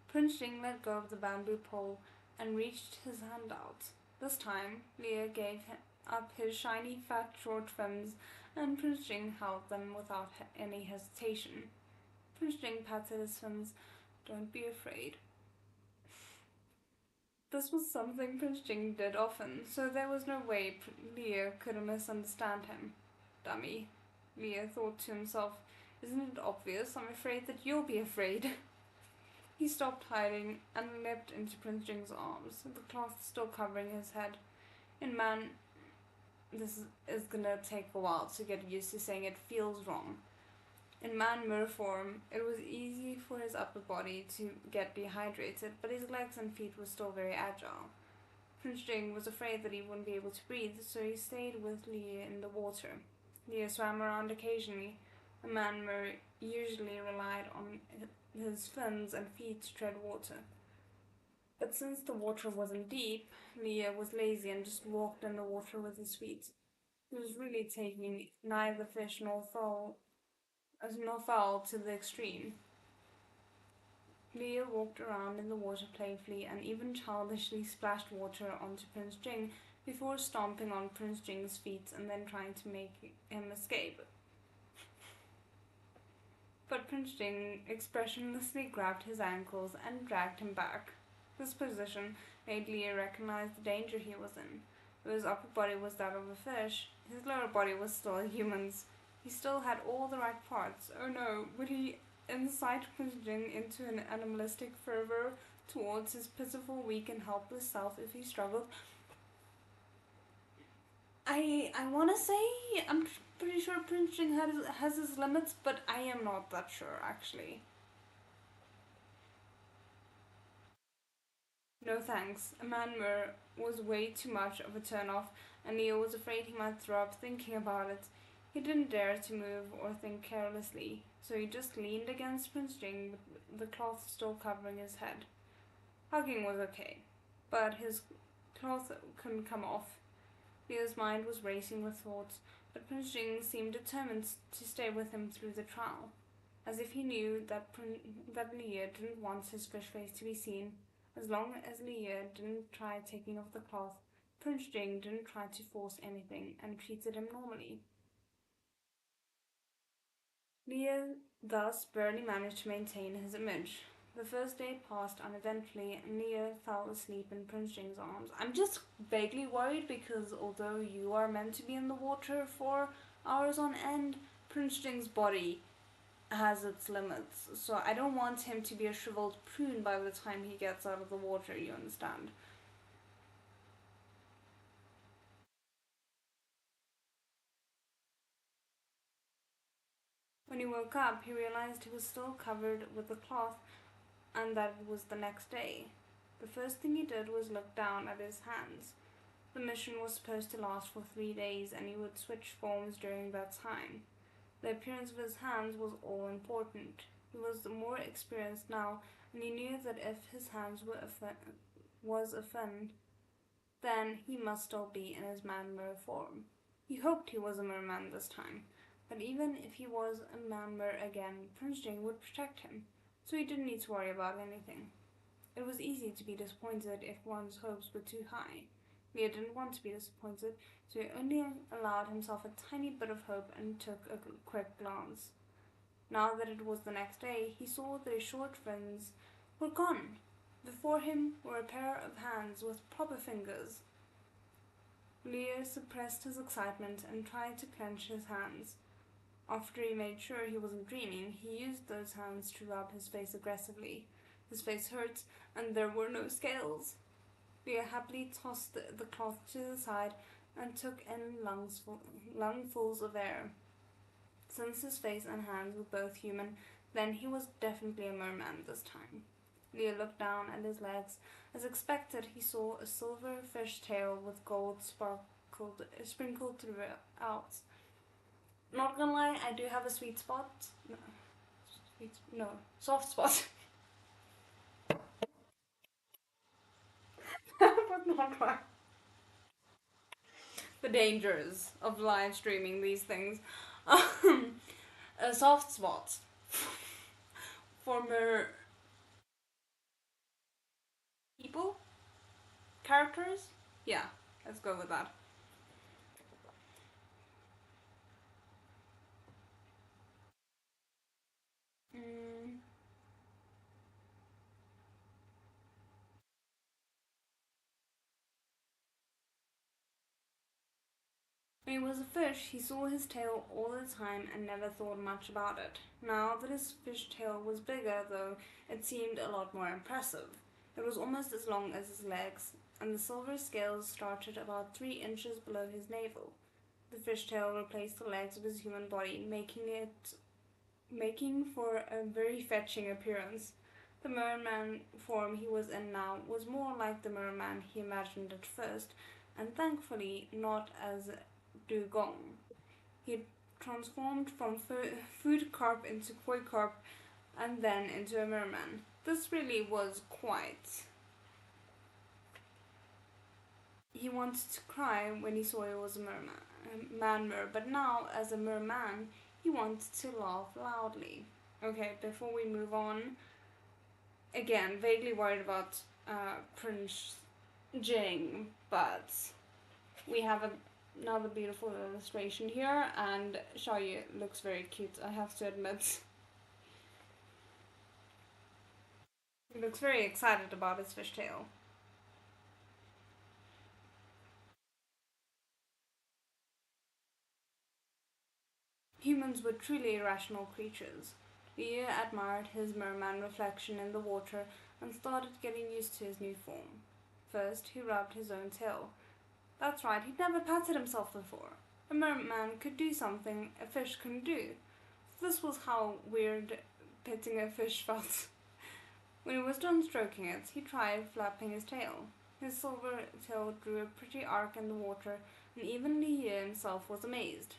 Prince Jing let go of the bamboo pole and reached his hand out. This time, Leah gave up his shiny, fat, short fins, and Prince Jing held them without any hesitation. Prince Jing patted his fins. Don't be afraid. This was something Prince Jing did often, so there was no way Leah could misunderstand him. Dummy, Leah thought to himself. Isn't it obvious? I'm afraid that you'll be afraid. He stopped hiding and leapt into Prince Jing's arms, the cloth still covering his head. In man, this is gonna take a while to get used to saying it feels wrong. In man-mer form, it was easy for his upper body to get dehydrated, but his legs and feet were still very agile. Prince Jing was afraid that he wouldn't be able to breathe, so he stayed with Leah in the water. Leah swam around occasionally. A man-mer usually relied on his fins and feet to tread water. But since the water wasn't deep, Leah was lazy and just walked in the water with his feet. He was really taking neither fish nor fowl to the extreme. Leah walked around in the water playfully and even childishly splashed water onto Prince Jing before stomping on Prince Jing's feet and then trying to make him escape. But Prince Jing expressionlessly grabbed his ankles and dragged him back. This position made Leah recognize the danger he was in. Though his upper body was that of a fish, his lower body was still a human's. He still had all the right parts. Oh no, would he incite Prince Jing into an animalistic fervor towards his pitiful, weak, and helpless self if he struggled? I want to say I'm pretty sure Prince Jing has his limits, but I am not that sure actually. No thanks. A man-mer was way too much of a turn-off, and Leo was afraid he might throw up thinking about it. He didn't dare to move or think carelessly, so he just leaned against Prince Jing with the cloth still covering his head. Hugging was okay, but his cloth couldn't come off. Leo's mind was racing with thoughts, but Prince Jing seemed determined to stay with him through the trial, as if he knew that Leah didn't want his fish face to be seen. As long as Leah didn't try taking off the cloth, Prince Jing didn't try to force anything and treated him normally. Leah thus barely managed to maintain his image. The first day passed uneventfully, and Leah fell asleep in Prince Jing's arms. I'm just vaguely worried because although you are meant to be in the water for hours on end, Prince Jing's body has its limits. So I don't want him to be a shriveled prune by the time he gets out of the water, you understand? When he woke up, he realized he was still covered with the cloth and that it was the next day. The first thing he did was look down at his hands. The mission was supposed to last for 3 days and he would switch forms during that time. The appearance of his hands was all important. He was more experienced now, and he knew that if his hands was a fin, then he must still be in his man-mer form. He hoped he was a merman this time, but even if he was a man-mer again, Prince Jing would protect him, so he didn't need to worry about anything. It was easy to be disappointed if one's hopes were too high. Leah didn't want to be disappointed, so he only allowed himself a tiny bit of hope and took a quick glance. Now that it was the next day, he saw that his short fins were gone. Before him were a pair of hands with proper fingers. Leo suppressed his excitement and tried to clench his hands. After he made sure he wasn't dreaming, he used those hands to rub his face aggressively. His face hurt, and there were no scales. Leo happily tossed the cloth to the side and took in lungfuls of air. Since his face and hands were both human, then he was definitely a merman this time. Leo looked down at his legs. As expected, he saw a silver fish tail with gold sprinkled throughout. Not gonna lie, I do have a sweet spot. No, soft spot. That was not right. The dangers of live streaming these things. A soft spot for people, characters. Yeah, let's go with that. Mm. When he was a fish, he saw his tail all the time and never thought much about it. Now that his fish tail was bigger, though, it seemed a lot more impressive. It was almost as long as his legs, and the silver scales started about 3 inches below his navel. The fish tail replaced the legs of his human body, making for a very fetching appearance. The merman form he was in now was more like the merman he imagined at first, and thankfully not as dugong. He had transformed from food carp into koi carp and then into a merman. This really was quite. He wanted to cry when he saw he was a man-mer, but now, as a merman, he wanted to laugh loudly. Okay, before we move on, again, vaguely worried about Prince Jing, but we have another beautiful illustration here, and Xiaoyu looks very cute, I have to admit. He looks very excited about his fishtail. Humans were truly irrational creatures. Liu admired his merman reflection in the water and started getting used to his new form. First, he rubbed his own tail. That's right, he'd never patted himself before. A merman could do something a fish couldn't do. This was how weird petting a fish felt. When he was done stroking it, he tried flapping his tail. His silver tail drew a pretty arc in the water, and even Liu himself was amazed.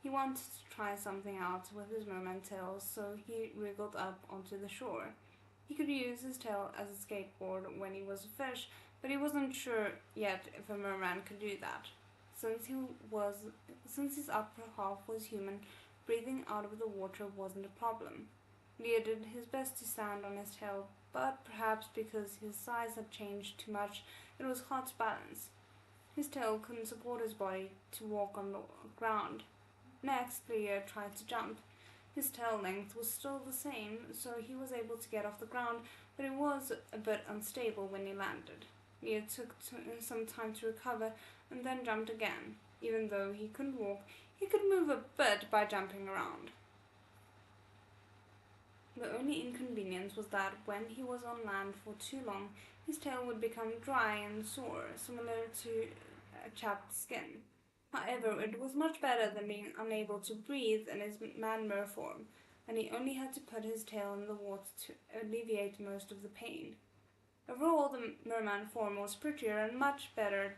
He wanted to try something out with his merman tail, so he wriggled up onto the shore. He could use his tail as a skateboard when he was a fish, but he wasn't sure yet if a merman could do that. Since his upper half was human, breathing out of the water wasn't a problem. Leo did his best to stand on his tail, but perhaps because his size had changed too much, it was hard to balance. His tail couldn't support his body to walk on the ground. Next, Leo tried to jump. His tail length was still the same, so he was able to get off the ground, but it was a bit unstable when he landed. Leo took some time to recover and then jumped again. Even though he couldn't walk, he could move a bit by jumping around. The only inconvenience was that when he was on land for too long, his tail would become dry and sore, similar to a chapped skin. However, it was much better than being unable to breathe in his man-mer form, and he only had to put his tail in the water to alleviate most of the pain. Overall, the merman form was prettier and a much better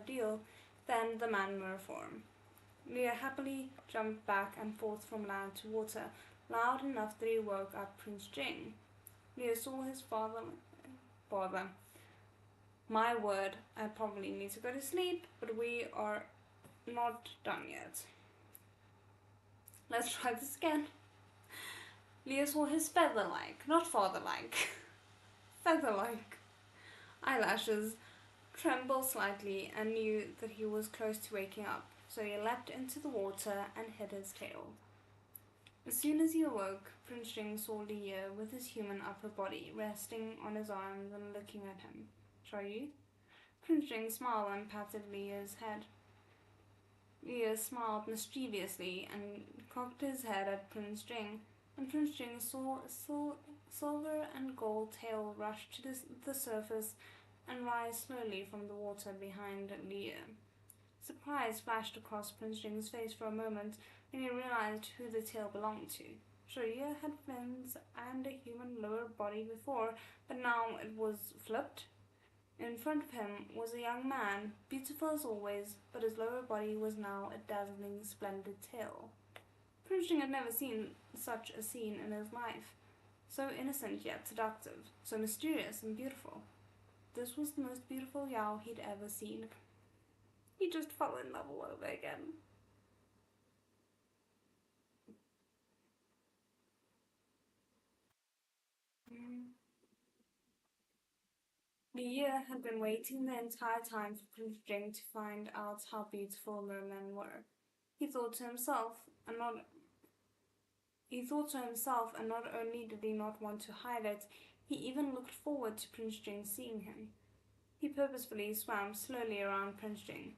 deal than the man-mer form. Leo happily jumped back and forth from land to water, loud enough that he woke up Prince Jing. Leo saw his father. My word, I probably need to go to sleep, but we are not done yet. Let's try this again. Leo saw his feather-like, not father-like, feather-like eyelashes tremble slightly and knew that he was close to waking up, so he leapt into the water and hid his tail. As soon as he awoke, Prince Jing saw Leah with his human upper body resting on his arms and looking at him. Shoyu? Prince Jing smiled and patted Leah's head. Leah smiled mischievously and cocked his head at Prince Jing, and Prince Jing saw a silver and gold tail rush to the surface and rise slowly from the water behind Leah. Surprise flashed across Prince Jing's face for a moment when he realized who the tail belonged to. Shoya had fins and a human lower body before, but now it was flipped. In front of him was a young man, beautiful as always, but his lower body was now a dazzling, splendid tail. Prince Jing had never seen such a scene in his life. So innocent yet seductive, so mysterious and beautiful. This was the most beautiful Yao he'd ever seen. He just fell in love all over again. Leah had been waiting the entire time for Prince Jing to find out how beautiful mermen were. He thought to himself, and not only did he not want to hide it, he even looked forward to Prince Jing seeing him. He purposefully swam slowly around Prince Jing.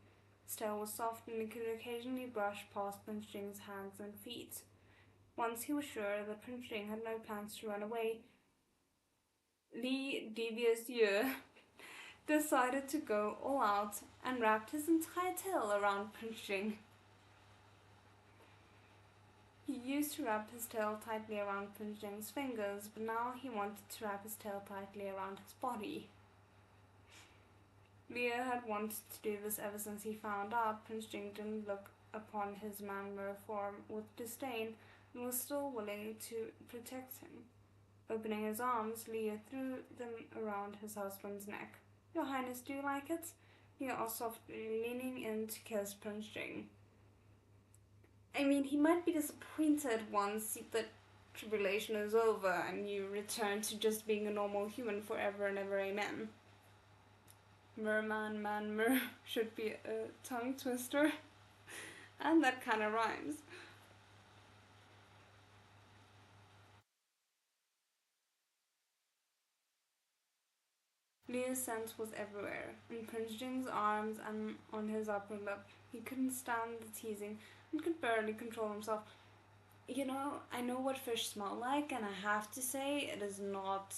His tail was soft and he could occasionally brush past Prince Jing's hands and feet. Once he was sure that Prince Jing had no plans to run away, Li Devious Year decided to go all out and wrapped his entire tail around Prince Jing. He used to wrap his tail tightly around Prince Jing's fingers, but now he wanted to wrap his tail tightly around his body. Leah had wanted to do this ever since he found out Prince Jing didn't look upon his man-mer form with disdain and was still willing to protect him. Opening his arms, Leah threw them around his husband's neck. "Your Highness, do you like it?" Leah asked softly, leaning in to kiss Prince Jing. I mean, he might be disappointed once the tribulation is over and you return to just being a normal human forever and ever, amen. Merman, man, mer should be a tongue twister. And that kind of rhymes. Leah's scent was everywhere, in Prince Jing's arms and on his upper lip. He couldn't stand the teasing and could barely control himself. You know, I know what fish smell like, and I have to say it is not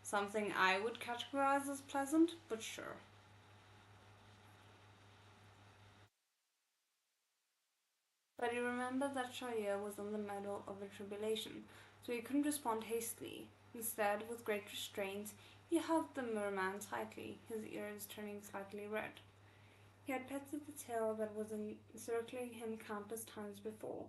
something I would categorize as pleasant, but sure. But he remembered that Shaya was in the middle of a tribulation, so he couldn't respond hastily. Instead, with great restraint, he hugged the merman tightly, his ears turning slightly red. He had petted the tail that was encircling him countless times before.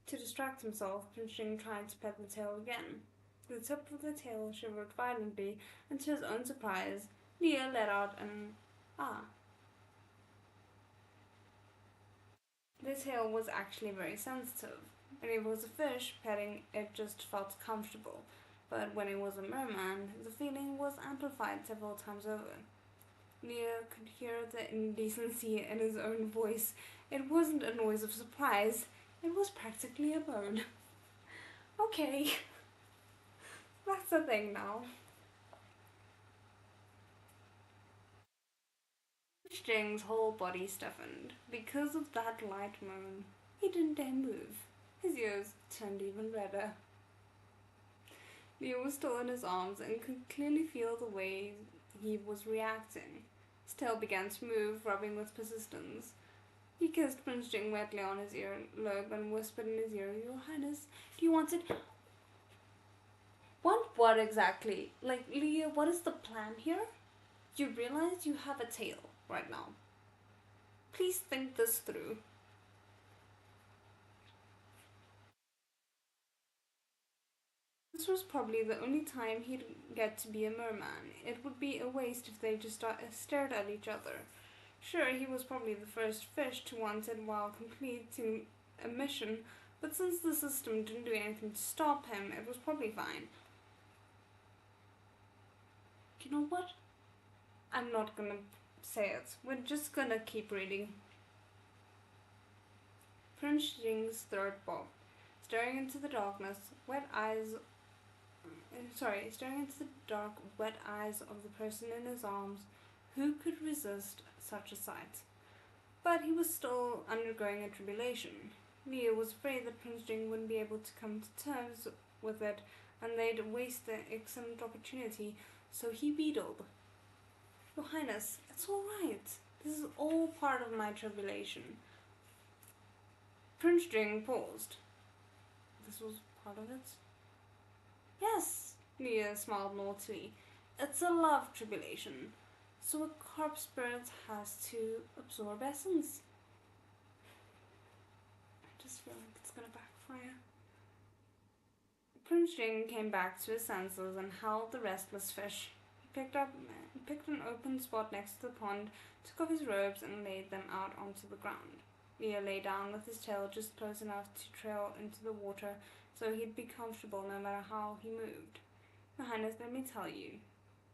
To distract himself, Prince Jing tried to pet the tail again. The tip of the tail shivered violently, and to his own surprise, Leah let out an ah. The tail was actually very sensitive. When it was a fish, petting it just felt comfortable, but when it was a merman, the feeling was amplified several times over. Leah could hear the indecency in his own voice. It wasn't a noise of surprise, it was practically a moan. Okay, that's a thing now. Jing's whole body stiffened. Because of that light moan, he didn't dare move. His ears turned even redder. Leo was still in his arms and could clearly feel the way he was reacting. His tail began to move, rubbing with persistence. He kissed Prince Jing wetly on his earlobe and whispered in his ear, "Your Highness, do you want it?" "Want what exactly? Like, Leah, what is the plan here? You realize you have a tail right now. Please think this through." This was probably the only time he'd get to be a merman. It would be a waste if they just stared at each other. Sure, he was probably the first fish to want it while completing a mission, but since the system didn't do anything to stop him, it was probably fine. You know what? I'm not gonna say it. We're just gonna keep reading. Prince Jing's throat bobbed. His Staring into the darkness, staring into the dark, wet eyes of the person in his arms, who could resist such a sight? But he was still undergoing a tribulation. Leah was afraid that Prince Jing wouldn't be able to come to terms with it, and they'd waste the excellent opportunity, so he wheedled. Your Highness, it's all right. This is all part of my tribulation. Prince Jing paused. This was part of it? Yes, Leah smiled naughtily. It's a love tribulation, so a corpse spirit has to absorb essence. I just feel like it's gonna backfire. Prince Jing came back to his senses and held the restless fish. He picked an open spot next to the pond, took off his robes and laid them out onto the ground. Leah lay down with his tail just close enough to trail into the water so he'd be comfortable no matter how he moved. Your Highness, let me tell you.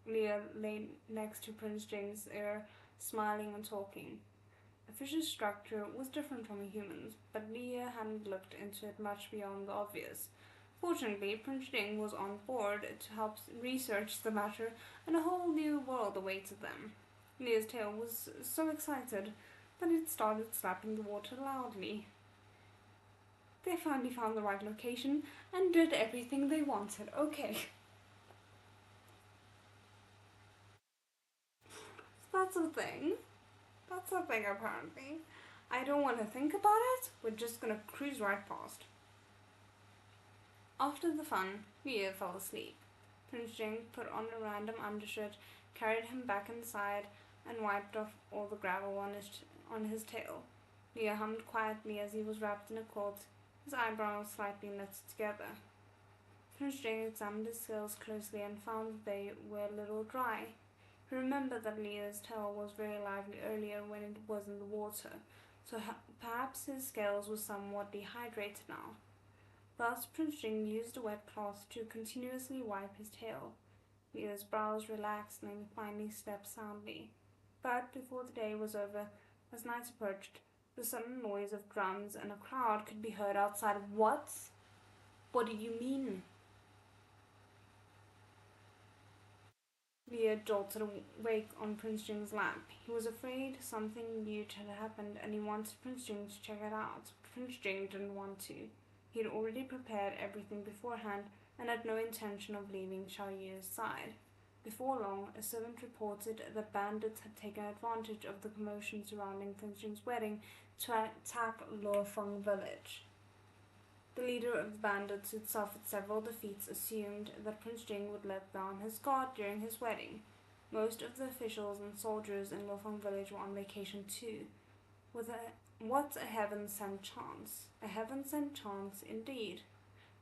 Leah lay next to Prince Jing's ear, smiling and talking. A fish's structure was different from a human's, but Leah hadn't looked into it much beyond the obvious. Fortunately, Prince Jing was on board to help research the matter, and a whole new world awaited them. Leah's tail was so excited that it started slapping the water loudly. They finally found the right location and did everything they wanted. Okay. That's a thing. That's a thing, apparently. I don't want to think about it. We're just gonna cruise right past. After the fun, Leah fell asleep. Prince Jing put on a random undershirt, carried him back inside, and wiped off all the gravel on his tail. Leah hummed quietly as he was wrapped in a quilt, his eyebrows slightly knit together. Prince Jing examined his scales closely and found that they were a little dry. He remembered that Leah's tail was very lively earlier when it was in the water, so perhaps his scales were somewhat dehydrated now. Thus, Prince Jing used a wet cloth to continuously wipe his tail. Leah's brows relaxed and he finally slept soundly. But before the day was over, as night approached, the sudden noise of drums and a crowd could be heard outside. What? What do you mean? Leah jolted awake on Prince Jing's lap. He was afraid something huge had happened and he wanted Prince Jing to check it out. Prince Jing didn't want to. He had already prepared everything beforehand and had no intention of leaving Xiao Yu's side. Before long, a servant reported that bandits had taken advantage of the commotion surrounding Prince Jing's wedding to attack Luofeng village. The leader of the bandits, who'd suffered several defeats, assumed that Prince Jing would let down his guard during his wedding. Most of the officials and soldiers in Luofeng village were on vacation too. What a heaven-sent chance. A heaven-sent chance indeed.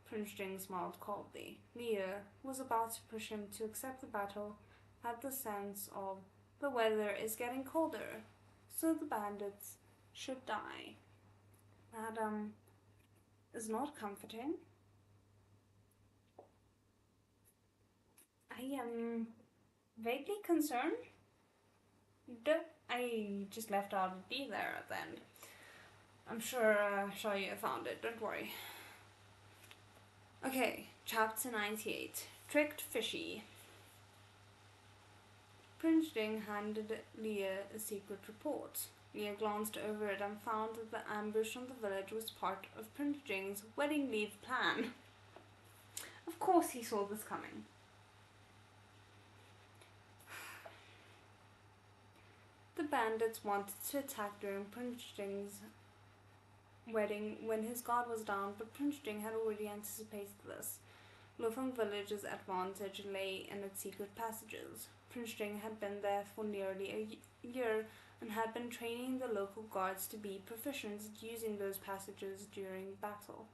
Prince Jing smiled coldly. Leah, who was about to push him to accept the battle, had the sense of the weather is getting colder, so the bandits should die. That is not comforting. I am vaguely concerned. I just left out a D there at the end. I'm sure Xiao Yu found it, don't worry. Okay, chapter 98. Tricked Fishy. Prince Jing handed Leah a secret report. Leah glanced over it and found that the ambush on the village was part of Prince Jing's wedding leave plan. Of course he saw this coming. The bandits wanted to attack during Prince Jing's wedding when his guard was down, but Prince Jing had already anticipated this. Luofeng village's advantage lay in its secret passages. Prince Jing had been there for nearly a year and had been training the local guards to be proficient at using those passages during battle.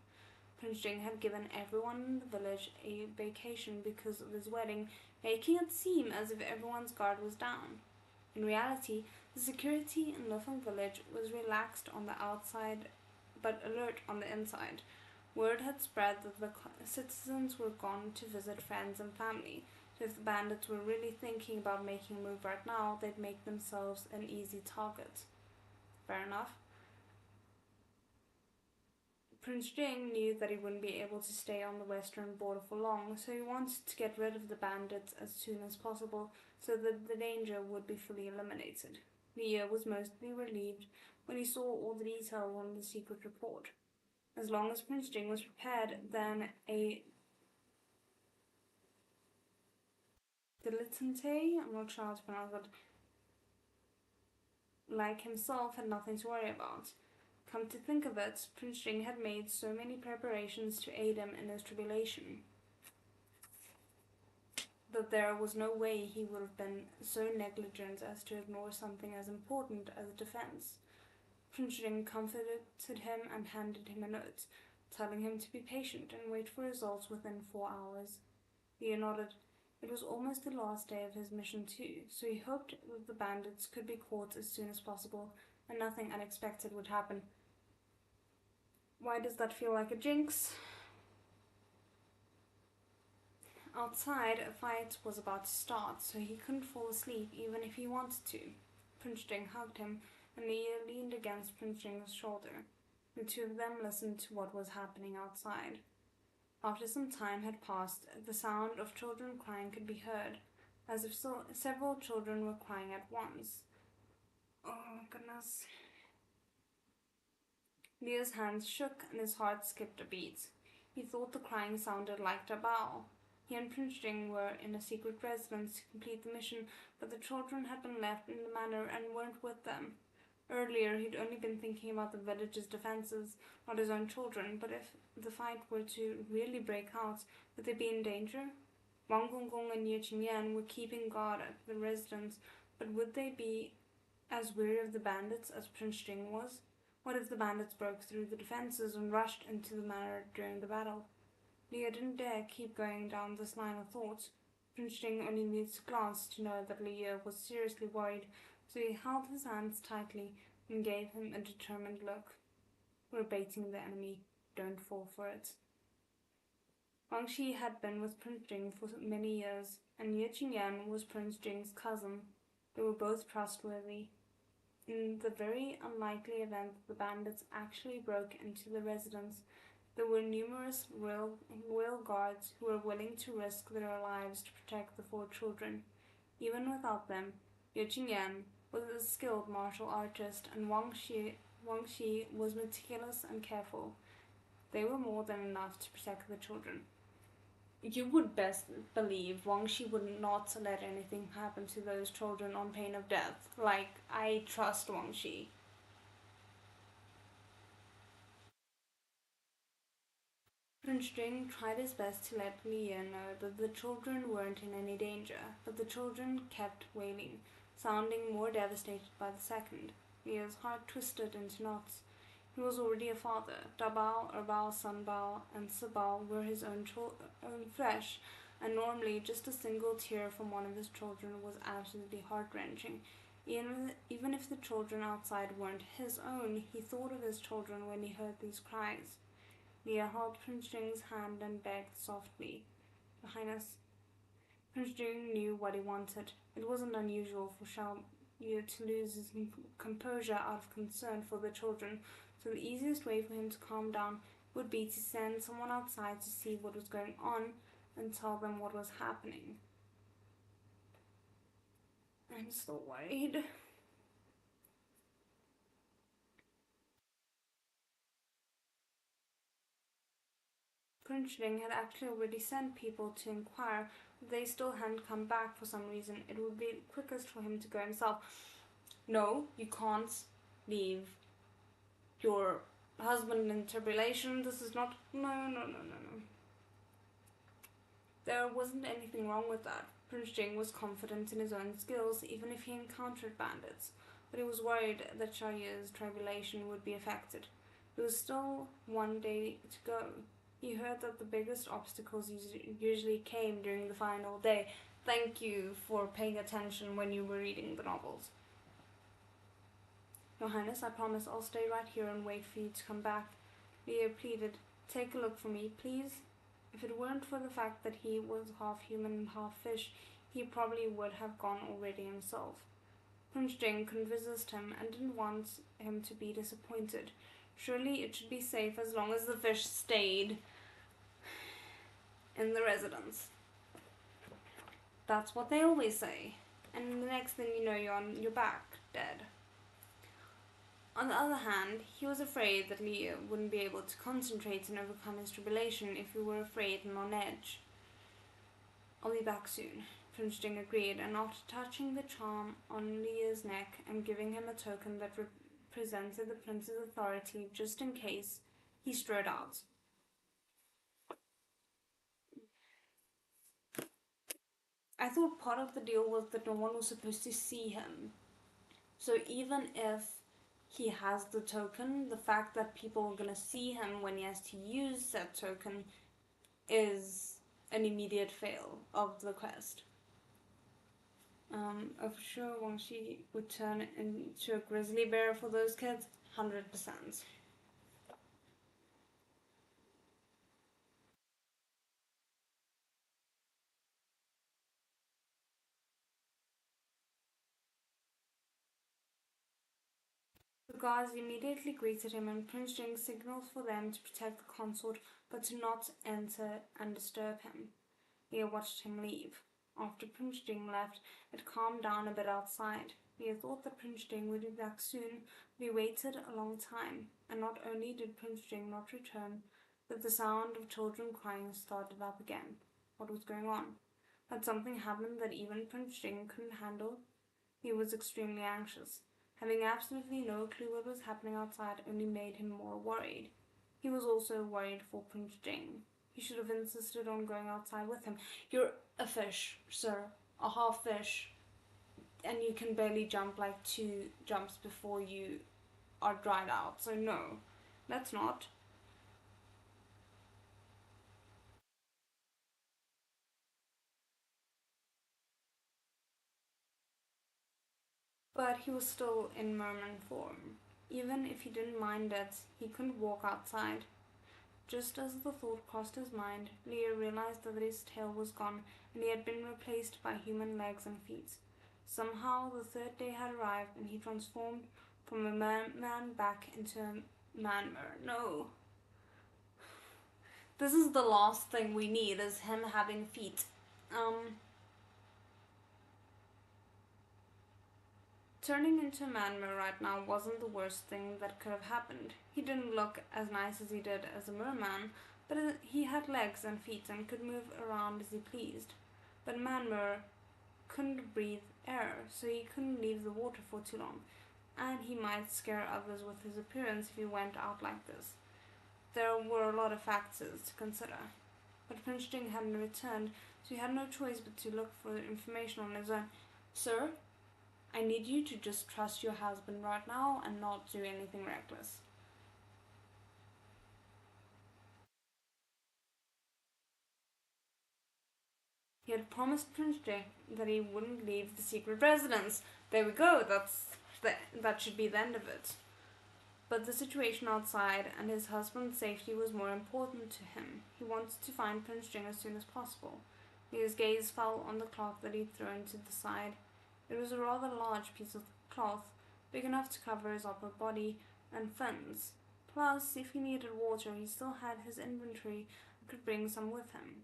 Prince Jing had given everyone in the village a vacation because of his wedding, making it seem as if everyone's guard was down. In reality, the security in Luofeng village was relaxed on the outside but alert on the inside. Word had spread that the citizens were gone to visit friends and family, so if the bandits were really thinking about making a move right now, they'd make themselves an easy target. Fair enough. Prince Jing knew that he wouldn't be able to stay on the western border for long, so he wanted to get rid of the bandits as soon as possible so that the danger would be fully eliminated. Liu was mostly relieved when he saw all the detail on the secret report. As long as Prince Jing was prepared, then a dilettante, I'm not sure how to pronounce it, like himself had nothing to worry about. Come to think of it, Prince Jing had made so many preparations to aid him in his tribulation that there was no way he would have been so negligent as to ignore something as important as defense. Prince Jing comforted him and handed him a note, telling him to be patient and wait for results within 4 hours. Liu nodded. It was almost the last day of his mission too, so he hoped that the bandits could be caught as soon as possible and nothing unexpected would happen. Why does that feel like a jinx? Outside, a fight was about to start, so he couldn't fall asleep even if he wanted to. Prince Jing hugged him, and Liu leaned against Prince Jing's shoulder. The two of them listened to what was happening outside. After some time had passed, the sound of children crying could be heard, as if several children were crying at once. Oh, goodness. Liu's hands shook and his heart skipped a beat. He thought the crying sounded like Dabao. He and Prince Jing were in a secret residence to complete the mission, but the children had been left in the manor and weren't with them. Earlier, he'd only been thinking about the village's defenses, not his own children, but if the fight were to really break out, would they be in danger? Wang Gongong and Ye Qingyan were keeping guard at the residence, but would they be as weary of the bandits as Prince Jing was? What if the bandits broke through the defenses and rushed into the manor during the battle? Liu didn't dare keep going down this line of thought. Prince Jing only needed to glance to know that Liu was seriously worried, so he held his hands tightly and gave him a determined look. We're baiting the enemy. Don't fall for it. Wang Shi had been with Prince Jing for many years, and Ye Qingyan was Prince Jing's cousin. They were both trustworthy. In the very unlikely event that the bandits actually broke into the residence, there were numerous royal guards who were willing to risk their lives to protect the 4 children. Even without them, Ye Qingyan was a skilled martial artist, and Wang Shi was meticulous and careful. They were more than enough to protect the children. You would best believe Wang Shi would not let anything happen to those children on pain of death. Like, I trust Wang Shi. Prince Jing tried his best to let Liu know that the children weren't in any danger, but the children kept wailing, sounding more devastated by the second. Liu's heart twisted into knots. He was already a father. Dabao, Erbao, Sunbao, and Sibao were his own flesh, and normally just a single tear from one of his children was absolutely heart-wrenching. Even if the children outside weren't his own, he thought of his children when he heard these cries. Liu held Prince Jing's hand and begged softly, "Your Highness." Prince Jing knew what he wanted. It wasn't unusual for Xiao Yu to lose his composure out of concern for the children, so the easiest way for him to calm down would be to send someone outside to see what was going on and tell them what was happening. I'm still worried. Prince Jing had actually already sent people to inquire, but they still hadn't come back for some reason. It would be quickest for him to go himself. No, you can't leave your husband in tribulation. This is not. No. There wasn't anything wrong with that. Prince Jing was confident in his own skills, even if he encountered bandits, but he was worried that Xiao Yu's tribulation would be affected. There was still one day to go. He heard that the biggest obstacles usually came during the final day. Thank you for paying attention when you were reading the novels. Your Highness, I promise I'll stay right here and wait for you to come back. Liu pleaded. Take a look for me, please. If it weren't for the fact that he was half human and half fish, he probably would have gone already himself. Prince Jing couldn't resist him and didn't want him to be disappointed. Surely it should be safe as long as the fish stayed in the residence. That's what they always say. And the next thing you know, you're on your back, dead. On the other hand, he was afraid that Leo wouldn't be able to concentrate and overcome his tribulation if he were afraid and on edge. I'll be back soon, Prince Jing agreed, and after touching the charm on Leo's neck and giving him a token that represented the prince's authority just in case, he strode out. I thought part of the deal was that no one was supposed to see him. So even if he has the token, the fact that people are going to see him when he has to use that token is an immediate fail of the quest. For sure, won't she would turn into a grizzly bear for those kids? 100%. The guards immediately greeted him, and Prince Jing signaled for them to protect the consort but to not enter and disturb him. Leah watched him leave. After Prince Jing left, it calmed down a bit outside. Leah thought that Prince Jing would be back soon, but he waited a long time, and not only did Prince Jing not return, but the sound of children crying started up again. What was going on? Had something happened that even Prince Jing couldn't handle? He was extremely anxious. Having absolutely no clue what was happening outside only made him more worried. He was also worried for Prince Jing. He should have insisted on going outside with him. You're a fish, sir. A half fish. And you can barely jump like 2 jumps before you are dried out. So no, let's not. But he was still in merman form. Even if he didn't mind it, he couldn't walk outside. Just as the thought crossed his mind, Leo realized that his tail was gone and he had been replaced by human legs and feet. Somehow the third day had arrived and he transformed from a merman back into a manmer. No. This is the last thing we need, is him having feet. Turning into a manmer right now wasn't the worst thing that could have happened. He didn't look as nice as he did as a merman, but he had legs and feet and could move around as he pleased. But manmer couldn't breathe air, so he couldn't leave the water for too long, and he might scare others with his appearance if he went out like this. There were a lot of factors to consider. But Prince Jing hadn't returned, so he had no choice but to look for information on his own. Sir, I need you to just trust your husband right now and not do anything reckless. He had promised Prince Jing that he wouldn't leave the secret residence. There we go, that should be the end of it. But the situation outside and his husband's safety was more important to him. He wanted to find Prince Jing as soon as possible. His gaze fell on the cloth that he'd thrown to the side. It was a rather large piece of cloth, big enough to cover his upper body and fins. Plus, if he needed water, he still had his inventory and could bring some with him.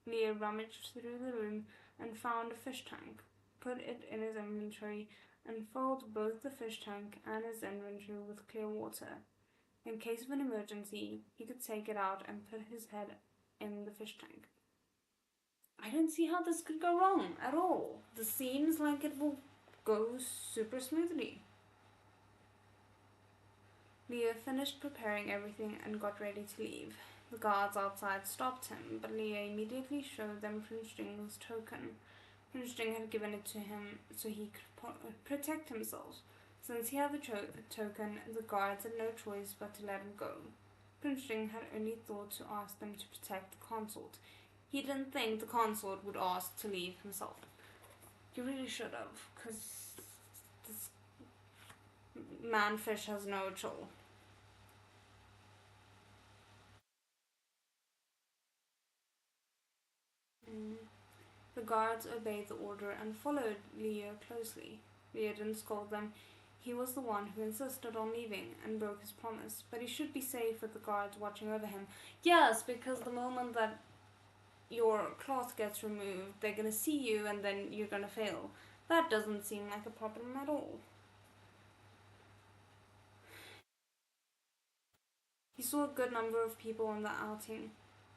Leo rummaged through the room and found a fish tank, put it in his inventory, and filled both the fish tank and his inventory with clear water. In case of an emergency, he could take it out and put his head in the fish tank. I don't see how this could go wrong at all. This seems like it will go super smoothly. Leo finished preparing everything and got ready to leave. The guards outside stopped him, but Leo immediately showed them Prince Jing's token. Prince Jing had given it to him so he could protect himself. Since he had the token, the guards had no choice but to let him go. Prince Jing had only thought to ask them to protect the consort. He didn't think the consort would ask to leave himself. He really should have, because this manfish has no chill. The guards obeyed the order and followed Leo closely. Leo didn't scold them. He was the one who insisted on leaving and broke his promise, but he should be safe with the guards watching over him. Yes, because the moment that your cloth gets removed, they're gonna see you and then you're gonna fail. That doesn't seem like a problem at all. He saw a good number of people on the outing.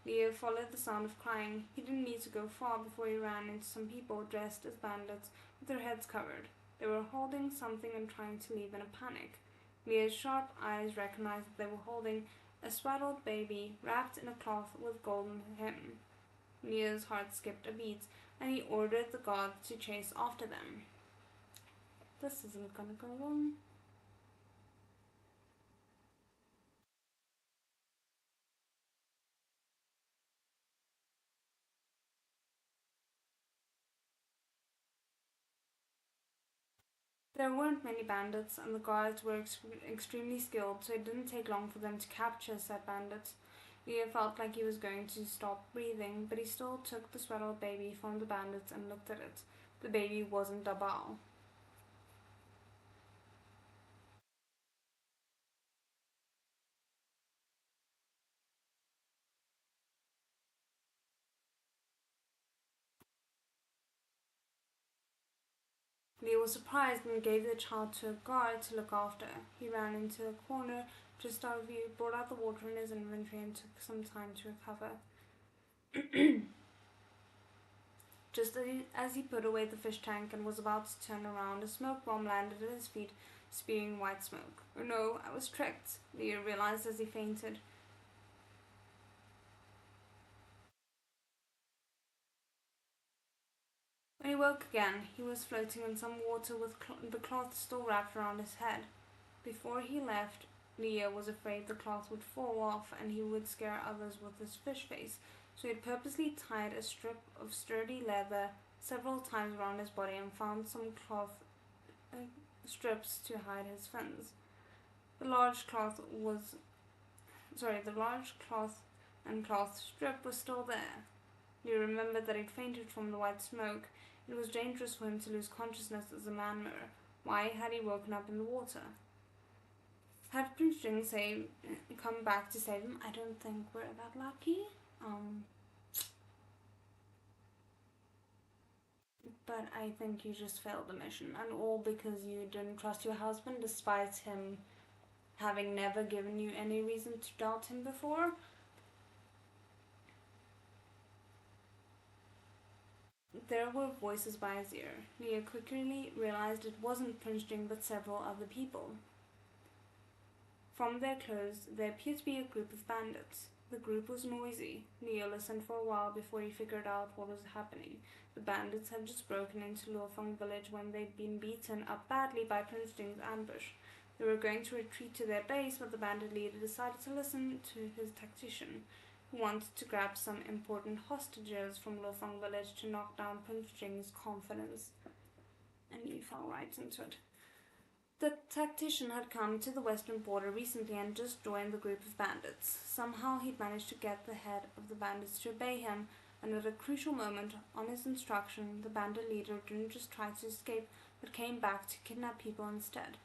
Leo followed the sound of crying. He didn't need to go far before he ran into some people dressed as bandits with their heads covered. They were holding something and trying to leave in a panic. Leo's sharp eyes recognized that they were holding a swaddled baby wrapped in a cloth with golden hem. Leo's heart skipped a beat, and he ordered the guards to chase after them. This isn't gonna go wrong. There weren't many bandits, and the guards were extremely skilled, so it didn't take long for them to capture said bandits. Leo felt like he was going to stop breathing, but he still took the swaddled baby from the bandits and looked at it. The baby wasn't a bow. Leo was surprised and gave the child to a guard to look after. He ran into a corner just out of view, brought out the water in his inventory, and took some time to recover. Just as he put away the fish tank and was about to turn around, a smoke bomb landed at his feet, spewing white smoke. Oh no, I was tricked, Leo realized as he fainted. When he woke again, he was floating in some water with the cloth still wrapped around his head. Before he left, Leo was afraid the cloth would fall off and he would scare others with his fish face, so he had purposely tied a strip of sturdy leather several times around his body and found some cloth strips to hide his fins. The large cloth and cloth strip was still there. He remembered that he'd fainted from the white smoke. It was dangerous for him to lose consciousness as a man mirror. Why had he woken up in the water? Had Prince Jing come back to save him? I don't think we're that lucky. But I think you just failed the mission, and all because you didn't trust your husband despite him having never given you any reason to doubt him before. There were voices by his ear. Leo quickly realized it wasn't Prince Jing but several other people. From their clothes, there appeared to be a group of bandits. The group was noisy. Leo listened for a while before he figured out what was happening. The bandits had just broken into Luofeng village when they'd been beaten up badly by Prince Jing's ambush. They were going to retreat to their base, but the bandit leader decided to listen to his tactician, who wanted to grab some important hostages from Luofeng village to knock down Prince Jing's confidence. And he fell right into it. The tactician had come to the western border recently and just joined the group of bandits. Somehow he'd managed to get the head of the bandits to obey him, and at a crucial moment, on his instruction, the bandit leader didn't just try to escape, but came back to kidnap people instead.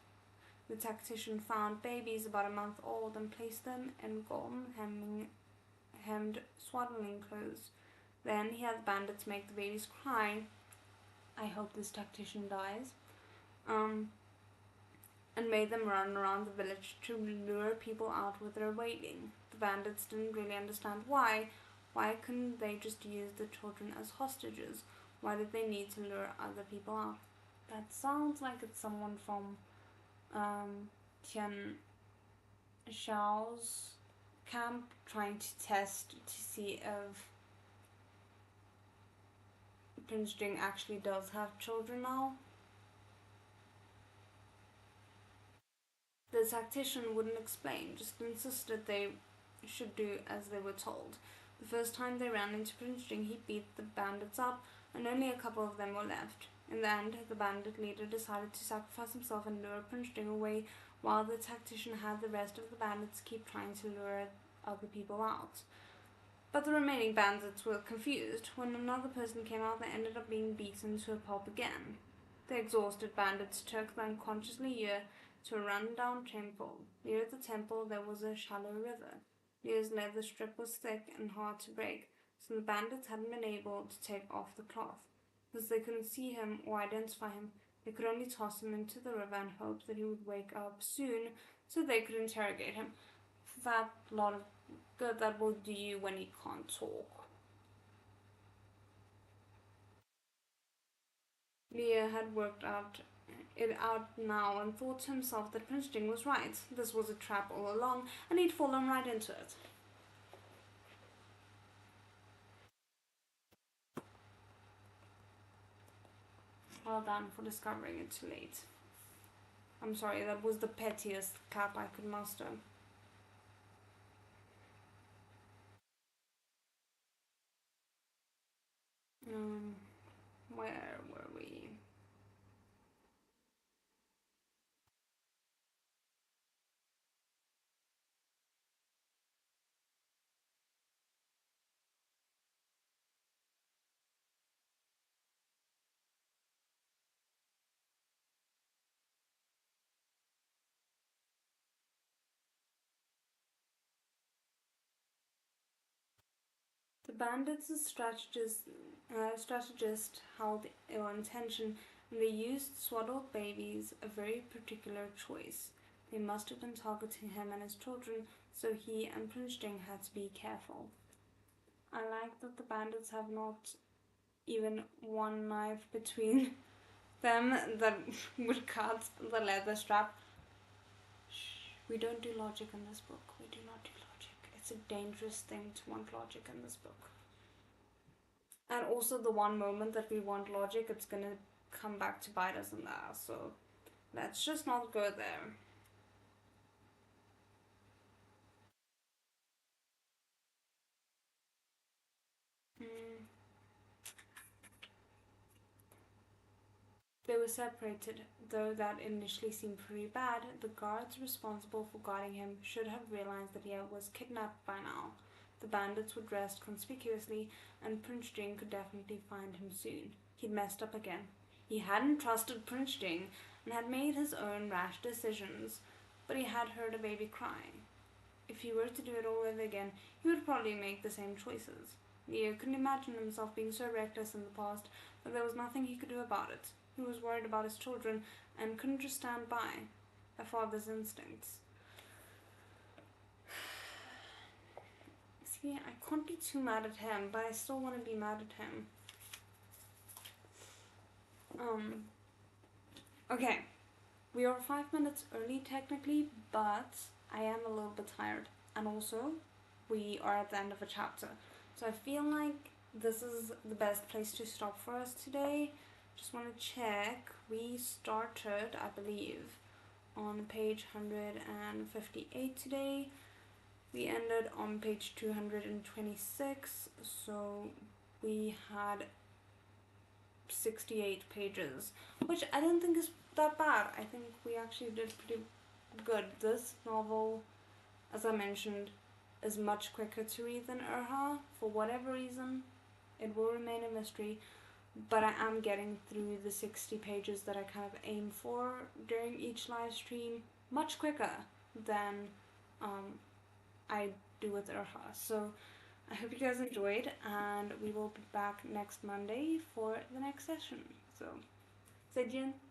The tactician found babies about a month old and placed them in golden hemmed swaddling clothes. Then he had the bandits make the babies cry. I hope this tactician dies. And made them run around the village to lure people out with their wailing. The bandits didn't really understand why. Why couldn't they just use the children as hostages? Why did they need to lure other people out? That sounds like it's someone from Tian Xiao's camp trying to test to see if Prince Jing actually does have children now. The tactician wouldn't explain, just insisted they should do as they were told. The first time they ran into Prince Jing, he beat the bandits up, and only a couple of them were left. In the end, the bandit leader decided to sacrifice himself and lure Prince Jing away, while the tactician had the rest of the bandits keep trying to lure other people out. But the remaining bandits were confused. When another person came out, they ended up being beaten to a pulp again. The exhausted bandits took the unconscious Leah to a run-down temple. Near the temple there was a shallow river. Leah's leather strip was thick and hard to break, so the bandits hadn't been able to take off the cloth. Because they couldn't see him or identify him, they could only toss him into the river and hope that he would wake up soon so they could interrogate him. That lot of good that will do you when you can't talk. Leah had worked it out now and thought to himself that Prince Jing was right. This was a trap all along, and he'd fallen right into it. Well done for discovering it too late. I'm sorry, that was the pettiest cap I could muster. Where were we? The bandits' strategist held ill intention, and they used swaddled babies, a very particular choice. They must have been targeting him and his children, so he and Prince Jing had to be careful. I like that the bandits have not even one knife between them that would cut the leather strap. Shh, we don't do logic in this book. We do not do logic. It's a dangerous thing to want logic in this book. And also the one moment that we want logic, it's gonna come back to bite us in the ass. So let's just not go there. They were separated, though that initially seemed pretty bad. The guards responsible for guarding him should have realized that he was kidnapped by now. The bandits were dressed conspicuously, and Prince Jing could definitely find him soon. He'd messed up again. He hadn't trusted Prince Jing and had made his own rash decisions, but he had heard a baby cry. If he were to do it all over again, he would probably make the same choices. Leo couldn't imagine himself being so reckless in the past, but there was nothing he could do about it. He was worried about his children and couldn't just stand by. A father's instincts. See, I can't be too mad at him, but I still want to be mad at him. Okay. We are 5 minutes early technically, but I am a little bit tired. And also, we are at the end of a chapter. So I feel like this is the best place to stop for us today. Just want to check. We started, I believe, on page 158 today. We ended on page 226, so we had 68 pages, which I don't think is that bad. I think we actually did pretty good. This novel, as I mentioned, is much quicker to read than Urha. For whatever reason, it will remain a mystery, but I am getting through the 60 pages that I kind of aim for during each live stream much quicker than I do with Urha. So I hope you guys enjoyed, and we will be back next Monday for the next session. So, 再见。